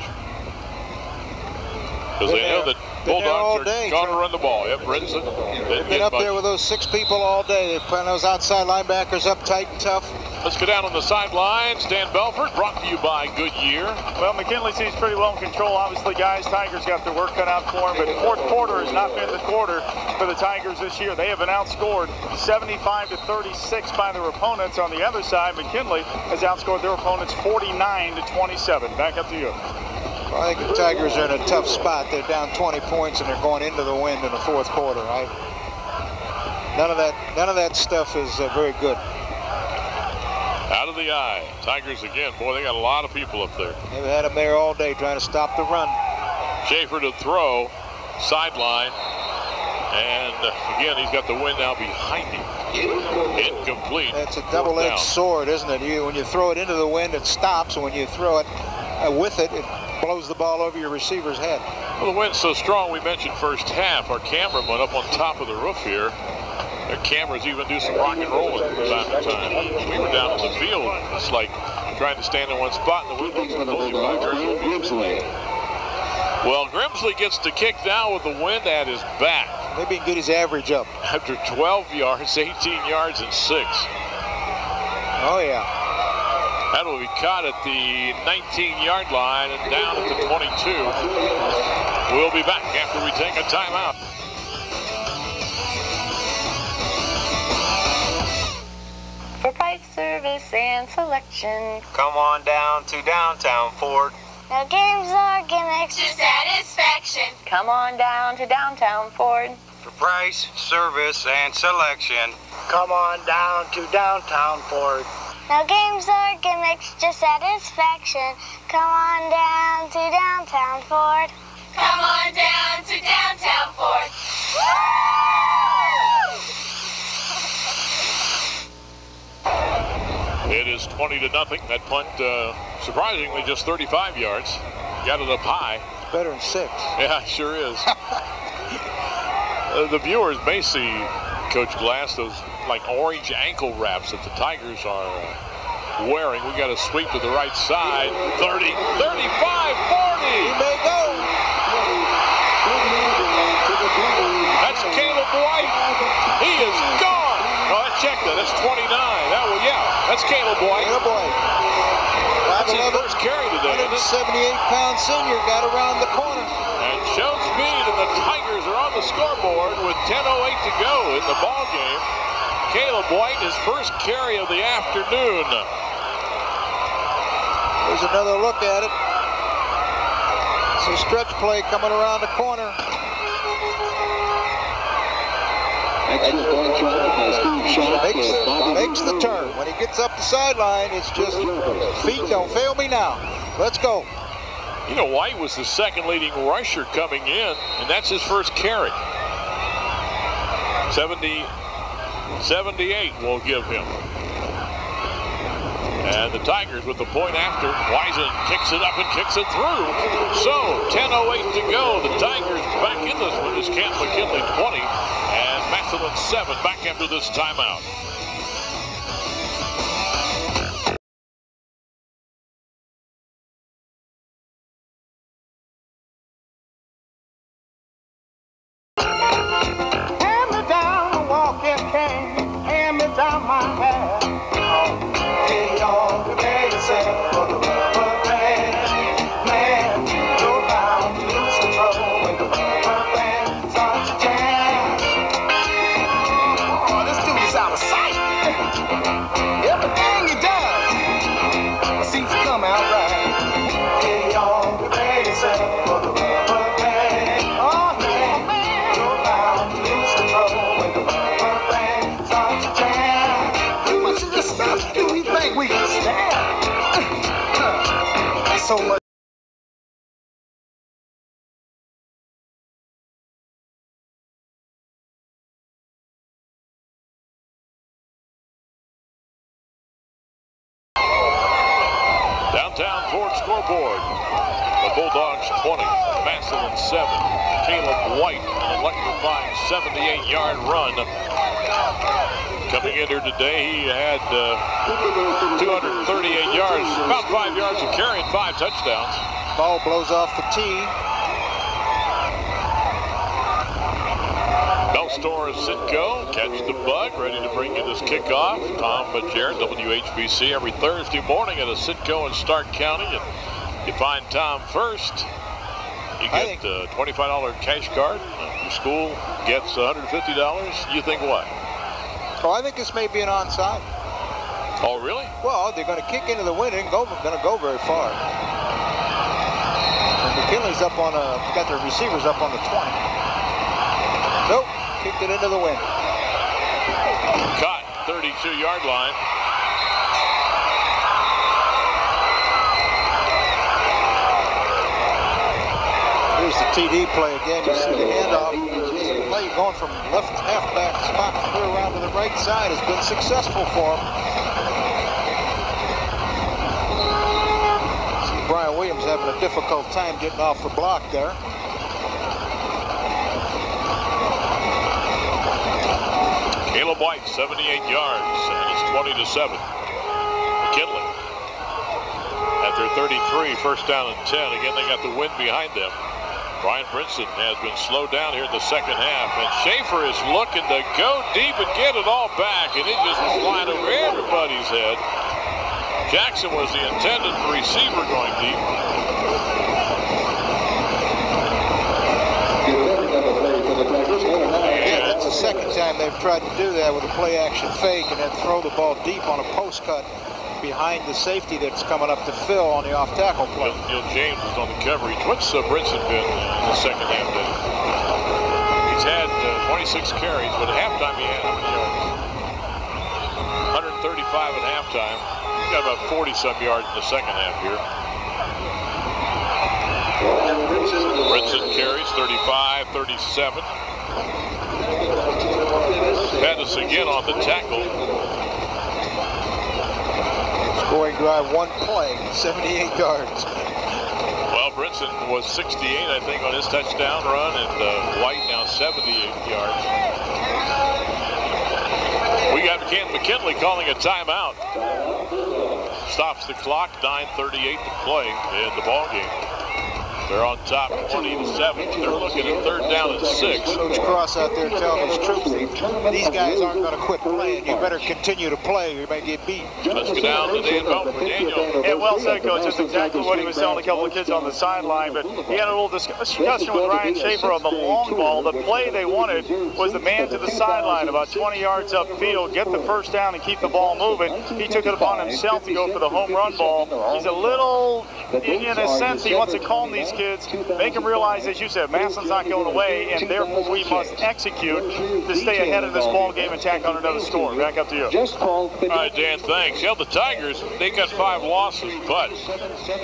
Because they know that Bulldogs are going to run the ball. Yep, Brinson. They've been up there with those 6 people all day. They're putting those outside linebackers up tight and tough. Let's go down on the sidelines. Dan Belfort, brought to you by Goodyear. Well, McKinley seems pretty well in control. Obviously, guys, Tigers got their work cut out for them, but fourth quarter has not been the quarter for the Tigers this year. They have been outscored 75-36 by their opponents. On the other side, McKinley has outscored their opponents 49-27. Back up to you. Well, I think the Tigers are in a tough spot. They're down 20 points and they're going into the wind in the fourth quarter. None of that stuff is very good. Out of the eye. Tigers again. Boy, they got a lot of people up there. They've had them there all day trying to stop the run. Schaefer to throw. Sideline. And again, he's got the wind now behind him. Incomplete. It's a double-edged sword, isn't it? When you throw it into the wind, it stops. And when you throw it with it, it blows the ball over your receiver's head. Well, the wind's so strong, we mentioned first half. Our cameraman up on top of the roof here. Their cameras even do some rock and rolling from time to time. We were down in the field. It's like trying to stand in one spot and the wind was pulling you by Grimsley. Well, Grimsley gets to kick down with the wind at his back. Maybe he can get his average up. After 12 yards, 18 yards, and 6. Oh, yeah. That will be caught at the 19-yard line and down at the 22. We'll be back after we take a timeout. For price, service, and selection. Come on down to downtown Ford. No games or gimmicks, To satisfaction. Come on down to downtown Ford. For price, service, and selection. Come on down to downtown Ford. no games or gimmicks, just satisfaction. Come on down to downtown Ford. Come on down to downtown Ford. It is 20-0. That punt, surprisingly, just 35 yards. Got it up high. Better than 6. Yeah, it sure is. The viewers may see, Coach Glass, those like orange ankle wraps that the Tigers are wearing. We got a sweep to the right side. 30, 35, 40. He may go. That's Caleb White. He is gone. Oh, check that. That's 29. That's Caleb White. Caleb White. That's his first carry today. 178-pound senior got around the corner. And shows speed, and the Tigers are on the scoreboard with 10:08 to go in the ball game. Caleb White, his first carry of the afternoon. There's another look at it. It's a stretch play coming around the corner. Makes the turn. When he gets up the sideline, it's just feet don't fail me now. Let's go. You know, White was the second leading rusher coming in, and that's his first carry. 78 we'll give him. And the Tigers with the point after. Wisen kicks it up and kicks it through. So 10:08 to go. The Tigers back in this one. It's Canton McKinley 20 and Massillon 7 back after this timeout. Hand me down a walking cane, hand me down my hat. Hey, y'all, prepare yourself for the rubber band. Man, you're bound to lose control when the rubber band starts to jam. Oh, this dude is out of sight. Everything he does seems to come out right. Hey, y'all, prepare yourself for the rubber band. Oh, man, you're bound to lose control when the rubber band starts to jam. Too much of this stuff, do we think we can stand? So much. Downtown Ford scoreboard. The Bulldogs 20, Massillon 7. Caleb White, an electrifying 78-yard run. Coming in here today, he had 238 yards, about 5 yards of carry and 5 touchdowns. Ball blows off the tee. Bellstor of Sitco, catch the bug, ready to bring you this kickoff. Tom Jarrett, WHBC, every Thursday morning at a Sitco in Stark County. And you find Tom first, you get a $25 cash card. Your school gets $150. You think what? Oh, I think this may be an onside. Oh, really? Well, they're going to kick into the wind and going to go very far. And McKinley's up on got their receivers up on the 20. Nope, kicked it into the wind. Caught, 32-yard line. Here's the TD play again. You see the handoff. The play going from left halfback spot clear around to the right side has been successful for him. See Brian Williams having a difficult time getting off the block there. Caleb White, 78 yards, and it's 20-7. McKinley at their 33, first down and 10. Again, they got the wind behind them. Brian Brinson has been slowed down here in the second half, and Schaefer is looking to go deep and get it all back, and it just was flying over everybody's head. Jackson was the intended receiver going deep. Yeah, that's the second time they've tried to do that with a play-action fake and then throw the ball deep on a post cut behind the safety that's coming up to fill on the off-tackle play. Neil James was on the coverage. What's Brinson been in the second half? He's had 26 carries, but at halftime he had how many yards? 135 at halftime. He got about 40-some yards in the second half here. Brinson carries 35, 37. Pettis again on the tackle. Scoring drive, one play, 78 yards. Well, Brinson was 68, I think, on his touchdown run, and White now 78 yards. We got Canton McKinley calling a timeout. Stops the clock, 9:38 to play in the ball game. They're on top 20-7. They're looking at third down and 6. Coach Cross out there telling his troops, these guys aren't going to quit playing. You better continue to play or you may get beat. Let's go down to Dan Belton. Daniel. Yeah, well said, Coach. That's exactly what he was telling a couple of kids on the sideline. But he had a little discussion with Ryan Schaefer on the long ball. The play they wanted was the man to the sideline, about 20 yards upfield, get the first down and keep the ball moving. He took it upon himself to go for the home run ball. He's a little, in a sense, he wants to calm these kids, make them realize, as you said, Massillon's not going away, and therefore we must execute to stay ahead of this ball game and tack on another score. Back up to you. All right, Dan, thanks. Yeah, the Tigers, they got 5 losses, but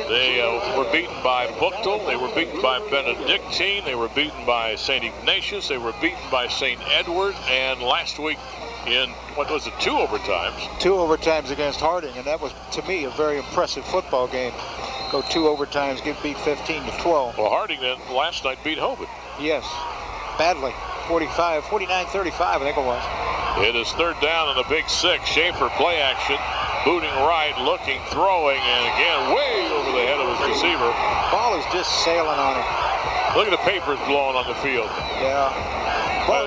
they were beaten by Buchtel, they were beaten by Benedictine, they were beaten by St. Ignatius, they were beaten by St. Edward, and last week in, what was it, 2 overtimes? 2 overtimes against Harding, and that was, to me, a very impressive football game. Go 2 overtimes, get beat 15-12. Well, Harding then last night beat Hovind. Yes, badly. 49-35, I think it was. It is 3rd down and a big 6. Schaefer play action, booting right, looking, throwing, and again way over the head of his receiver. Ball is just sailing on him. Look at the papers blowing on the field. Yeah,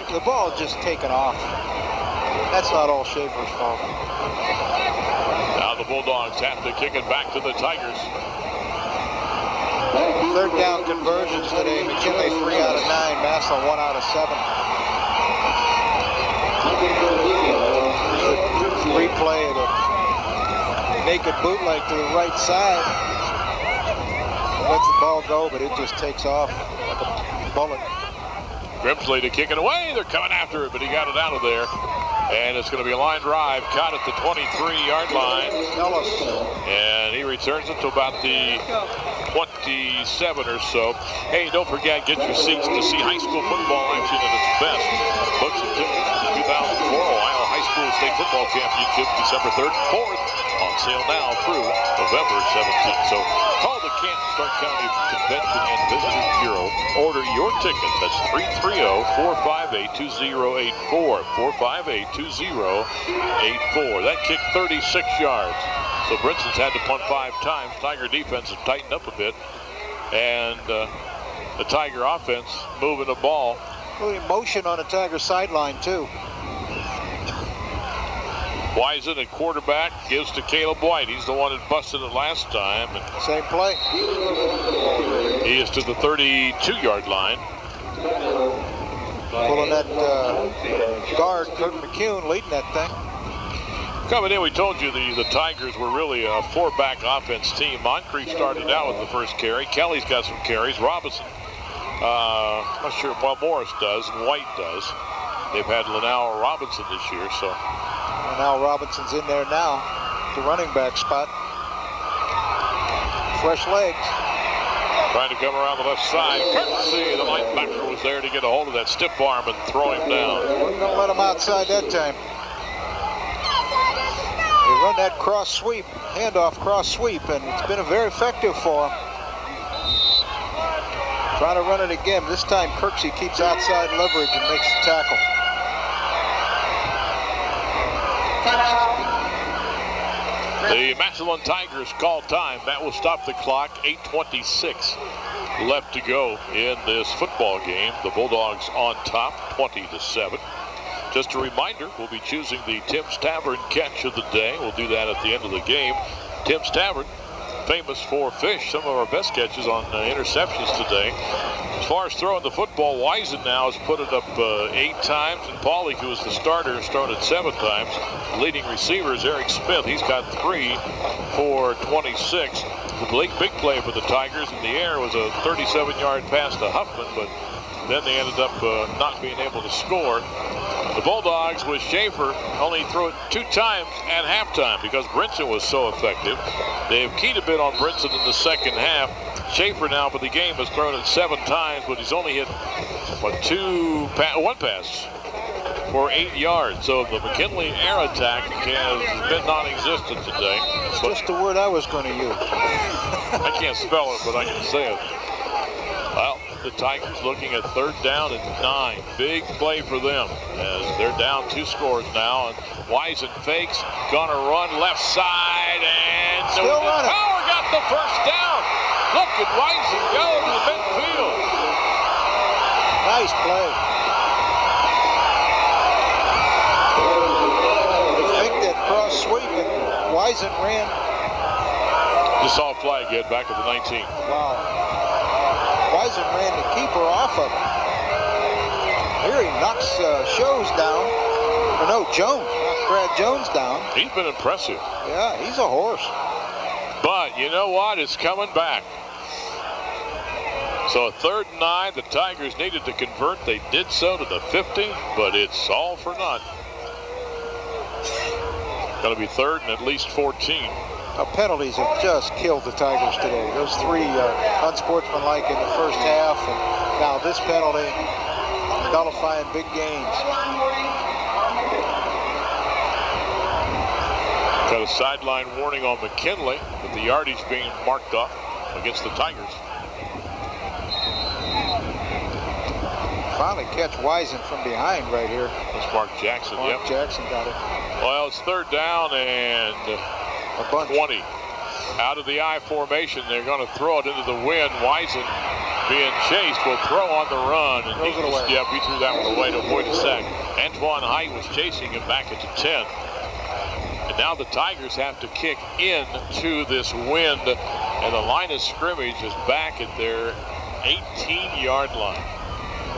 the ball is just taken off. That's not all Schaefer's fault. Now the Bulldogs have to kick it back to the Tigers. 3rd down conversions today. McKinley 3 out of 9. Massillon 1 out of 7. Replay of the naked bootleg to the right side. Lets the ball go, but it just takes off like a bullet. Grimsley to kick it away. They're coming after it, but he got it out of there. And it's going to be a line drive, caught at the 23-yard line. And he returns it to about the 27 or so. Hey, don't forget, get your seats to see high school football action at its best. Books and tickets to the 2004 Ohio High School State Football Championship, December 3rd and 4th. On sale now through November 17th. So call the Canton Stark County Convention and Visitors Bureau. Order your ticket. That's 330-458-2084. 458-2084. That kicked 36 yards. So Brinson's had to punt 5 times. Tiger defense has tightened up a bit. And the Tiger offense moving the ball. Really motion on the Tiger sideline, too. Wisen at quarterback gives to Caleb White. He's the one that busted it last time. And same play. He is to the 32-yard line. Pulling that guard, Kirk McCune, leading that thing. Coming in, we told you the Tigers were really a 4-back offense team. Moncrief started out with the first carry. Kelly's got some carries. Robinson, not sure, well, Morris does, and White does. They've had Linnell Robinson this year, so. Now Robinson's in there now, the running back spot. Fresh legs. Trying to come around the left side. Courtesy, the linebacker was there to get a hold of that stiff arm and throw him down. We're going to let him outside that time. They run that cross sweep, handoff cross sweep, and it's been very effective for him. Trying to run it again. This time Kirksey keeps outside leverage and makes the tackle. The Massillon Tigers call time. That will stop the clock. 8:26 left to go in this football game. The Bulldogs on top, 20-7. Just a reminder, we'll be choosing the Tim's Tavern catch of the day. We'll do that at the end of the game. Tim's Tavern, famous for fish. Some of our best catches on interceptions today. As far as throwing the football, Wisen now has put it up 8 times, and Pauly, who was the starter, has thrown it 7 times. Leading receiver is Eric Smith. He's got 3 for 26. The big play for the Tigers in the air was a 37-yard pass to Huffman, but then they ended up not being able to score. The Bulldogs with Schaefer only threw it 2 times at halftime because Brinson was so effective. They've keyed a bit on Brinson in the second half. Schaefer now for the game has thrown it 7 times, but he's only hit one pass for 8 yards. So the McKinley air attack has been non-existent today. It's just the word I was going to use. I can't spell it, but I can say it. Well, the Tigers looking at 3rd down and 9. Big play for them as they're down 2 scores now. And Wisen fakes, gonna run left side, and still running. Power got the first down. Look at Wisen go to the midfield. Nice play. They faked that cross sweep, and Wisen ran. Just saw a flag hit back at the 19. Wow. Wisen ran the keeper off of him. Here he knocks Shows down. Or no, Jones. Knocked Brad Jones down. He's been impressive. Yeah, he's a horse. But you know what? It's coming back. So 3rd and 9. The Tigers needed to convert. They did so to the 50, but it's all for naught. Going to be 3rd and at least 14. Penalties have just killed the Tigers today. Those 3 unsportsmanlike in the first half, and now this penalty nullifying big gains. Got a sideline warning on McKinley, with the yardage being marked up against the Tigers. Finally catch Wisen from behind right here. That's Mark Jackson. Mark Jackson got it. Well, it's third down and a bunch. 20. Out of the I formation, they're going to throw it into the wind. Wisen being chased will throw on the run. And he threw that one away to avoid a sack. Antoine Height was chasing him back at the 10. And now the Tigers have to kick into this wind. And the line of scrimmage is back at their 18-yard line.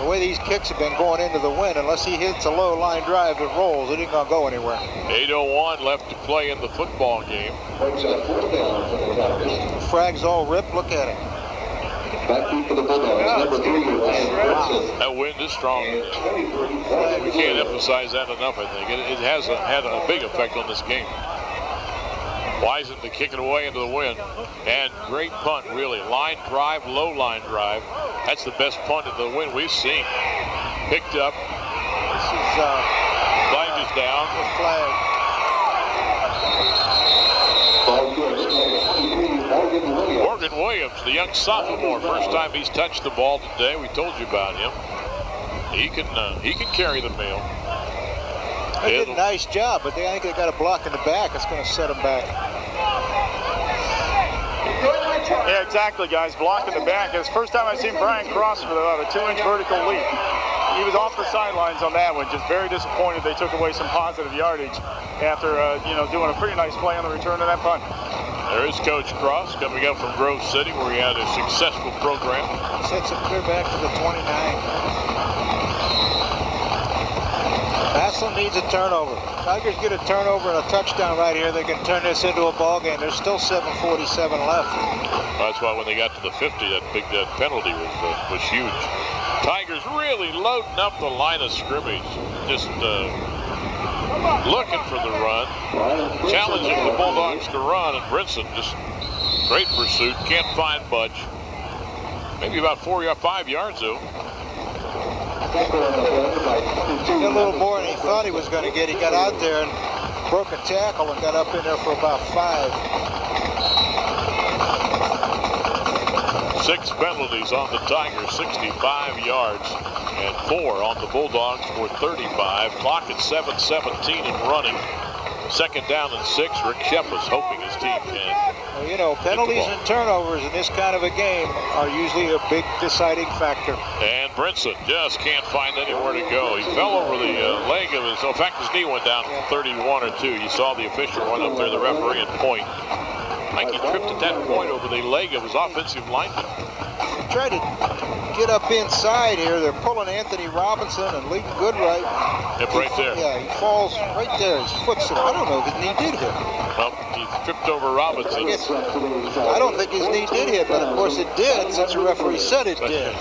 The way these kicks have been going into the wind, unless he hits a low line drive that rolls, it ain't going to go anywhere. 8:01 left to play in the football game. Frag's all ripped. Look at it. Back for the Bulldogs, number 3. Wow. That wind is strong. We can't emphasize that enough, I think. It has had a big effect on this game. Wisen to kick it away into the wind. And great punt, really. Line drive, low line drive. That's the best punt in the wind we've seen. Picked up. This is flag is down. Flag. Morgan Williams, the young sophomore, first time he's touched the ball today. We told you about him. He can carry the mail. They did a nice job, but I think they got a block in the back. It's going to set them back. Yeah, exactly, guys. Block in the back. It's the first time I've seen Brian cross for about a 2-inch vertical leap. He was off the sidelines on that one. Just very disappointed they took away some positive yardage after doing a pretty nice play on the return of that punt. There is Coach Cross coming up from Grove City, where he had a successful program. Sets it clear back to the 29. Massillon needs a turnover. Tigers get a turnover and a touchdown right here. They can turn this into a ball game. There's still 7:47 left. That's why when they got to the 50, that penalty was huge. Tigers really loading up the line of scrimmage, just looking for the run, challenging the Bulldogs to run, and Brinson just great pursuit, can't find much. Maybe about 4 or 5 yards though. A little more than he thought he was going to get. He got out there and broke a tackle and got up in there for about 5. 6 penalties on the Tigers, 65 yards, and 4 on the Bulldogs for 35. Clock at 7:17 and running. Second down and 6. Rick Shep is hoping his team can. Well, you know, penalties and turnovers in this kind of a game are usually a big deciding factor. And Brinson just can't find anywhere to go. He fell over the leg of his, in fact, his knee went down 31 or 2. You saw the official run up there, the referee, and point. I think he tripped at that point over the leg of his offensive lineman. He tried to get up inside here. They're pulling Anthony Robinson and Leighton Goodright. Yep, right there. Yeah, he falls right there. His foot's I don't know if his knee did hit. Well, he tripped over Robinson. I don't think his knee did hit, but of course it did, since the referee said it did.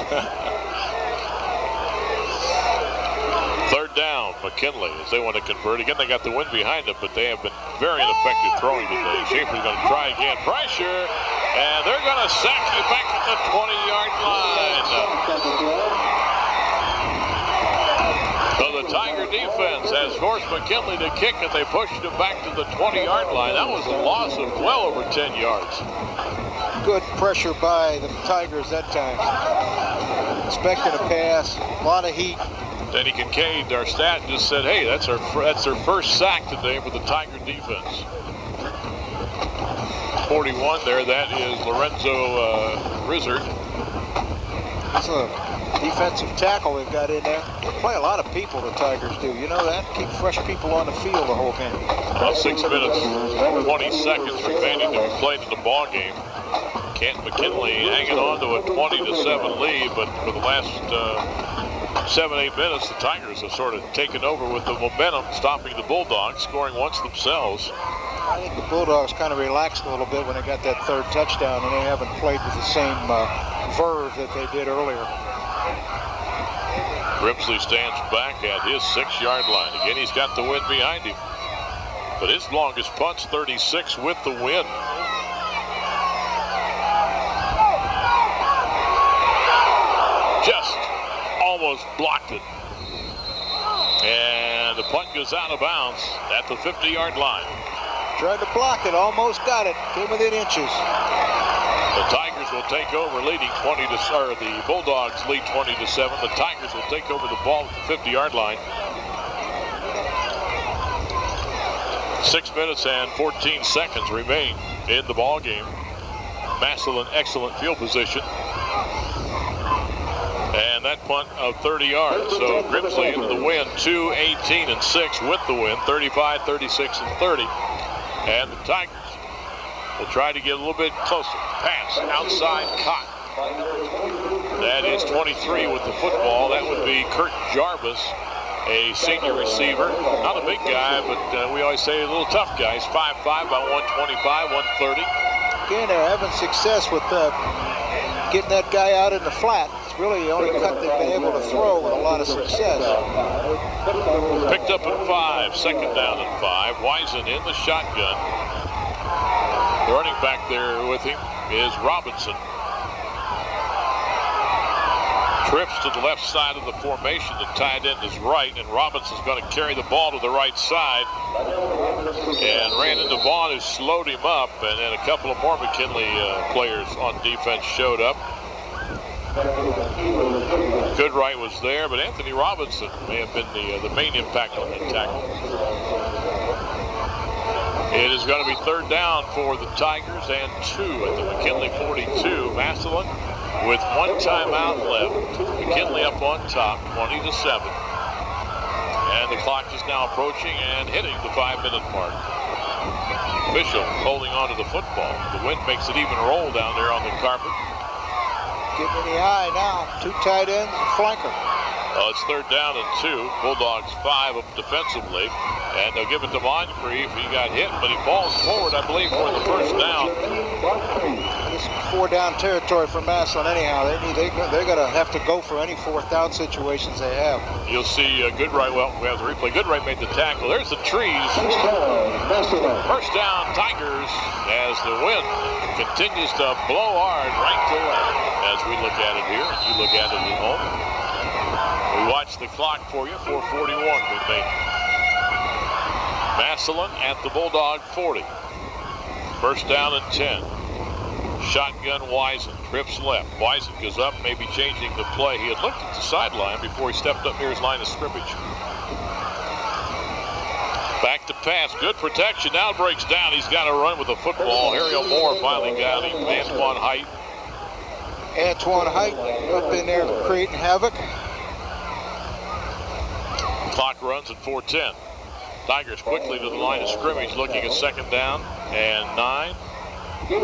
Third down, McKinley, as they want to convert. Again, they got the wind behind them, but they have been very ineffective throwing today. Schaefer's going to try again. Pressure, and they're going to sack you back at the 20-yard line. So the Tiger defense has forced McKinley to kick, and they pushed him back to the 20-yard line. That was a loss of well over 10 yards. Good pressure by the Tigers that time. Expecting a pass, a lot of heat. Danny Kincaid, our stat, just said, hey, that's their first sack today for the Tiger defense. 41 there, that is Lorenzo Rizzard. That's a defensive tackle they've got in there. They play a lot of people, the Tigers do. You know that? Keep fresh people on the field the whole game. Well, 6 minutes, 20 seconds remaining to be played in the ball game. Canton McKinley hanging on to a 20-7 lead, but for the last 7-8 minutes, the Tigers have sort of taken over with the momentum, stopping the Bulldogs, scoring once themselves. I think the Bulldogs kind of relaxed a little bit when they got that third touchdown, and they haven't played with the same verve that they did earlier. Grimsley stands back at his 6-yard line. Again, he's got the wind behind him. But his longest punt's 36 with the wind. Just almost blocked it. And the punt goes out of bounds at the 50-yard line. Tried to block it, almost got it. Came within inches. The Tigers will take over, leading 20 to, or the Bulldogs lead 20 to 7. The Tigers will take over the ball at the 50-yard line. 6 minutes and 14 seconds remain in the ball game. Massillon, excellent field position. And that punt of 30 yards. So Grimsley into the win, 2-18-6 with the win, 35, 36, and 30. And the Tigers will try to get a little bit closer. Pass outside, caught. That is 23 with the football. That would be Kurt Jarvis, a senior receiver. Not a big guy, but we always say a little tough guy. He's 5'5", about 125, 130. Again, they're having success with getting that guy out in the flat. It's really the only cut they've been able to throw with a lot of success. Picked up at 5, second down and 5. Wisen in the shotgun. The running back there with him is Robinson. Trips to the left side of the formation. The tight end is right, and Robinson's going to carry the ball to the right side. And ran into Vaughn, who slowed him up, and then a couple of more McKinley players on defense showed up. Goodright was there, but Anthony Robinson may have been the main impact on that tackle. It is going to be third down for the Tigers and 2 at the McKinley 42. Massillon with 1 timeout left. McKinley up on top, 20 to 7. And the clock is now approaching and hitting the 5-minute mark. Official holding on to the football. The wind makes it even roll down there on the carpet. Getting in the eye now. 2 tight ends and flanker. Well, it's third down and 2. Bulldogs 5 up defensively. And they'll give it to Moncrief. He got hit, but he falls forward, I believe, for the first down. This is 4-down territory for Massillon anyhow. They're going to have to go for any 4th-down situations they have. You'll see Goodright. Well, we have the replay. Goodright made the tackle. There's the trees. First down, Tigers, as the wind continues to blow hard right to left. As we look at it here, you look at it at home. We watch the clock for you. 4:41 remaining. Massillon at the Bulldog 40. First down and 10. Shotgun Wisen. Trips left. Wisen goes up, maybe changing the play. He had looked at the sideline before he stepped up near his line of scrimmage. Back to pass. Good protection. Now breaks down. He's got to run with the football. Harry Moore finally got him. Antoine Height. Antoine Height up in there creating havoc. Clock runs at 4:10. Tigers quickly to the line of scrimmage, looking at second down and 9. See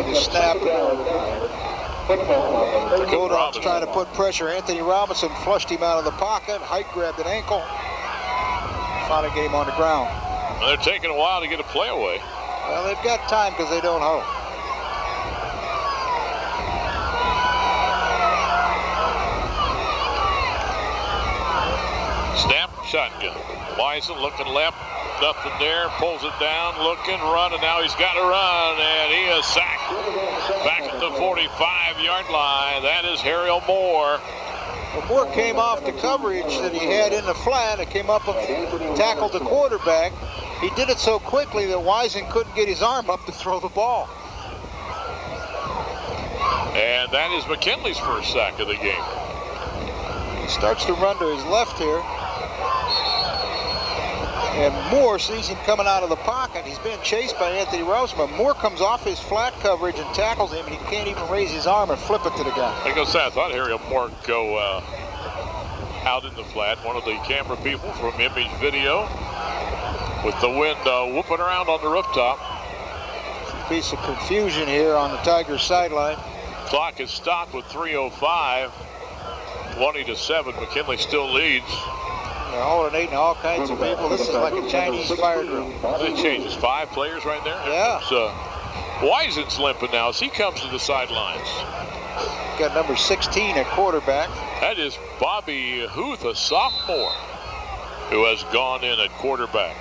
the snap. The Bulldogs trying to put pressure. Anthony Robinson flushed him out of the pocket. Height grabbed an ankle. Finally get him on the ground. Well, they're taking a while to get a play away. Well, they've got time because they don't hold. Snap, shotgun. Wisen looking left, nothing there, pulls it down, looking, run, and now he's got to run, and he is sacked back at the 45-yard line. That is Harry Moore. Well, Moore came off the coverage that he had in the flat and came up and tackled the quarterback. He did it so quickly that Wisen couldn't get his arm up to throw the ball. And that is McKinley's first sack of the game. He starts to run to his left here. And Moore sees him coming out of the pocket. He's being chased by Anthony Robinson. Moore comes off his flat coverage and tackles him, and he can't even raise his arm and flip it to the guy. I thought Harry Moore would go out in the flat. One of the camera people from Image Video with the wind whooping around on the rooftop. Be some confusion here on the Tigers sideline. Clock is stopped with 3:05. 20 to 7. McKinley still leads. They're alternating all kinds of people. This is like a Chinese fire drill. It changes. 5 players right there. Yeah. Wisen's limping now as he comes to the sidelines. Got number 16 at quarterback. That is Bobby Huth, a sophomore, who has gone in at quarterback.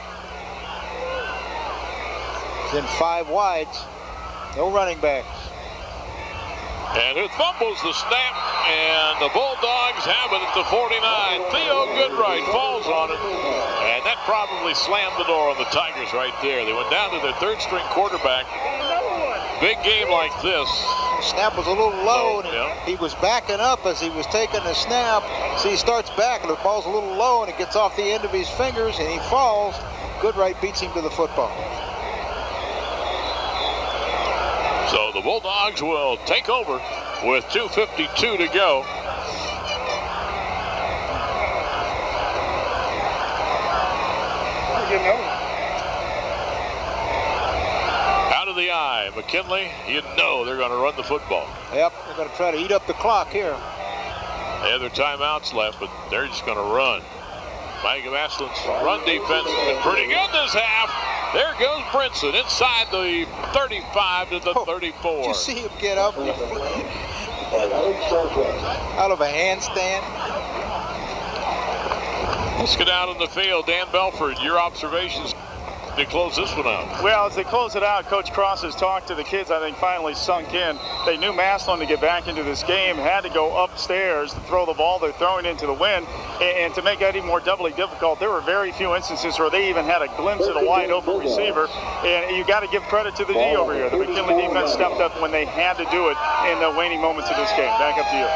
Then 5 wides. No running backs. And it fumbles the snap, and the Bulldogs have it at the 49. Theo Goodright falls on it, and that probably slammed the door on the Tigers right there. They went down to their third-string quarterback. Big game like this. Snap was a little low, and he was backing up as he was taking the snap. So he starts back, and the ball's a little low, and it gets off the end of his fingers, and he falls. Goodright beats him to the football. So the Bulldogs will take over with 2:52 to go. Out of the eye, McKinley, you know they're going to run the football. Yep, they're going to try to eat up the clock here. They have their timeouts left, but they're just going to run. Massillon's run defense has been pretty good this half. There goes Brinson inside the 35 to the 34. Did you see him get up out of a handstand? Let's get out on the field. Dan Belford, your observations to close this one out. Well, as they close it out, Coach Cross has talked to the kids, I think finally sunk in. They knew Massillon to get back into this game had to go upstairs to throw the ball they're throwing into the wind. And to make that even more doubly difficult, there were very few instances where they even had a glimpse at a wide open receiver. And you got to give credit to the D over here. The McKinley defense stepped up when they had to do it in the waning moments of this game. Back up to you.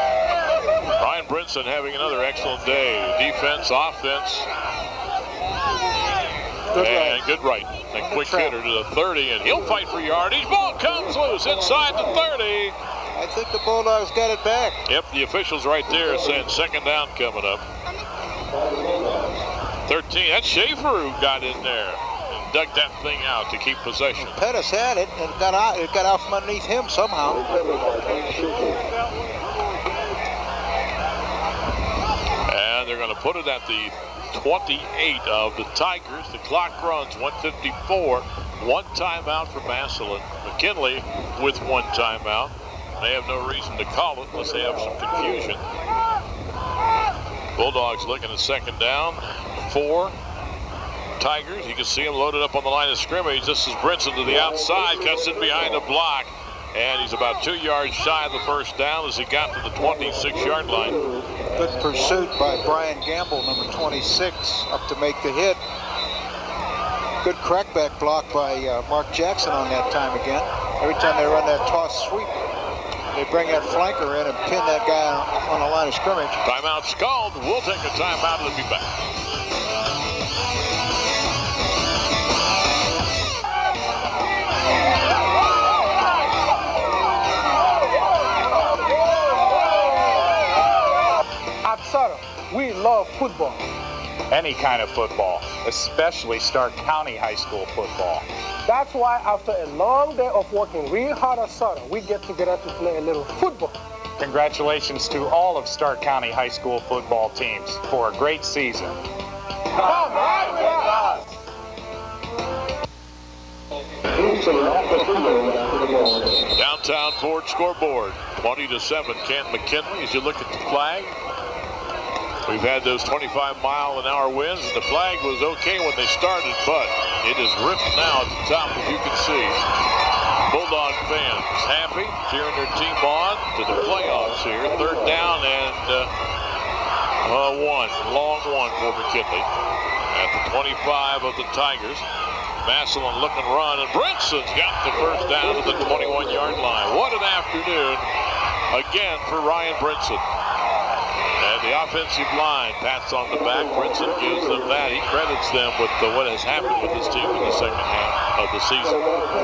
Ryan Brinson having another excellent day. Defense, offense. Goodright, a quick hitter to the 30, and he'll fight for yardage. Ball comes loose inside the 30. I think the Bulldogs got it back. Yep, the officials right there saying second down coming up. 13, that's Schaefer who got in there and dug that thing out to keep possession. Pettis had it, and it got out from underneath him somehow. And they're going to put it at the 28 of the Tigers. The clock runs 1:54. One timeout for Massillon. McKinley with one timeout. They have no reason to call it unless they have some confusion. Bulldogs looking at second down. 4 Tigers. You can see him loaded up on the line of scrimmage. This is Brinson to the outside. Cuts in behind the block. And he's about 2 yards shy of the first down as he got to the 26-yard line. Good pursuit by Brian Gamble, number 26, up to make the hit. Good crackback block by Mark Jackson on that time again. Every time they run that toss sweep, they bring that flanker in and pin that guy on the line of scrimmage. Timeout's called. We'll take a timeout and be back. We love football. Any kind of football, especially Stark County High School football. That's why after a long day of working real hard at Sutter, we get together to play a little football. Congratulations to all of Stark County High School football teams for a great season. Come right with us! Downtown Ford scoreboard, 20-7, Canton McKinley. As you look at the flag, we've had those 25-mile-an-hour winds, and the flag was okay when they started, but it is ripped now at the top, as you can see. Bulldog fans happy, cheering their team on to the playoffs here. Third down and long one for McKinley at the 25 of the Tigers. Massillon looking run, and Brinson's got the first down to the 21-yard line. What an afternoon again for Ryan Brinson. And the offensive line pats on the back. Brinson gives them that. He credits them with what has happened with this team in the second half of the season.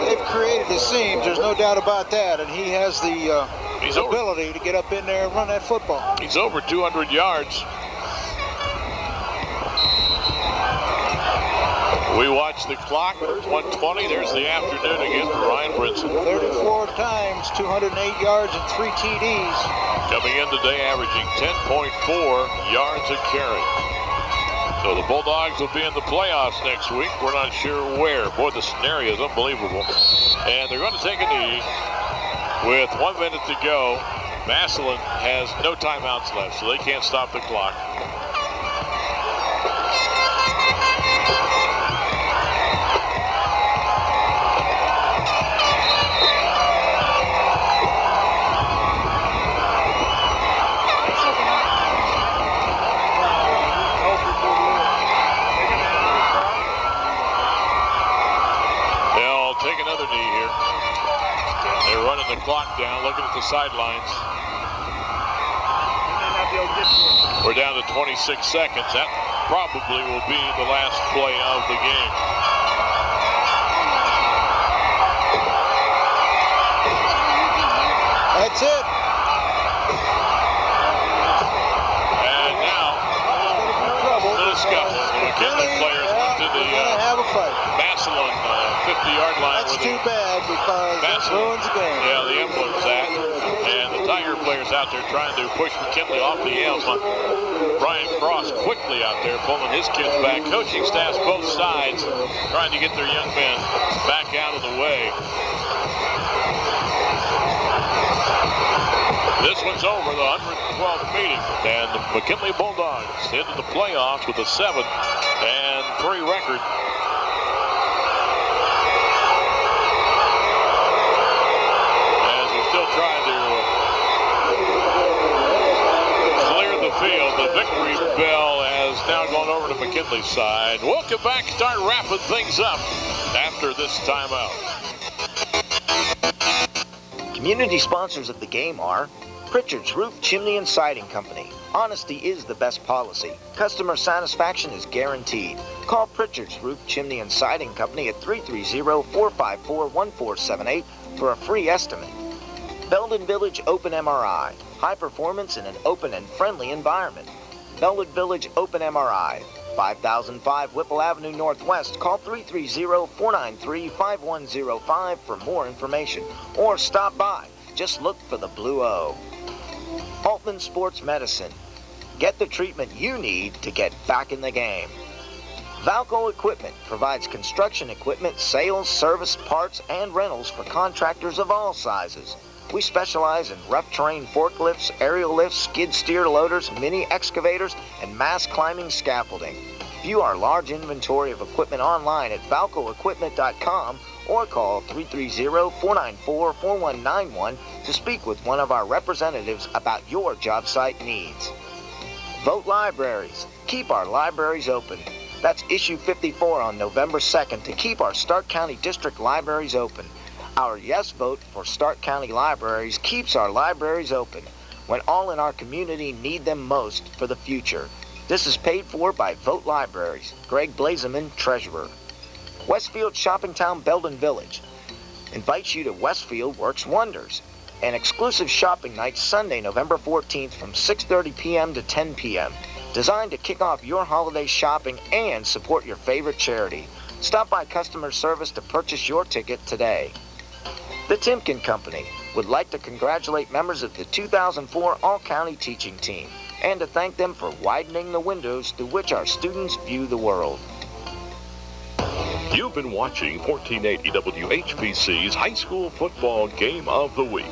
They've created the seams. There's no doubt about that. And he has the ability to get up in there and run that football. He's over 200 yards. We watch the clock. 1:20. There's the afternoon again for Ryan Brinson. 34 times, 208 yards, and 3 TDs. Coming in today averaging 10.4 yards a carry. So the Bulldogs will be in the playoffs next week. We're not sure where. Boy, the scenario is unbelievable. And they're going to take a knee with 1 minute to go. Massillon has no timeouts left, so they can't stop the clock. looking at the sidelines. We're down to 26 seconds. That probably will be the last play of the game. That's it. And now, a little scuffle. The McKinley players went to the Massillon 50-yard line. That's too bad because that ruins the game. Yeah, the emblem's that. And the Tiger players out there trying to push McKinley off the emblem. Brian Cross quickly out there pulling his kids back. Coaching staffs both sides trying to get their young men back out of the way. This one's over, the 112th meeting, and the McKinley Bulldogs into the playoffs with a 7-3 record. As we're still trying to clear the field, the victory bell has now gone over to McKinley's side. We'll come back, start wrapping things up after this timeout. Community sponsors of the game are Pritchard's Roof, Chimney, and Siding Company. Honesty is the best policy. Customer satisfaction is guaranteed. Call Pritchard's Roof, Chimney, and Siding Company at 330-454-1478 for a free estimate. Belden Village Open MRI. High performance in an open and friendly environment. Belden Village Open MRI. 5005 Whipple Avenue Northwest. Call 330-493-5105 for more information. Or stop by. Just look for the Blue O. Altman Sports Medicine. Get the treatment you need to get back in the game. Valco Equipment provides construction equipment, sales, service, parts, and rentals for contractors of all sizes. We specialize in rough terrain forklifts, aerial lifts, skid steer loaders, mini excavators, and mass climbing scaffolding. View our large inventory of equipment online at valcoequipment.com or call 330-494-4191 to speak with one of our representatives about your job site needs. Vote Libraries. Keep our libraries open. That's issue 54 on November 2nd to keep our Stark County District libraries open. Our yes vote for Stark County Libraries keeps our libraries open when all in our community need them most for the future. This is paid for by Vote Libraries. Greg Blazeman, Treasurer. Westfield Shopping Town Belden Village invites you to Westfield Works Wonders, an exclusive shopping night Sunday, November 14th from 6:30 p.m. to 10 p.m., designed to kick off your holiday shopping and support your favorite charity. Stop by customer service to purchase your ticket today. The Timken Company would like to congratulate members of the 2004 All-County Teaching Team and to thank them for widening the windows through which our students view the world. You've been watching 1480 WHBC's High School Football Game of the Week.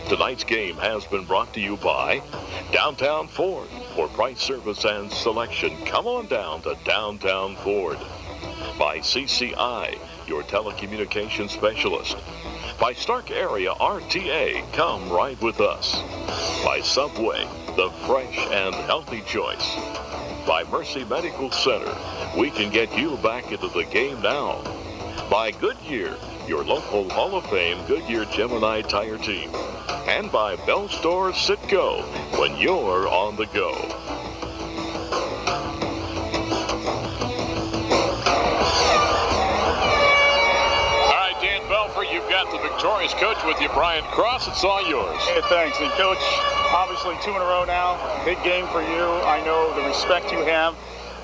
Tonight's game has been brought to you by Downtown Ford. For price, service, and selection, come on down to Downtown Ford. By CCI, your telecommunications specialist. By Stark Area RTA, come ride with us. By Subway, the fresh and healthy choice. By Mercy Medical Center, we can get you back into the game now. By Goodyear, your local Hall of Fame Goodyear Gemini tire team. And by Bell Store Sitco, when you're on the go. You've got the victorious coach with you, Brian Cross. It's all yours. Hey, thanks. And Coach, obviously 2 in a row now. Big game for you. I know the respect you have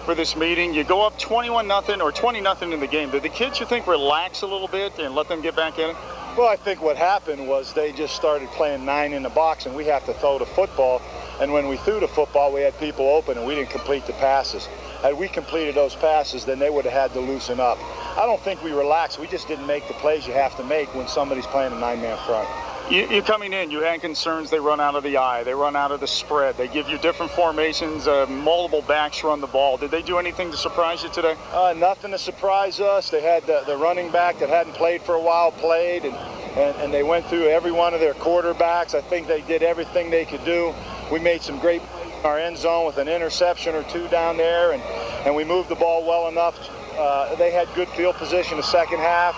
for this meeting. You go up 21-0 or 20-0 in the game. Did the kids, you think, relax a little bit and let them get back in it? Well, I think what happened was they just started playing 9 in the box, and we have to throw the football. And when we threw the football, we had people open, and we didn't complete the passes. Had we completed those passes, then they would have had to loosen up. I don't think we relaxed. We just didn't make the plays you have to make when somebody's playing a 9-man front. You coming in, you had concerns they run out of the eye, they run out of the spread, they give you different formations, multiple backs run the ball. Did they do anything to surprise you today? Nothing to surprise us. They had the running back that hadn't played for a while played, and they went through every one of their quarterbacks. I think they did everything they could do. We made some great in our end zone with an interception or 2 down there, and we moved the ball well enough. They had good field position the second half.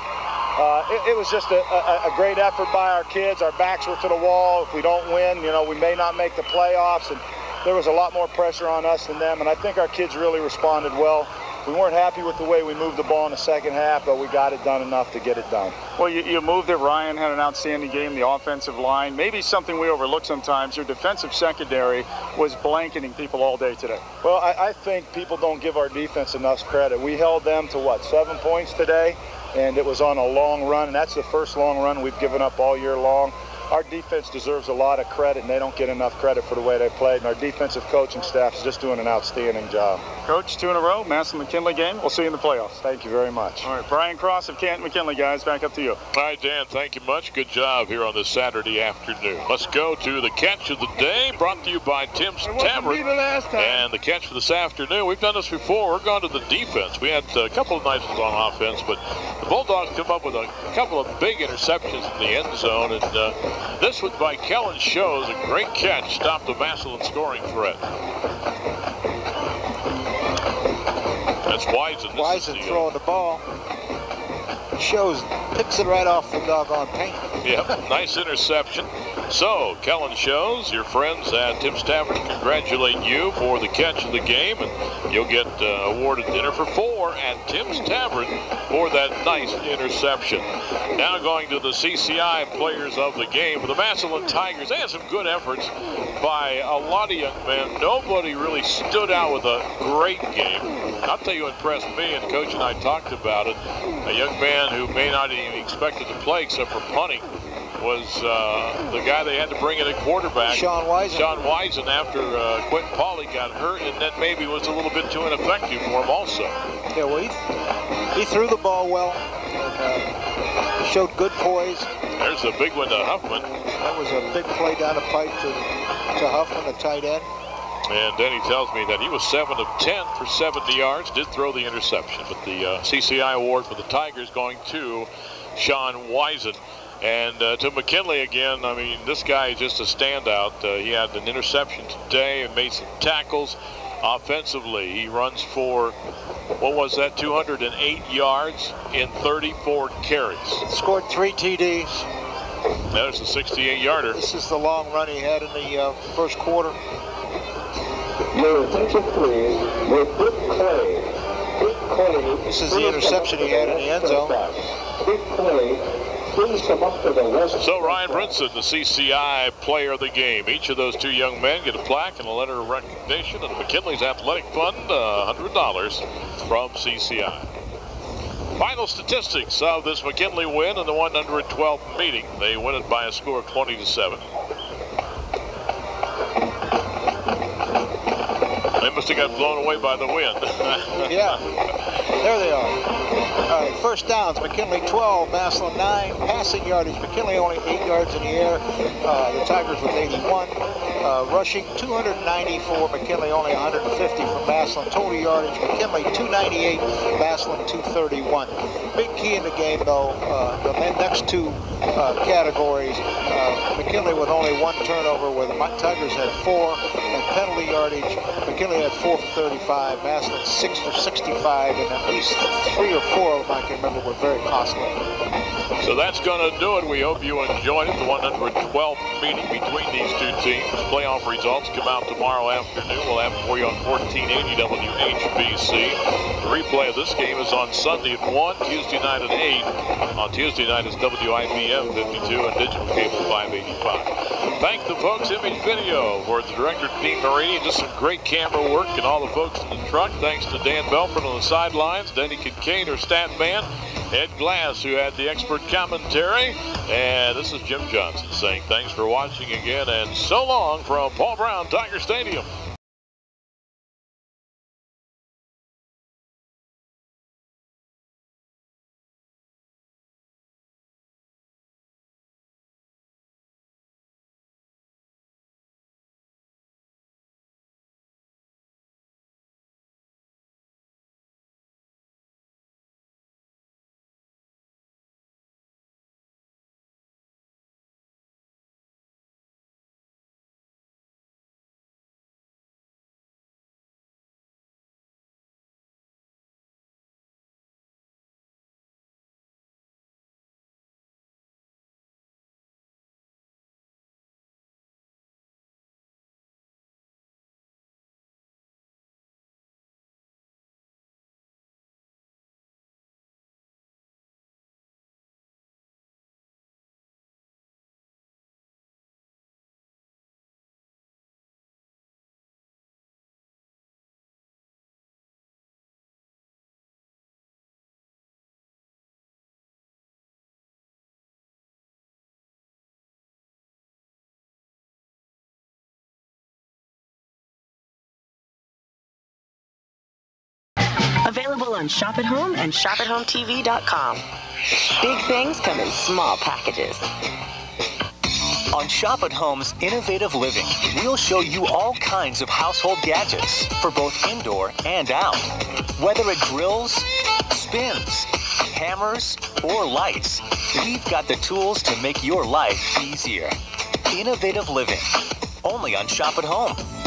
It was just a great effort by our kids. Our backs were to the wall. If we don't win, we may not make the playoffs. And there was a lot more pressure on us than them. And I think our kids really responded well. We weren't happy with the way we moved the ball in the second half, but we got it done enough to get it done. Well, you moved it. Ryan had an outstanding game. The offensive line, maybe something we overlook sometimes. Your defensive secondary was blanketing people all day today. Well, I think people don't give our defense enough credit. We held them to, 7 points today, and it was on a long run, and that's the first long run we've given up all year long. Our defense deserves a lot of credit, and they don't get enough credit for the way they played, and our defensive coaching staff is just doing an outstanding job. Coach, 2 in a row, Massillon McKinley game. We'll see you in the playoffs. Thank you very much. All right, Brian Cross of Canton McKinley, guys, back up to you. All right, Dan, thank you much. Good job here on this Saturday afternoon. Let's go to the catch of the day, brought to you by Tim's Tavern. And the catch for this afternoon, we've done this before. We're going to the defense. We had a couple of nice ones on offense, but the Bulldogs come up with a couple of big interceptions in the end zone, and this one by Kellen Shows, a great catch, stopped the Massillon scoring threat. That's Wisen. Wisen throwing the ball. Shows picks it right off the doggone paint. Yep, nice interception. So, Kellen Shows, your friends at Tim's Tavern congratulate you for the catch of the game, and you'll get awarded dinner for 4 at Tim's Tavern for that nice interception. Now going to the CCI players of the game. For the Massillon Tigers, they had some good efforts by a lot of young men. Nobody really stood out with a great game. I'll tell you what impressed me, and Coach and I talked about it. A young man who may not even expected to play except for punting was the guy they had to bring in at quarterback. Sean Wisen. Sean Wisen, after Quentin Pauly got hurt, and then maybe was a little bit too ineffective for him also. Yeah, well, he threw the ball well. Showed good poise. There's a big one to Huffman. That was a big play down the pipe to Huffman, the tight end. And then he tells me that he was 7 of 10 for 70 yards, did throw the interception. But the CCI award for the Tigers going to Sean Wisen. And to McKinley again, I mean, this guy is just a standout. He had an interception today and made some tackles. Offensively, he runs for, 208 yards in 34 carries. Scored 3 TDs. There's the 68-yarder. This is the long run he had in the first quarter. Your attention, please. With Britt Clay. This is the interception he had in the end zone. Britt Clay. So Ryan Brinson, the CCI player of the game. Each of those 2 young men get a plaque and a letter of recognition, and McKinley's athletic fund, $100 from CCI. Final statistics of this McKinley win in the 112th meeting. They win it by a score of 20-7. They must have got blown away by the wind. Yeah, there they are. All right, first downs, McKinley 12, Massillon 9. Passing yardage, McKinley only 8 yards in the air. The Tigers with 81. Rushing 294, McKinley only 150 from Massillon. Total yardage, McKinley 298, Massillon 231. Big key in the game, though, the next 2 categories. McKinley with only 1 turnover, where the Tigers had 4. And penalty yardage, McKinley had 4 for 35, Massillon 6 for 65, and at least 3 or 4 of them I can remember were very costly. So that's going to do it. We hope you enjoyed it. The 112th meeting between these 2 teams. Playoff results come out tomorrow afternoon. We'll have them for you on 1480 WHBC. The replay of this game is on Sunday at 1, Tuesday night at 8. On Tuesday night is WIBM 52 and Digital Cable 585. Thank the folks, Image Video, for the director, Dean Marini. Just some great camera work, and all the folks in the truck. Thanks to Dan Belford on the sidelines, Denny Kincaid, our stat man, Ed Glass, who had the expert commentary. And this is Jim Johnson saying thanks for watching again, and so long from Paul Brown Tiger Stadium. Available on Shop at Home and shopathometv.com. Big things come in small packages. On Shop at Home's Innovative Living, we'll show you all kinds of household gadgets for both indoor and out. Whether it grills, spins, hammers, or lights, we've got the tools to make your life easier. Innovative Living, only on Shop at Home.